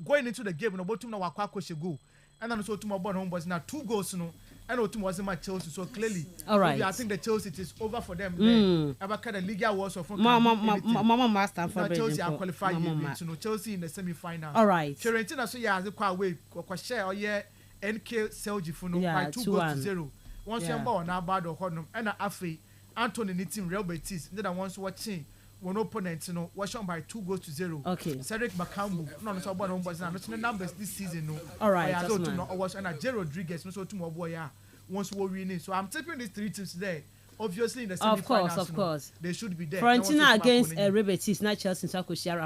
going into the game no botum na wakwa kwese goal and then so tumo born home was now 2 goals no and Otum wasn't my Chelsea so clearly all right I think the Chelsea it is over for them then ever kind of league was of mama master for Chelsea are qualified to know Chelsea in the semi-final all right Fiorentina so yeah the quite way kwa share or NK Selji Funo by 2-0 once you ball now bad or honum and Afi Anthony Nitim Real Betis then I once watching one opponent you know was on by 2-0 okay Cedric Bakambu no so ball numbers now no numbers this season no all right I don't know was and Jerry Rodriguez no so two more boy yeah once we winning so I'm taking these 3 teams there obviously in the semi-finals of course they should be there Fiorentina against Real Betis na Chelsea so ko share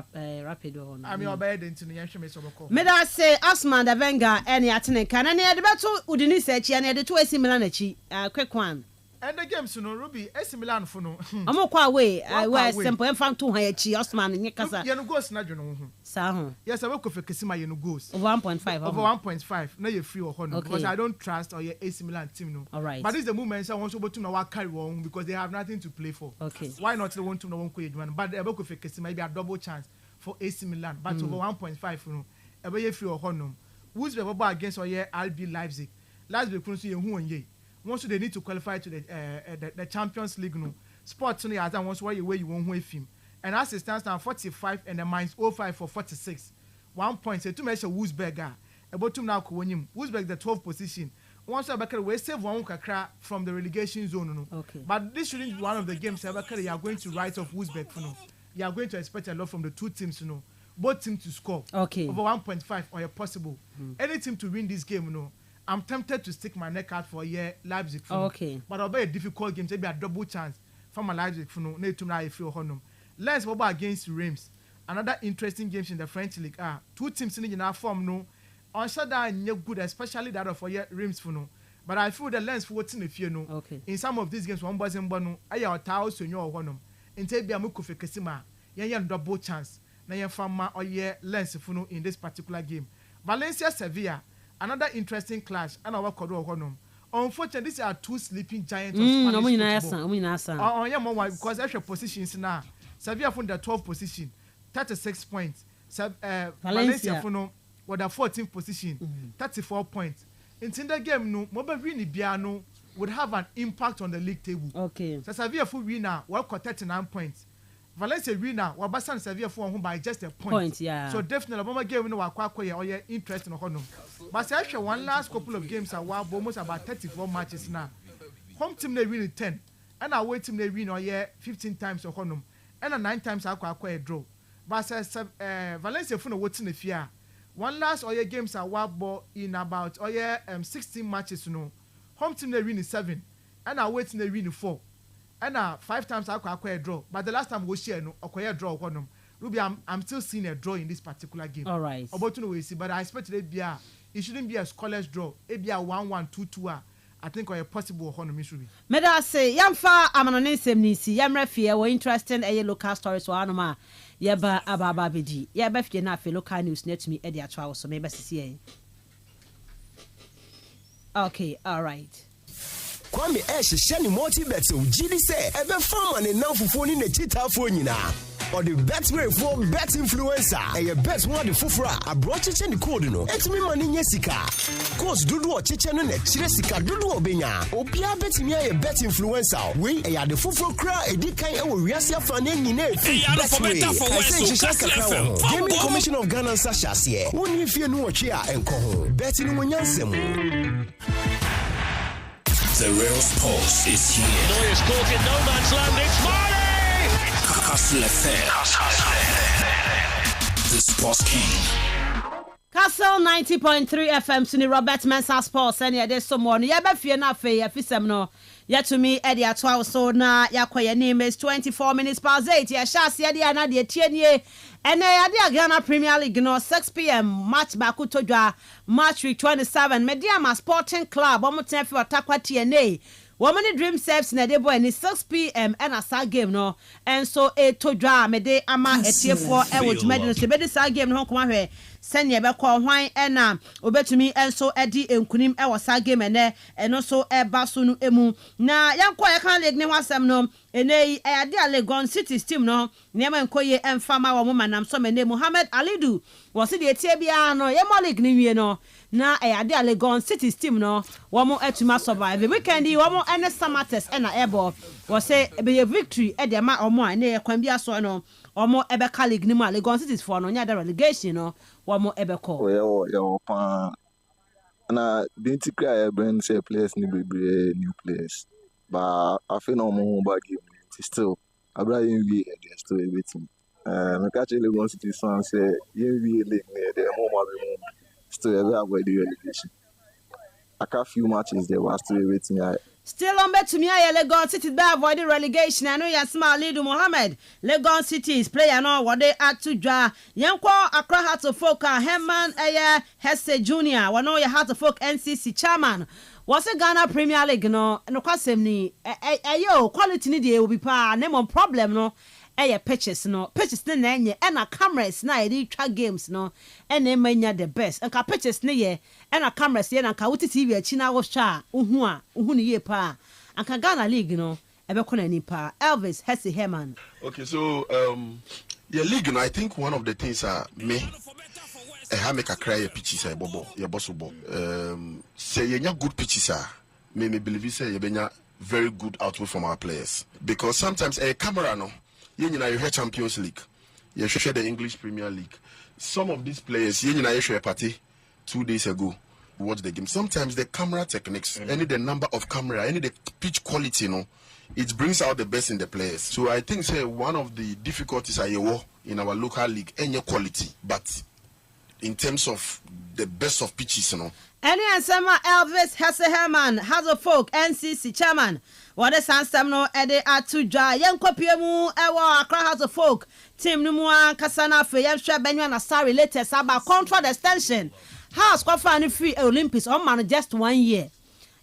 rapid one I mean obey the into the me so bako me da say Osman da Wenger any atene kan na e de beto udini search ya na e de to AC Milan achi quick one and the games no Ruby AC Milan for no I'm kwa way I was simple and fan to ha achi Osman nye kasa you no goals na dwono ho sa ho yes I work for Kesima you no goals over 1.5 over 1.5 na you free or no because I don't trust or your AC Milan team no all right but this is the movement I want to to na carry one because they have nothing to play for okay why not they want to no one ko edwan but I work for Kesima maybe a double chance for AC Milan but over 1.5 no e be you free or no who's the ball against or your RB Leipzig kun so ye hu onye once they need to qualify to the Champions League no sports no as once where you won who film and as it stands now 45 and the minus 05 for 46 1 point say to measure Wolfsberg about to now ko wonyim Wolfsberg the 12th position once Abakar we save one kakra from the relegation zone no okay but this shouldn't be one of the games Abakar you are going to write off Wolfsberg for no you are going to expect a lot from the two teams no both teams to score okay over 1.5 or possible any team to win this game no I'm tempted to stick my neck out for Leipzig. Okay. But it'll be a difficult game. Maybe a double chance for my Leipzig. Lens against Reims. Another interesting game in the French league. Two teams in our form no. On Saturday, good, especially that of Reims. But I feel the Lens for what's in the fear no. Okay. In some of these games, one was in Bono. I have a towel so you are in Tabia Mukufe Kesima. Yan double chance. Na yan fama or Lens in this particular game. Valencia Sevilla. Another interesting clash and our Kodo Honum. Unfortunately, these are two sleeping giants of Spanish football. Because extra positions now. Sevilla from the 12th position, 36 points. Valencia from the 14th position, 34 points. In the game, no, Mobile Biano would have an impact on the league table. Okay. So Sevilla for winner, work 39 points. Valencia winner, Wabasan Sevilla for home by just a point. Yeah. So definitely, Obama game no wakwa or your interest in Honum. But actually, one last couple of games are almost about 34 matches now. Home team they win 10, and away team they win 15 times or Honum, and 9 times a draw. But Valencia for no what's in the fear. One last games are in about 16 matches no. Home team they win 7, and away team they win 4. And 5 times I acquire draw, but the last time we share no acquire draw one. Ruby, I'm still seeing a draw in this particular game. All right. About to know we see, but I expect it shouldn't be a scoreless draw. It be a 1-1, 2-2. I think or a possible honor should be. Meda say yamfa amanone semnisi yamra fie we interesting a local stories wa anoma yeba ababa bedi yeba fie na fe local news net me e dia twa so me be sisi. Okay, all right. Kwame sheni multi-bet ugidi se ebe farmer ne nanfufuo ni ne chitafo nyina or the betway for bet influencer e bet one the fufura abro cheche ni code no etimi mani nya sika course dudu o cheche no na chire sika dudu obenya obia betimi e bet influencer we e ya the fufuro kra edikan e wo wiase afa na nyina efi betway kastlefm Gaming Commission of Ghana sashase woni fie no otwe a enko ho bet ni munyansem. The real sports is here. Neuer's caught in no man's land. It's Marley! Kastle FM. The Sports King. Kastle 90.3 FM Suni Robert Mensah Sports and there's someone ya be fie na fe ya fisem no ya to me e dia 12 so na ya your name is 24 minutes past 8 ya shas ya dia na de tienie ene ya dia Ghana Premier League no 6 p.m. match back to dwa March week 27 Mediama Sporting Club omoten fi otakwa TNA Woman Dream Saves na dey boy ni 6 p.m. and a sa game no and so e to dwa me dey ama etiefo e wo dwumadi no se be dey sa game no koma hwe senya be call hwan na obetumi enso edi enkunim e wo sa game ene eno so e ba so no emu na yankọ ya kan league ne wasem no enei e ade Legon City team no niam enkoye emfama wo manam so mene Mohammed Alidu wo se de tie bia no ye mo league ni wie no na e ade Legon City team no wo mo atuma survive weekend wo mo ene Samates na ebo wo se be victory e de ma omo a ne kwan bia so no omo ebe ka league ni ma Legon City for no nya da relegation no womo ebeko yo pa na binti cry brand say players ni bebre new players but I feel no more bad game still Abraham we against to everything me catch Legon City son say we league near the more still ever avoid the relegation I can't few matches there was still everything Still on bet to me, Legon City by avoiding relegation. I know you're smart, Lidu Mohammed. Legon City's player no what they add to draw. Yankwa Accra Heart of Folk, Herman Hesse Jr. One know your Heart of Folk NCC chairman. Was a Ghana Premier League no? No question ni. Yo quality ni dey will be pa. Name on problem no. Pitches no. Pitches ni nenye. Ena cameras na edi track games no. Ene menya the best. Enka pitches ni ye. Ena cameras ye na nka wuti TV e china wo sha. Uhu ni ye pa. Anka Ghana League no. Ebe kona ni pa. Elvis Hesse Herman. Okay, so the league no, I think one of the things me I make a cry pitches bobo ya bosobo. Say you good pitches me believe say you benya very good output from our players because sometimes a camera no you hear Champions League, you share the English Premier League. Some of these players you share a party 2 days ago. Watch the game. Sometimes the camera techniques, any the number of camera, any the pitch quality, it brings out the best in the players. So I think say one of the difficulties in our local league, any quality, but in terms of the best of pitches, Any ansema Elvis Hesse Herman has a folk NCC chairman. What is ansem no ede atudwa yen kopiemu ewo Accra has a folk team no mu kasana fe yen hwe benwa na star latest about contract extension. House kwafa ni free Olympics on man just 1 year.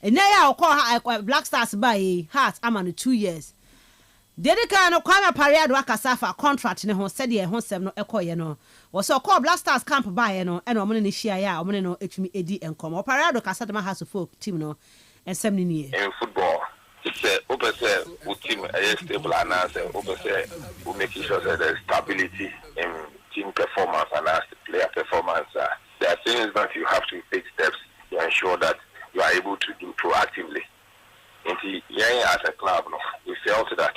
Ene ya call Black Stars by Heart amano 2 years. Dedika no kwame pariado akasafa contract ne ho said ye ho sem no ekoye no. Was so call Black Stars camp by no and omo ne share ya omo no etumi edi enkom. Pariado kasada House of Folk team no ensem ni nie. In football it's a team stable and we making sure that there's stability in team performance and player performance. There are things that you have to take steps to ensure that you are able to do proactively. As a club, we felt that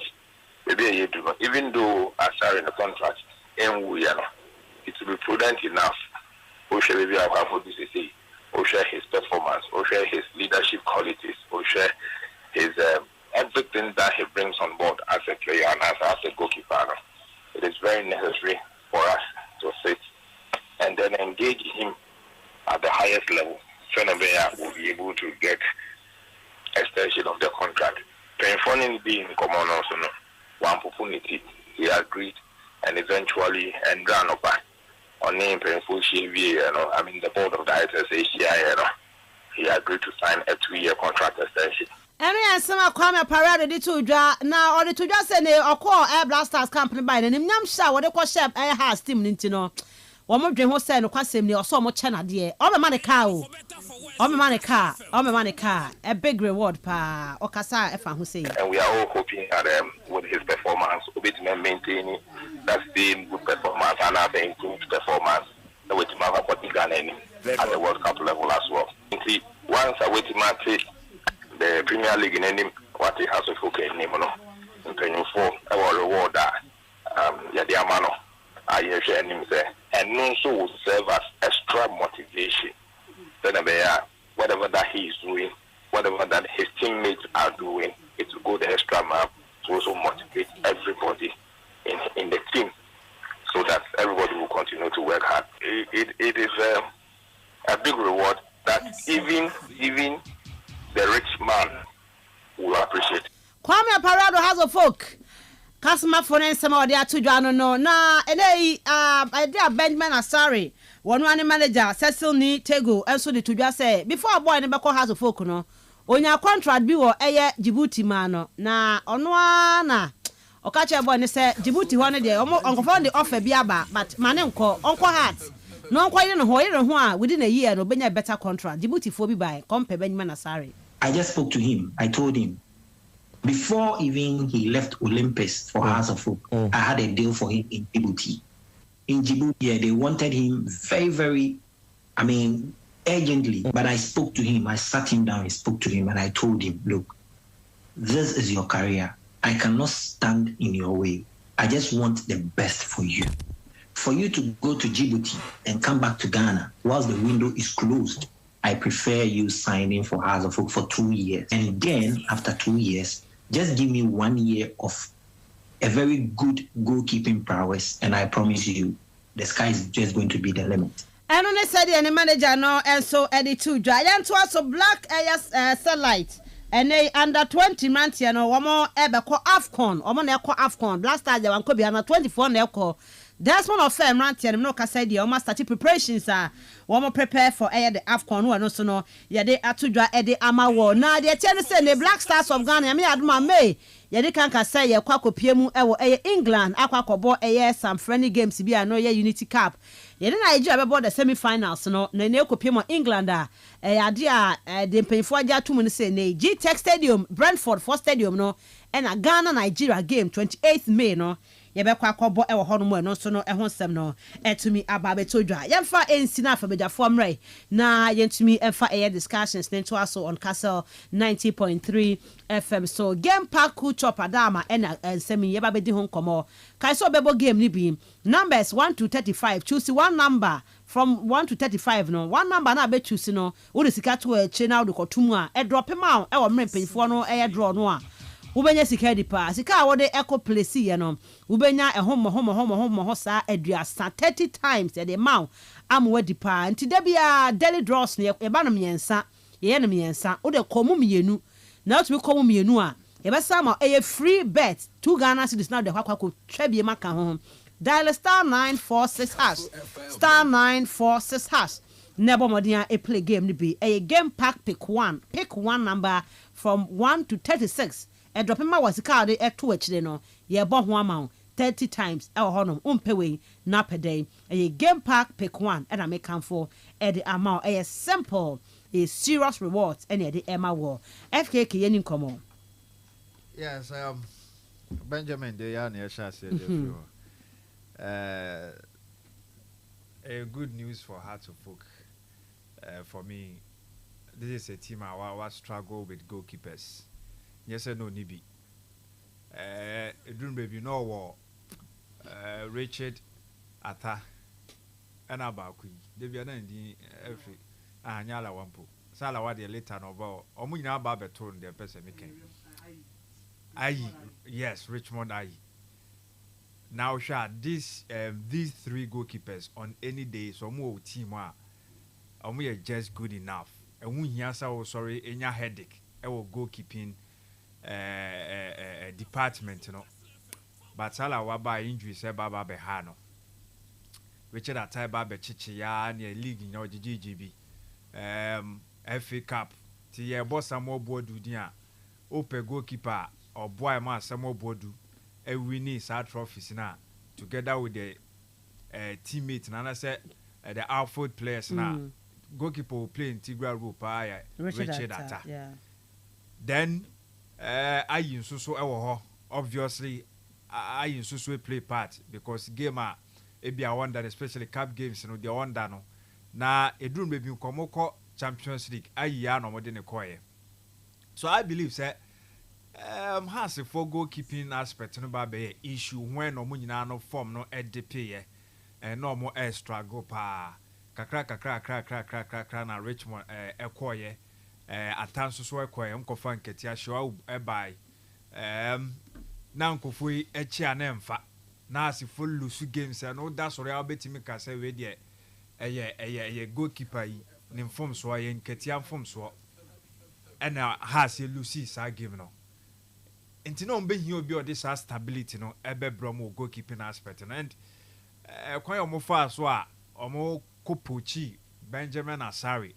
maybe you do not, even though as in the contract, it will be prudent enough. We share maybe our publicity, we share his performance, we share his leadership qualities, we share his everything that he brings on board as a player and as a goalkeeper. It is very necessary for us to sit and then engage him at the highest level. So that will be able to get extension of the contract. Penfoning being common also one opportunity. He agreed and eventually and ran up on name Penfold the board of directors ACI, he agreed to sign a 2-year contract extension. Any ansema kwame parade di to dwa na odi to dwa se ne okọ Air Blasters company by ne nyam sha wo de ko shep air house team nti no wo mo dwen ho se no kwasem ne oso mo che na de o me mane car o me mane car a big reward pa okasa e fa ho say. And we are all hoping that with his performance we will maintain that same good performance and have improved performance with him have got Ghana at the World Cup level as well. Once I wait him the Premier League in any what he has to focus in him, in 24, I will reward that. Yadiamano, I hear him say, and also will serve as extra motivation. Then whatever that he is doing, whatever that his teammates are doing, it will go the extra mile to also motivate everybody in the team, so that everybody will continue to work hard. It is a big reward that even the rich man will appreciate. Kwame Parado has a folk. Customer for some of the Atujano no na idea Benjamin Asari one manager Cecil ni Tego and so the Tuja say before boy never call has a folk no on your contract be or Djibouti mano na onwana okache boy ne say Djibouti one dey on found the offer biaba but manenko onko heart no kwa no ho within a year no benya better contract Djibouti for be by compare Benjamin Asari. I just spoke to him. I told him before even he left Olympus for House of Folk, I had a deal for him in Djibouti. In Djibouti, they wanted him very, very, urgently. But I spoke to him. I sat him down, I spoke to him, and I told him, look, this is your career. I cannot stand in your way. I just want the best for you. For you to go to Djibouti and come back to Ghana whilst the window is closed, I prefer you signing for House of Folk for 2 years. And then, after 2 years, just give me 1 year of a very good goalkeeping prowess, and I promise you, the sky is just going to be the limit. And on the side, the manager no, and so Eddie too. Giant to also black satellite, and they under 20 months, you know, one more ever call AFCON, or more AFCON. Last time they could be under 24 now. That's one of them, right? And no said the almost started preparations are one more prepare for the AFCON who are also no, yeah, they are to draw Eddie Amawo. Now they tell us the Black Stars of Ghana, I mean, Adma May. Yeah, they can't say ya kwako piemu England, Aquacobo, some friendly games, be a no Unity Cup. Yeah, then I job about the semi-finals, no, Neneko Piemo England, dear, the painful 2 minutes say, G Tech Stadium, Brentford for Stadium, no, and a Ghana Nigeria game, 28th May, no. Yebekwa kobo e wo hono no so no e honsem no etumi ababe todwa yemfa ensina fa bedafo mre na yentumi emfa discussions then to also on Kastle 90.3 FM so game pack ku chop adama ena ensemi yebabe di ho nkomo kai so bebo game ni bi numbers 1 to 35 choose one number from 1 to 35 no one number na be choose no wo de sika to e che na wo de kotumu a e drop ma e wo mre penfo no e draw no a ubenya sika di pa sika wode eco place ye no ubenya homo sa aduasa 30 times e de ma amwe di pa nti da bia daily draws ne e ba no miensa ye no miensa wode komu mienu na to be komu mienu a e be sama e free bet 2 Ghana cedis na de kwakwa twabie maka ho dial star 946 hash star 946 hash nebo modern a play game ni be a game pack pick one number from 1 to 36 e drop ma wasika de e to akire no ye bo ho amount 30 times e ho no umpewe na pede e game pack pick one and I make come for e the amount e simple a serious rewards and e the Emma war FKK yenim komo. Yes, Benjamin de ya na sha say a good news for Hearts of Folk. For me, this is a team I was struggle with goalkeepers. Yes, no nibi. Dream baby no war. Richard Ata and Abakui. They be an ending every Anyala Wampo. Sala what the later no about. Omuna Baba told their person making. Aye, yes, Richmond Aye. Now, these 3 goalkeepers on any day, so more team are just good enough. And when he answer, sorry, any headache, I will goalkeeping department, you know. But Sala waba injury say Baba Behano. Richard Atai Baba Chichia near league in your GGB. FA Cup. Tia boss some more board do open goalkeeper or boy man some more board do. We need sad trophies now together with the teammates and I said the outfield players now goalkeeper will play integral role by Richard Atta. Yeah. Then I use so obviously I use so play part because game it be a wonder especially cup games you know the wonder no na edrum be komoko Champions League ayi no more than a choir. So I believe say has a for goalkeeping aspect no ba be issue when no munyina no form no edp and no more extra go pa kakra na Richmond ekoye atanso so ekoye nkofa nketi ahwe by na nkofo echi anemfa na asifo lusu games no da sori abetimi ka say we de eye goalkeeper yi ne form so yen ketia form so ena has ye Lucy sa game no enti no mbe hi obi odi sa stability no ebe bro mo goalkeeping aspect no and kwan omo fa so a omo kopochi Benjamin Asari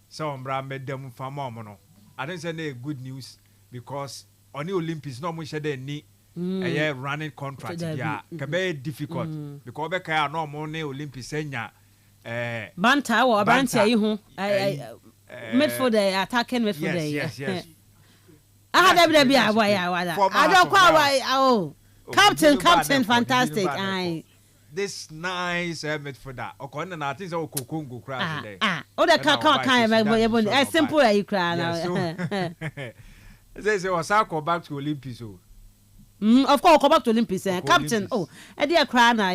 so ombra medam fama omo no I don't say na good news because on the Olympics no mo shede ni running contract dia ka be difficult because be ka no mo na Olympics enya Banta or Banta yi ho midfielder attacking midfielder yes I had be I don't quite captain fantastic this nice midfielder okon na things o Kongo crash there o da kan simple you cry now say was go back to Olympics of course go back to Olympics captain e dey cry na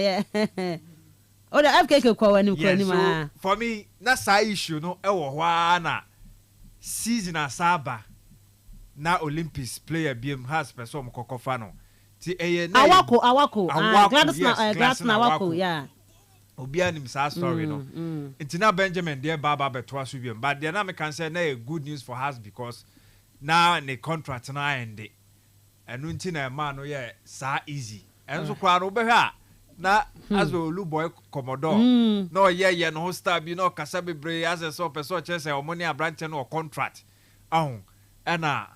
o da FKK kwa wani ma for me na say issue no e wo hwa na season asaba na Olympics player biem has person kokofa no ti awako glass na awako yeah obi anim sa story no intina Benjamin there baba betwa so biem but there na me can say na a good news for us because now the contract na end enu ntina man no yeah sa easy enso kwa no be ha na aso lu boy commodore no yeah no star bi no kasa bebre as so person chese omoni abrante no contract ena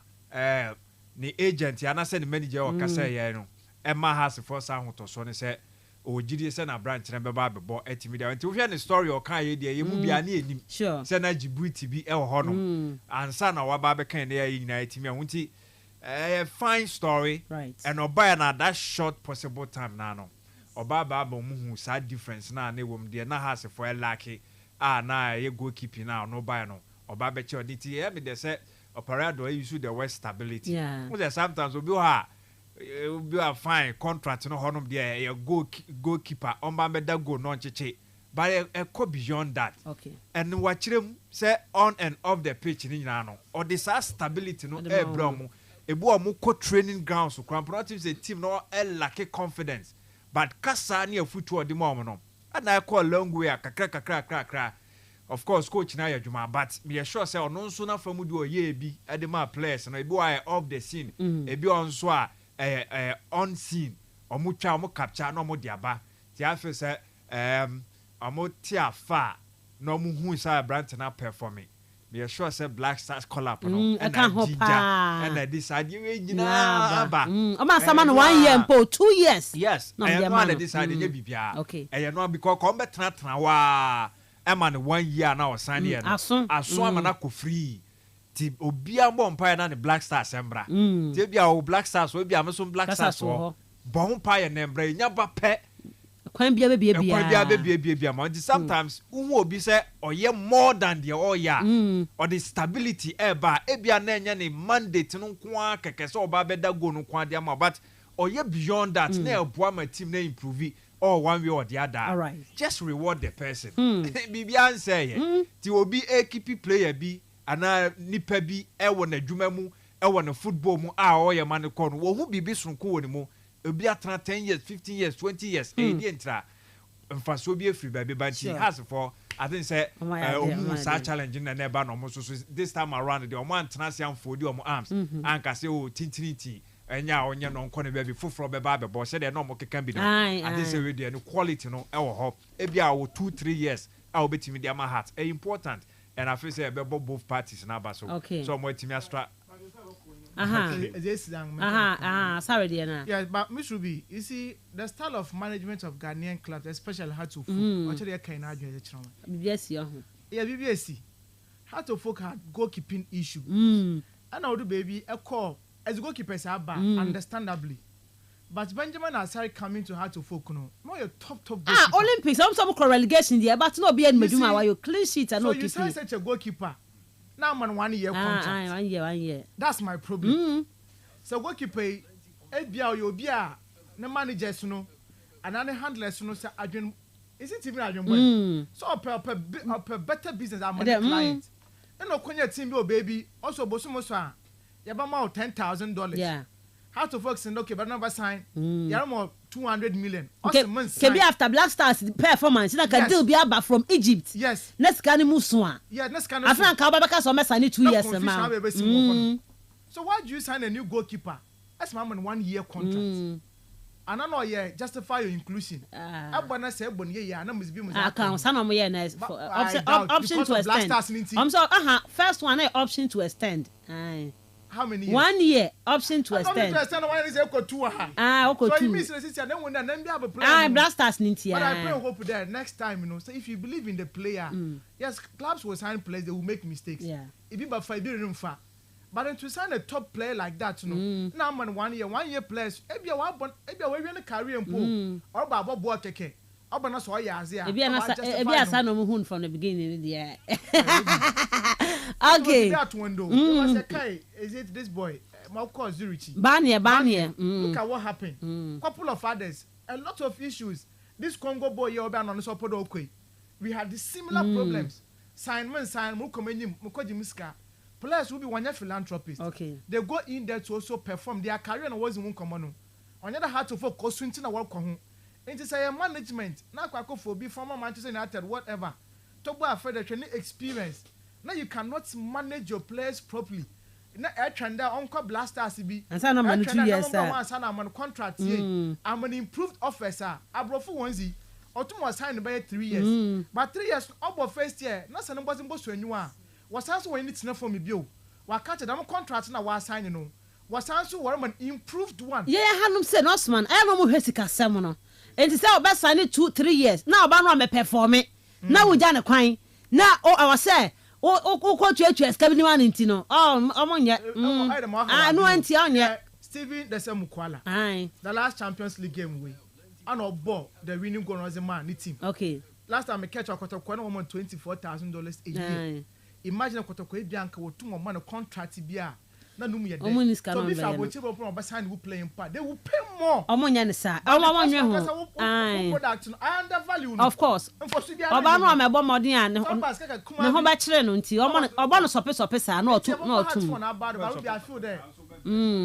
ni agent ya na se ni manager o kasa ya no Emma has for sound to so ne se o gidi se na branch na be ba bebo etimi dia nti wo hwe ni story o kan ye dia ye mu bia na enim se na Djibouti bi e wo ho no ansa na wa ba be kan na ye nyina etimi ho nti fine story and oba na that short possible time na no oba ba mu hu sa difference na na ewom dia na has for lucky na ye goalkeeping na no buy no oba be che oditi e me de se operado use the west stability because sometimes obi are fine contract no honom there a goalkeeper on ba meda goal no ncheche but e go beyond that and wachirem say on and off the pitch ni nyina no or the stability no e bra mu ebu omo co training grounds so comparative say team no lack confidence but kasa na football di mo no na call long way kakra of course coach na yadwuma but me sure say ono nso na famu di oye bi e ma players no ebi why off the scene ebi onso a on scene omo twa omo capture na omo di aba ti afi say omo ti afa na omo hu say brand na performing me sure say Black Stars collab no and and this idea we nyina aba omo sama no 1 year mpo 2 years yes no na this idea bibia e no because come betra wa Eman 1 year now sign here. Aso amana ko free. Ti obia mbɔ mpa na ne Black Stars embra. Ti bia o Black Stars o bia meso Black Stars ho. Bɔ mpa ye na embra nya ba pɛ. Kwan bia bia ma. Sometimes unwo obi say oye more than the oya. Or the stability eba e bia na nya ne mandate no nko akeke so oba beda go no nko ade ma but oye beyond that na eboa ma team na improve or one way or the other. All right. Just reward the person. Bibi answer ti obi keep player bi ana nipa bi e wo na dwuma mu e wo na football mu o ye man ko no wo hu bibi sonko woni mu obi atena 10 years 15 years 20 years e di entra mfaso bi afri baby banti has for I think say sa challenge na never no mo so this time around the omo antena se amfodi omo arms anka say o tintinity enya onye no nko ne baby foforo be ba be bo se de no mo keka bi no I think say we dey no quality no e wo ho e bia wo 2-3 years a wo betimi dey my heart e important and I feel say be both parties na ba so mo timi astra sorry dear na yeah but Miss Ruby you see the style of management of Ghanaian clubs especially how to folk actually kind of adwene chiro BBS yo yeah BBS how to folk had goalkeeping issue and now do baby a call as goalkeepers are bad understandably but Benjamin Asari coming to how to folk no your top goalkeeper. Olympics some relegation there but no be any meduma why you clean sheet and so no you sign such a goalkeeper now man 1 year contract 1 year that's my problem so goalkeeper e bia you bia na managers no and na handlers no say adwen is it even adwen so per better business am client and no konya team bi baby also bosumo so a yaba ma $10,000 yeah how to focus in okay but never sign yara mo 200 million. Okay, can be after Black Stars performance. You can deal be about from Egypt. Yes. Next can move soon. Yeah, next can. I think Kababaka so mess I need 2 years now. So why do you sign a new goalkeeper? That's my 1 year contract. And I know justify your inclusion. Abana say bon yeah, na must be must. Account some of yeah nice option to extend. I'm so first one option to extend. How many years? 1 year option to extend. One is equal to okay. So you miss the system, then when then be have a player. Black Stars nintia. But I pray and hope that next time, so if you believe in the player, yes, clubs will sign players, they will make mistakes. Yeah. If you but 5 billion far. But then to sign a top player like that, now man 1 year players, if you want a career and pool, or Baba Boateke. Obana so ya azia. Ebi asa no mu from the beginning there. Okay. That window. Was a guy, is it this boy? Malcolm Zurichi. Bania. Look at what happened. Couple of others, a lot of issues. This Congo boy you on the support okay. We had the similar problems. Sign Mukomenim Mukojimiska. Players will be one year philanthropists. Okay. They go in there to also perform their career and was in common. On the other hand to focus in a work home. It is a management. Now, Kwakophobia, former Manchester United, whatever. Talk about training experience. Now you cannot manage your players properly. Now, I trained Uncle Blasters be. And so I'm 2 years. I'm on contract. I'm an improved officer. I brought for 1 year. Or 2 was signed by 3 years. But 3 years over first year. Nothing wasn't supposed to anyone. Was also when it's not for me, Bill. What catch them contract now was signing. Was also an improved one. Yeah, I had said Osman. I don't know Hessica Semono. And to say best sign 2-3 years. Now Banra me perform it. Now we done a crime. Now I was say go to HS Kevin one intino. Among yet. I know anti on yet. Steven the Samukwala. Aye. The last Champions League game we. And our ball the winning goal was a man team. Okay. Last time I catch a quarter woman $24,000 a year. Imagine a quarter Bianca with 2 more money contract bia. So if I were to will playing part, they will pay more. I undervalue. Of course. Obama my bomb modern. No bachelor until Obama supper no two. I feel there.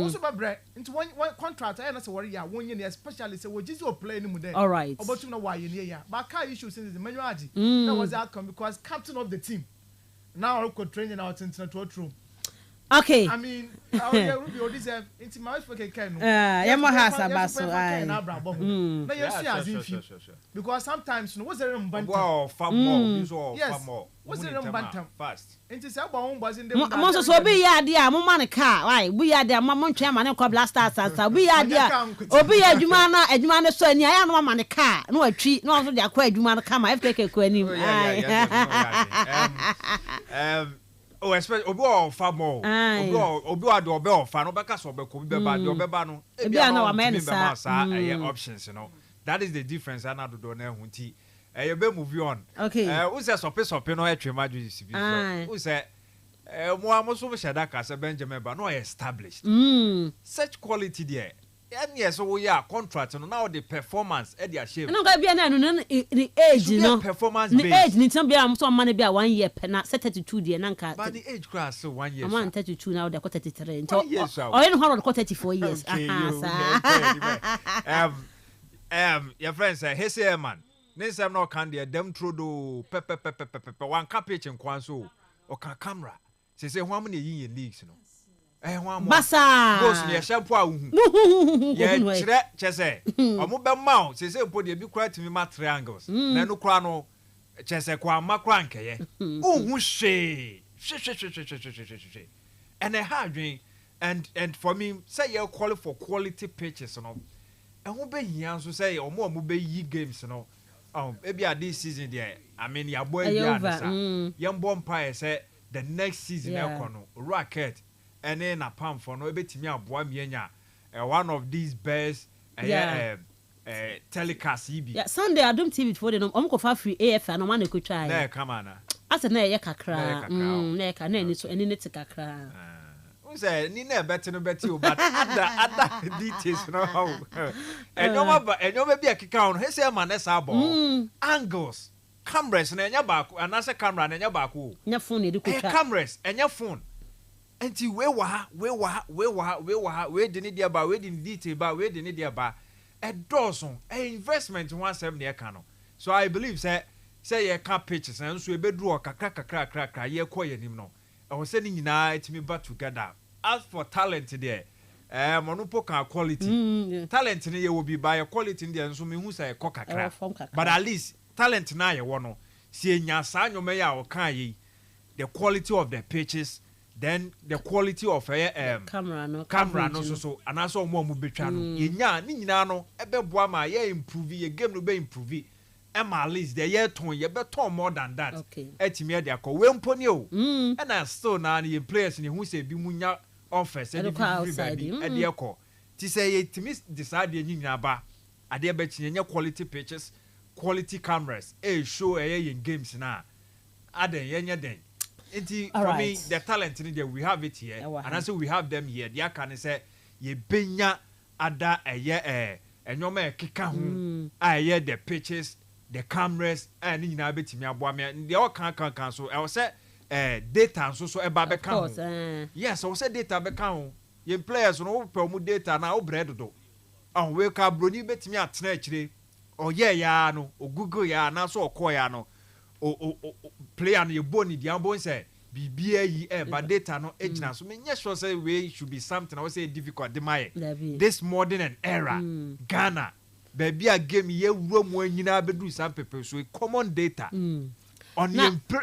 Also, my bread into one contract. I answer worry. 1 year, especially say we just play him there. All right. About to know why you near. But car issue since the manuaji. That was the outcome because captain of the team. Now I could training out into the room. Okay. I mean, Rubio deserve into my can. Because sometimes what's the room wow, far more. Yes. What's the room bantam fast? Into Sabon was in the Monster so be ya dear, Mamma car. Why? We are there, Mamma Chairman and Blasters. We are there. Obi Jumana, Edmana Sonia, I am on a car. No, a tree, no, they are quite Jumana come. I've taken a queen. Oh, especially Obo far more. Obo do Obo fan Obeka so be ko be ba do Obeba no. E bia na wa Mensah. Options, you know. That is the difference ana do na hu ti. You be move on. Okay. Who say sope no e twema ju CB. Who say mo amoso be shada ka se Benjamin ba no established. Such quality there. And yes, so we are contract no now the performance e dia shape. No ga bia na no the age no. Performance based. The age ni tan bia am so man bia 1 year pe na 32 there na nka. But the age class so 1 year. I'm 32 now they 33. Oh, you know how 34 years. Your friend say he say man. Nensem no kan there dem trodo pepe one capage en kwanso o ka camera. Say ho am na yin leagues no. Basa goes near shampoo a hu ye kire chese omo be ma o se po de bi kura timi ma triangles na no kura no chese kwa makwa nkeye hu she and a hard dream and for me say you call for quality pitches no and who be yan so say omo be yi games no maybe at this season there I mean ya boy bi anasa yam bompa say the next season ekono racket and then a pump for no betimi aboa mienya one of these best telecast ibi Sunday Adom TV for them ko fa free AF and man ko try na come na asa na ye kakra na ka na ni so eni ne te kakra say ni na beti no beti o but other details no how enyo be akika on he say man na sa ball angles cameras na enya ba ko anase camera na enya ba ko nya phone e di ko try cameras enya phone enti we didn't dia ba we didn't detail ba we didn't dia ba a dozen investment 170 ekano. So I believe say you can't pitches and so a bedroom kakra ye koye nim no. I was saying it me back together. As for talent there, monopo can quality. Talent in will be by a quality in there, so me who say kakra. But at least talent na ye wono. See nya sa nyomeya o kan yi. The quality of the pitches, then the quality of camera no so and also more mu betwa no yenya ni nyina no ebeboa ma ye improve ye game no be improve at least the year ton ye beton more than that etimi e dey akọ we mponi o and still na the players ni hu say bi munya offers e dey e dey akọ ti say ye timi decide ye nyina ba ade be chinye quality pitches, quality cameras show ye games na aden yenye den. For me, the talent in there, we have it here. And also we have them here. The can say, ye benya ada a year, and your man kika I hear the pitches, the cameras, and in a bit me and the all can so I will say, data and so a baby count. Yes, I will say data becount. Ye players no promote data now bread do. And wake up brony bet me at snatch or ya no, or Google ya, and also call ya no. Play on your bony the ambon say BBA but data no age so me yes say we should be something I would say difficult this modern era Ghana baby a game ye room when nyina bedu some people so common data on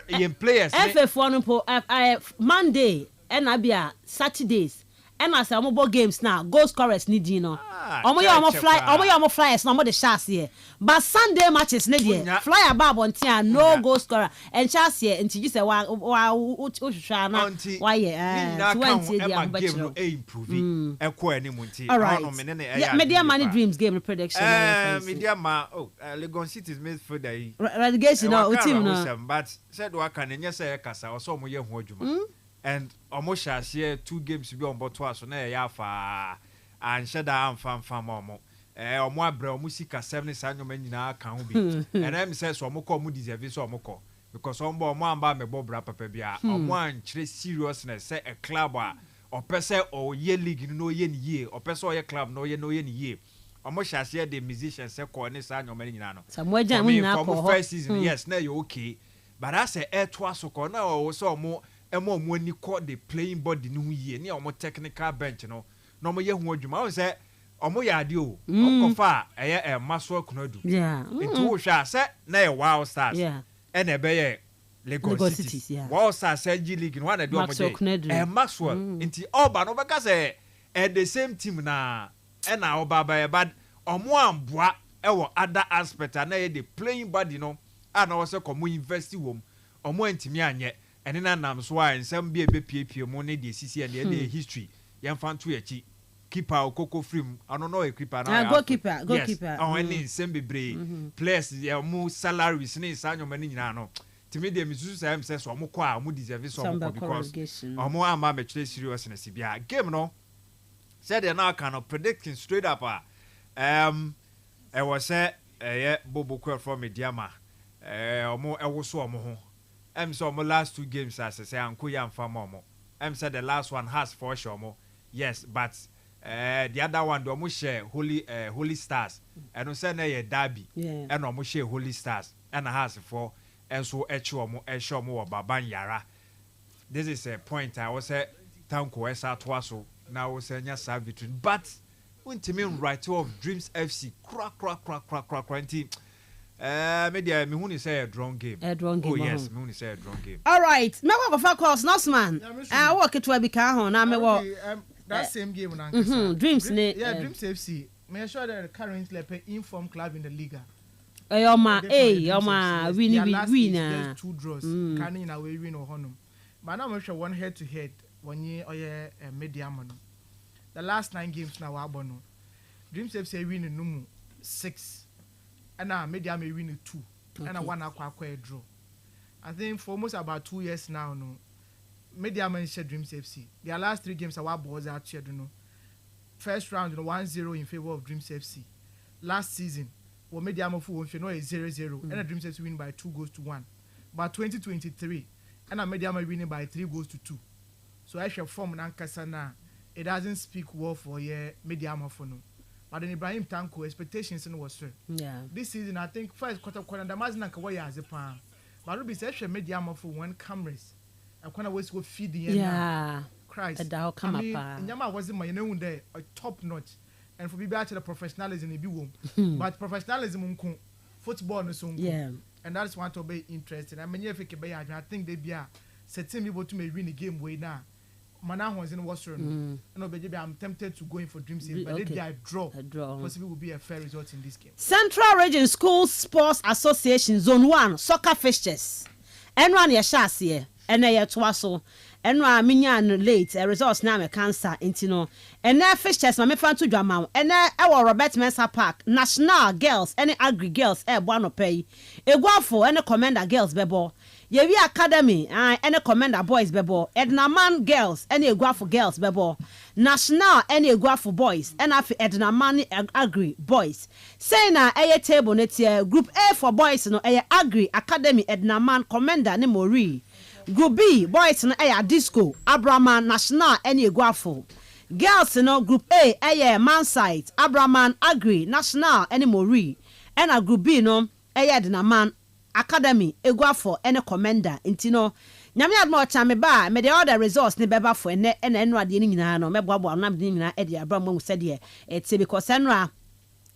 your players FF1 Monday and abia Saturdays and as a mobile games now goal scorers need you know omo flyers no mo the shots here but Sunday matches need here fly above on tia no goal scorer and chance here until you say wa na why 20 game no improve e ko ani munti media money dreams game prediction media ma Legon City's midfielder relegation no team no but said wa kan nya say kasa so mo ye ho adwuma and almost share 2 games be on bottle so na ya fa and sheda am fam omo omo abre omo sika 7 sanyoma nyina kan ho bi and em say so omo ko omo deserve so omo ko because omo amba me bobra papa bia omo an kire seriousness say a club or person or ye league no ye ni ye or person or ye club no ye ni ye omo share the musicians say ko ni sanyoma nyina no samoja mu nyina ko first season yes na you okay but I say to aso ko na o so omo emo ni call the playing body no ye ni omo technical bench no no mo ye hu adwuma o say omo ya ade o okofa eye maso kunadu nti wo hwa say na ye Wild Stars e na be ye Lagos City Wild Stars G League no na de omo je Maxwell nti oba no be ka say the same team na e na oba ba bad omo amboa e wo other aspect na ye the playing body no ana wo say komo invest wom omo antimi anye ene na nam so a ensem bia be piepie mo ne de sisi and the history yem fan to echi keeper okoko frame ano no e keeper na goalkeeper on any ensem bebre players ya mo salaries ne sanyo mani nyina no timi de misu say em say so mo kwa mo deserve so mo because omo ama me kire seriousness bia game no said they now kind of predicting straight up was say bobo kwa from mediama omo ewo so omo ho so my last 2 games as I say Anko Yam Famomo. Said the last one has for sure more. Yes, but the other one do share Holy Stars. And no say na derby. And no share Holy Stars. And has for and so echo mo baban yara. This is a point I was say tanko esa twaso. Now was say nya servitude. But when to me right of Dreams FC crack media me who say a drawn game. Oh yes, me who say a drawn game. All right, me go for calls Nosman. I work it to be ka ho na me wo that same game na. Dreams ne. Yeah, Dreams FC. Make sure that currently play inform club in the league. Yoma win na 2 draws. Can in away win or honum. But now me sure one head to head one year or media man. The last 9 games now wa bono. Dreams FC win no 6. And now media may win 2 and I one aqua draw. I think for almost about 2 years now, no media man share Dreams FC. Their last 3 games our balls out here, no. First round 1-0 in favor of Dreams FC. Last season, what media man for 0-0 and Dreams FC win by 2-1. But 2023, and a media man winning by 3-2. So I shall form an ankasana. It doesn't speak well for media man for no. but then Ibrahim Tanko expectations in was sir. Yeah. This season I think first quarter the Mazina Kawaya as a pan. But Ruby says she made Yama for one cameras. I can't always go feed the yeah. Christ. I mean, Yama wasn't my own day a top notch. And for be back to the professionalism in the womb. But professionalism football no so yeah. And that's one to be interesting. I mean, if I think they be setting people to win the game way now. Mana was in Washington. I'm tempted to go in for Dream City, but okay. They draw. Possibly will be a fair result in this game. Central Region School Sports Association Zone 1 soccer fixtures. Enwan ya shasiye, ene ya twaso. Enwa minyan late results na me cancer intino. Ene fixtures ma me fan to dwama. Ene ewo Robert Mensah Park National Girls ene Agri Girls buano pay. Egwafo ene Commander Girls bebo. Yewi Academy ene Commander Boys bebo. Ednaman Girls ene Egwafo Girls bebo. National ene Egwafo Boys ene afi Ednaman Agri Boys. Say na eye table netie Group A for boys no eye Agri Academy Ednaman Commander ne Mori. Group B boys no eye Disco Abraman National ene Egwafo. Girls no Group A eye Mansite Abraman Agri National ene Mori. Ena Group B no eye Ednaman Academy Egwafo ene Commander intino nyame admo chame ba me the other results ne beba for ene enu ade ni nyina no meboabo na de nyina e de abram mu said e eti because enra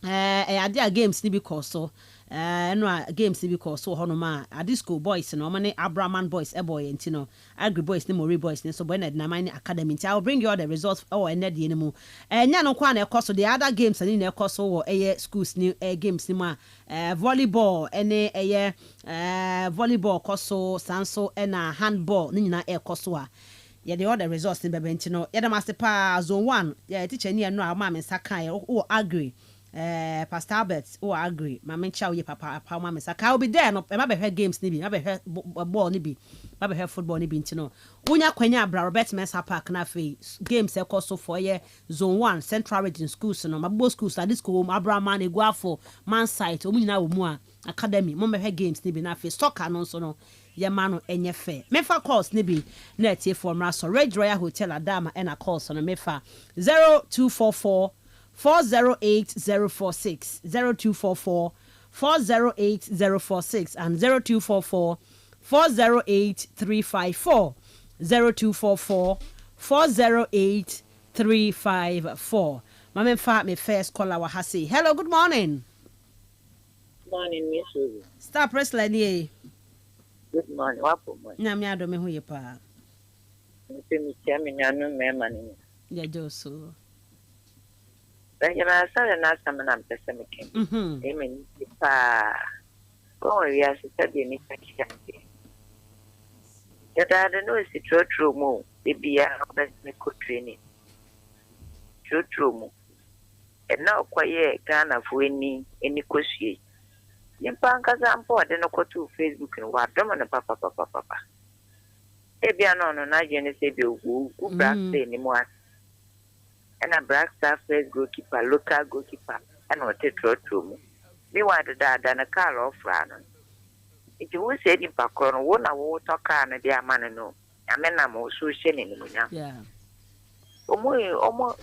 ade games ni because so enra games ni because so hono ma Adisco boys no mane Abraman boys boy intino Agri boys ne Mori boys ne so boy na Ednaman Academy nti I will bring you all the results ene de ni mu nya no kwa na ekoso the other games ani na ekoso wo schools ni games ni ma volleyball ene volleyball koso sanso ena handball ni nyina ekoso a ye the other results ni bebe no ye da master pa zone 1 ye teacher ni eno a ma me sakan o Agri Pastor Albert o Agri ma me cha ye papa ma me sakan will be there no ma be games ni bi ma be ball ni bi ma be football ni bi no unya kwanya abra Robert Mensah Park na fe games ekoso for ye zone 1 Central Region schools no mabo schools at this school Abraham Egwafo Mansite omu nyina wo mu a academy mo me games ni bi na fe soccer no so no ye ma no enye fe mefa calls ni bi na etie for mra so Red Royal Hotel Adama and a calls no mefa 0244 408046 0244 408046 and 0244 408354 0244 408354. Mama fa me first caller wa hasi. Hello, good morning. Morning, Miss Susie. Star press line. Good morning. Wapo mo. Na me ado me hu ye pa. Me tia me nyanu me mani. Ya joso. Yana sala na samana mpesa me kem. Amen. Pa. Ko ya sitabi ni kakiyante. Yada no is true mo bibia best me ko training true mo and now kwaye Ghana for any kwasue yimpa nkaza mpo de no ko to Facebook no wa dom na papa ebia no na je ne se bi ogu black say ni mo as and a black star first goalkeeper local goalkeeper and what true mo me wa da na car off no iti wo se di pakoro wo na wo toka na dia mane no amena mo so hye ne ni munya yeah omo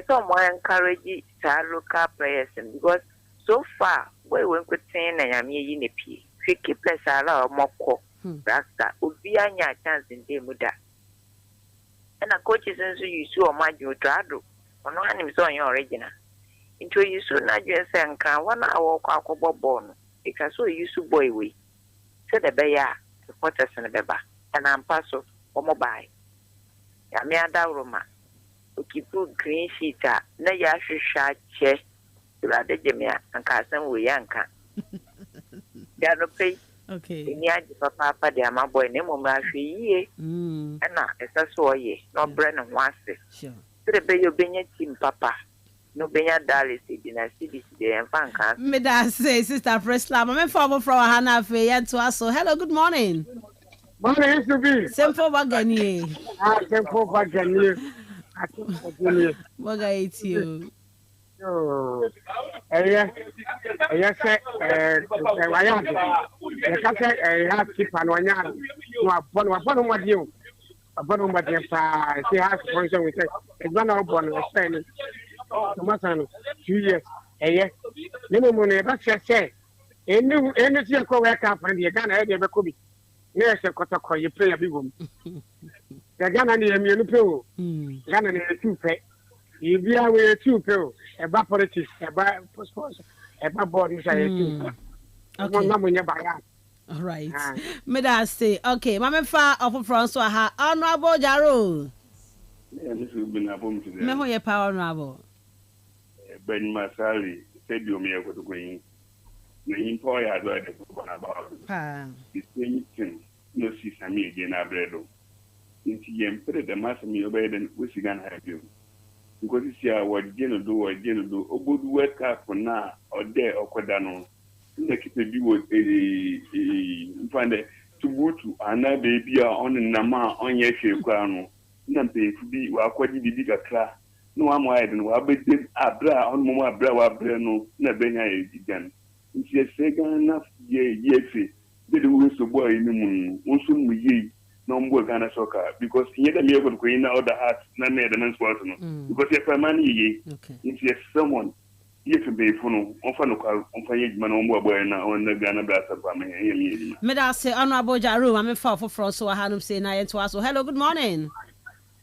so mo encourage our local players because so far we kwetin na yame yi ne pie fiki plus ala omoko rasta obi anya chance ndi mu da na coaches nso yusu o majo trado ono anim so on original into yusu na jese nka wana awo kwa akobbo no because so yusu boy we said the bear supporters in the beba and I'm paso or mobile. Yamia Roma. We put green sheet na yashi shat che rather Jemia and Carson we yanka. Yano pay okay. Nya papa de my boy name of ye and now it's a so ye no Brennan wants it. Sure. So the bay your benya team papa. No benya Dallas in a city and fanka. Me da say sister Presla, I'm from Hana Fe to us. So hello, good morning. Morning used to be. Simple Bagani. Simple Bagani. What I eat you? Oh, yes, I am. The captain, I have keep on one yard. One what you. Upon what you say, has function with it. It's one of one spending. Masano 2 years. Yes. Nemo money, but say, any see a co work up and the Ghana ever could be. Yes, a Kotako, you play a big one. The Ghana near me, no, Ghana near 2 pay. If you are with 2 pill, a evaporative, a board is a all right. Me that say, okay, Mama Fa of Francois ha honorable Jaro. This will be a bomb today. Me who ye power honorable. Ben Masali said you me go to going. The employer has already spoken about the same thing. No see Sammy again abredo. Into yem put the mass me obey then we can have you. Because it's here what Jeno do or Jeno do. Oh, good work up for now or there or Kodano. Like it be with a find to go to another baby on the Nama on your shape crown. Nothing to be what quite the bigger class. No one wide and what be abra on Mama Bra Breno, Nabena again. It's a second enough ye, did the whistle boy in the moon. One soon we ye. No more Ghana soccer because he had a miracle going out the heart, none of the men's person. Because if a man ye, if yes, someone, you can be funnel, on fire, man, on the Ghana Blast family. May say, Honorable Jaru, I'm a far for France, so I had him say, I to us. Hello, good morning.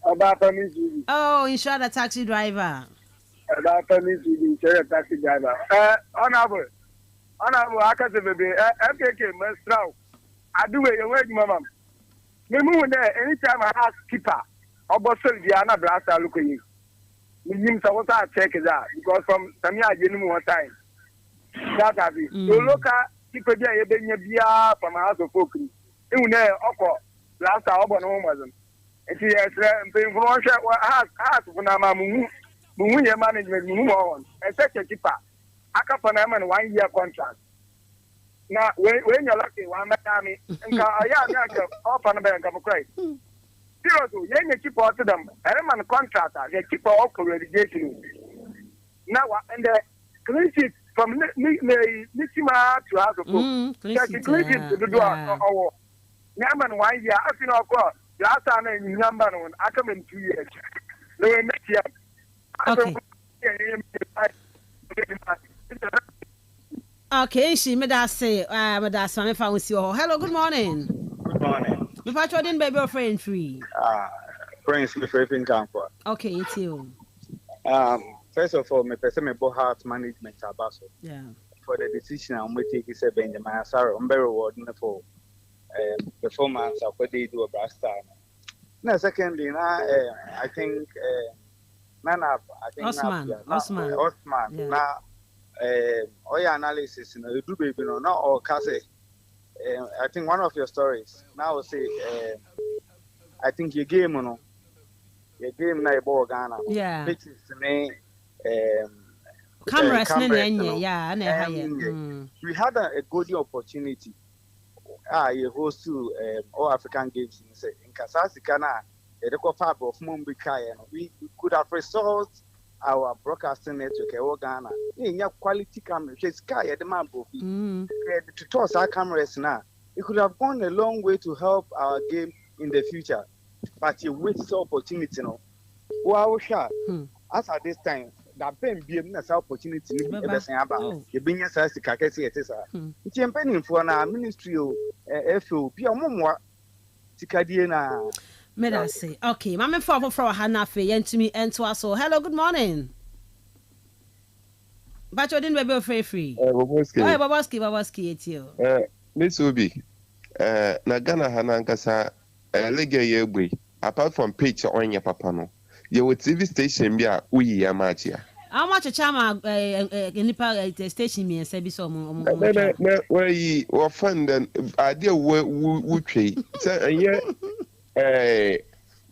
Oh, insure the taxi driver. Taxi driver. Honorable, I can't say, FKK, Mensah. I do it, wait, Mamma. Me move there anytime I ask keeper about Diana Blasta look at you. Me him so what I check is that because from Samia Jenny one time. That have it. So look at keeper there bia from a house of folk. You know, Oko Blasta Oban Homazon. And she has been for one shot ask for Nama Mumu management move on. And such a keeper. I can for them 1 year contract. Now, when you're lucky, one time, and I off on the bank of a crate. Seriously, you keep out to them. I'm a contractor, they keep out for relegation. Now, and the clean sheet from Nishima to House of Folk. Clean sheet to the door. Yaman 1 year, I feel of course. Last time in Yamban, I come in 2 years. No, next year. Okay. Okay, she made us say, but that's my phone with you. Hello, good morning. Good morning. Me patro din baby or friend free. Friends me free in campo. Okay, it's you. First of all, me person me bo heart management abaso. Yeah. For the decision I'm taking is Benjamin Asaro. I'm very rewarding for performance of what they do a Brasta. Now, secondly, I think Osman. Yeah. Now. All your analysis, you do baby, not all Kase. I think one of your stories now say, I think your game, now about Ghana. Yeah. Which is me, cameras, yeah, we had a good opportunity. You host to all African games in Kasasi, Ghana. The co-fab of Mumbai, we could have resolved our broadcasting network Ghana. In your quality cameras, sky at the man to toss our cameras now. It could have gone a long way to help our game in the future. But you waste the opportunity now. Wow, shot. As at this time, that pen be an opportunity about the being size to Kakesi et cetera. It's impending for our ministry of FO, Pia Mumwa, Tikadiana. May I say, okay, Mamma Father for Hanafe, and to me, and to us all. Hello, good morning. But you didn't be free. Babaski, it's you. Miss Ubi, Nagana Hanankasa, Lega Yewe, apart from pitch on your papano, you would TV station be a we are matchia. How much a chama in station me and say so where ye were fun then idea would trade.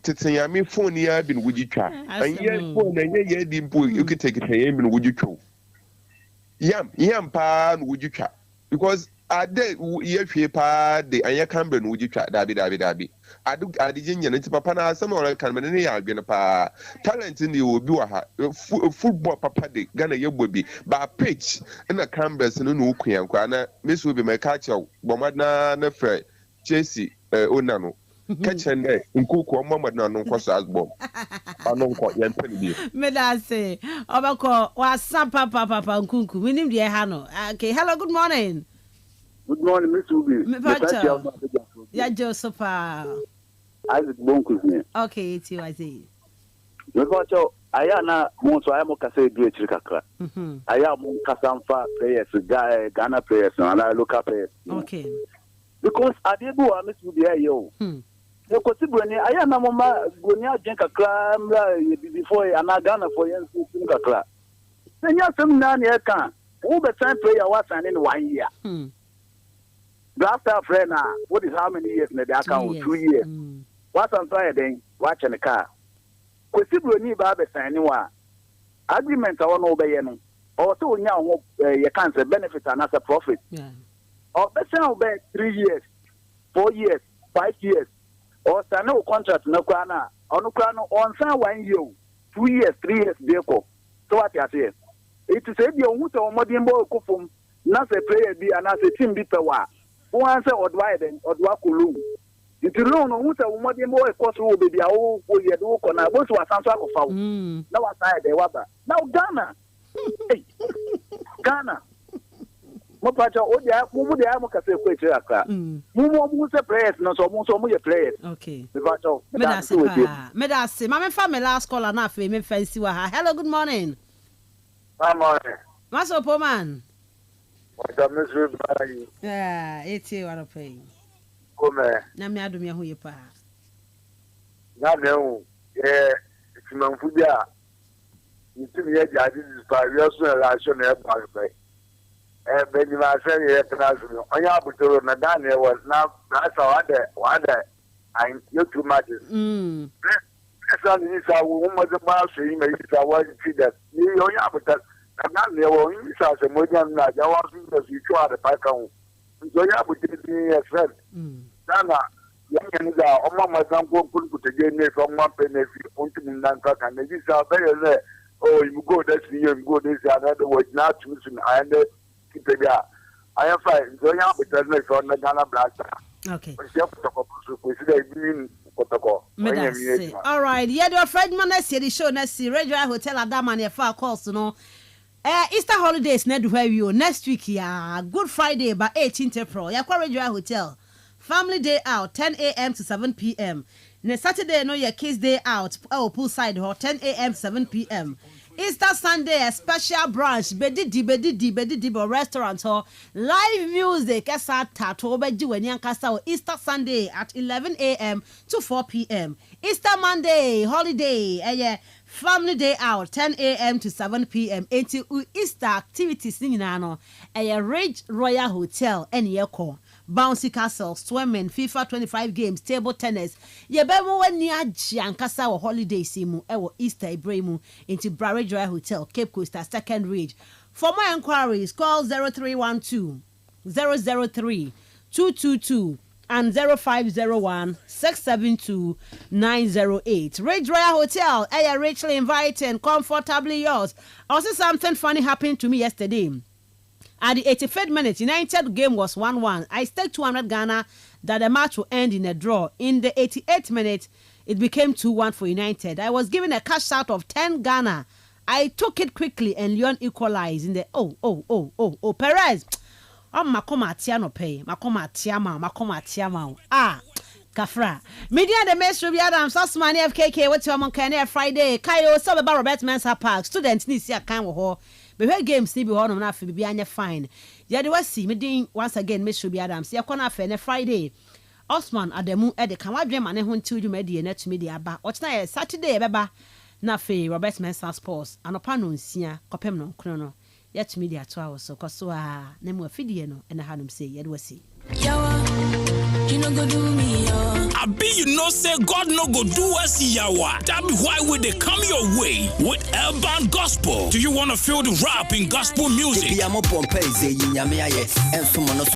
Titsayami phone ya been would you try? And yet, phone and yet, you could take it and would you try? Yam pan would you try? Because I did ye pa the Aya Camden would you try? Dabby. I didn't get papa some or Cameroon I've pa talent in the Ubu football papa de Ghana you would be by pitch and a Cambers and no Queen Miss will be my catcher, Bomadna Nefer, Chelsea, Onano. Catching Nkuku Mama no cross as bomb. I don't quite yet. Medase, Obako, was some papa Nkunku. We need the Hano. Okay, hello, good morning. Good morning, Miss Ubi. Yeah, Joseph. Isaac Bonkus. Okay, it's you, I see. Mipacho, Ayana, Monso, I am Okase, do a Chikakra. I am Kasamfa players, Ghana players, and I look up. Okay. Because Adebu, I miss Ubi, yo. The Kotibuni, I am a mama, Gunia Jenka clam before Ghana for Yanka. Then you have some nanny can. Who the time player was in 1 year. After a friend, what is how many years in the account? 2 years. What's on fire then? Watching the car. Kotibuni Baba Sanua. Agreement I won't obey you. Also, now you can't say benefit and as a profit. Or better obey 3 years, 4 years, 5 years. Or no contract no crana, or no crano on some 1 year, 2 years, 3 years vehicle. So what I say? It is a deal with a modern boy from not a player be and as a team be power. Who answer or widen or Dwakulu. If you don't know what a modern boy cost will be the old year do on a boss was some sort of foul. Now I say the water. Now Ghana. Ghana. Mopacha Odia, who would the Amaka say, who players, not so much players. Okay. Medasi, my family last call enough, me fancy. Hello, good morning. Good morning. Maso Poman. Yeah, it's you are paying. Come here. Namiadumia who you pa. No, yeah, it's Manfudia. You see, yeah, this is 5 years old. I should have been. Benny, my friend, you recognize me. On your opportunity, Nadania was now, that's how I you too much. That's on this, I was about to say, I was to see that. You know, but Nadania was in this house, and more than that, I was because you try the pack on. So, yeah, but it's me as friend. Nana, young and Mama, some put again from one penny, to Nanka, and this is our very, oh, you go, that's you go, this, another word, not choosing, I ended. I am fine. So now we tell me from the Ghana Blaster. Okay. All right. Yeah, the Fred Manes here the show next Radio Hotel Adam and far calls no. Easter holidays next where you next week yeah. Good Friday by 18th April. Yeah, Radio Hotel. Family day out 10 a.m. to 7 p.m. Next Saturday no your kids day out. Oh, poolside hall 10 a.m. to 7 p.m. Easter Sunday, a special brunch, bedidi restaurant or live music. Esa tato beji when yankasa Easter Sunday at 11 a.m. to 4 p.m. Easter Monday, holiday, family day out 10 a.m. to 7 p.m. Until Easter activities ni nano, Ridge Royal Hotel and bouncy castles, swimming, FIFA 25 games, table tennis. Yebemo when near Jiankasa or holiday simu, Easter Ibrahim into Barrage Royal Hotel, Cape Coast, Second Ridge. For more inquiries, call 0312 003 222 and 0501 672 908. Ridge Royal Hotel, richly inviting, comfortably yours. Also, something funny happened to me yesterday. At the 85th minute, United game was 1-1. I staked 200 Ghana that the match will end in a draw. In the 88th minute, it became 2-1 for United. I was given a cash out of 10 Ghana. I took it quickly and Lyon equalized in the Perez. Makoma tiano pay. Makoma tiama. Kafra. Media the Mr. Adams, Osmani FKK, what's your Monkania Friday? Kayo, so about Robert Mensah Park. Students need to see a kind of ho. But her games need be on enough to be behind fine. Yeah, they was see me once again, Mr. Adams. Yeah, corner fair Friday. Osman Ademu at the Kawadram and went to you media net media back. What's night Saturday, Baba? Nafe Robert Mensah Sports. And upon Sia, Copemno, Chrono. Yet media 2 hours so Kosoa, Nemo Fidiano, and I had him say, Yet was see. You no go do me, I be you know say God no go do us yawa. That be why we they come your way with Urban Gospel. Do you want to feel the rap in gospel music?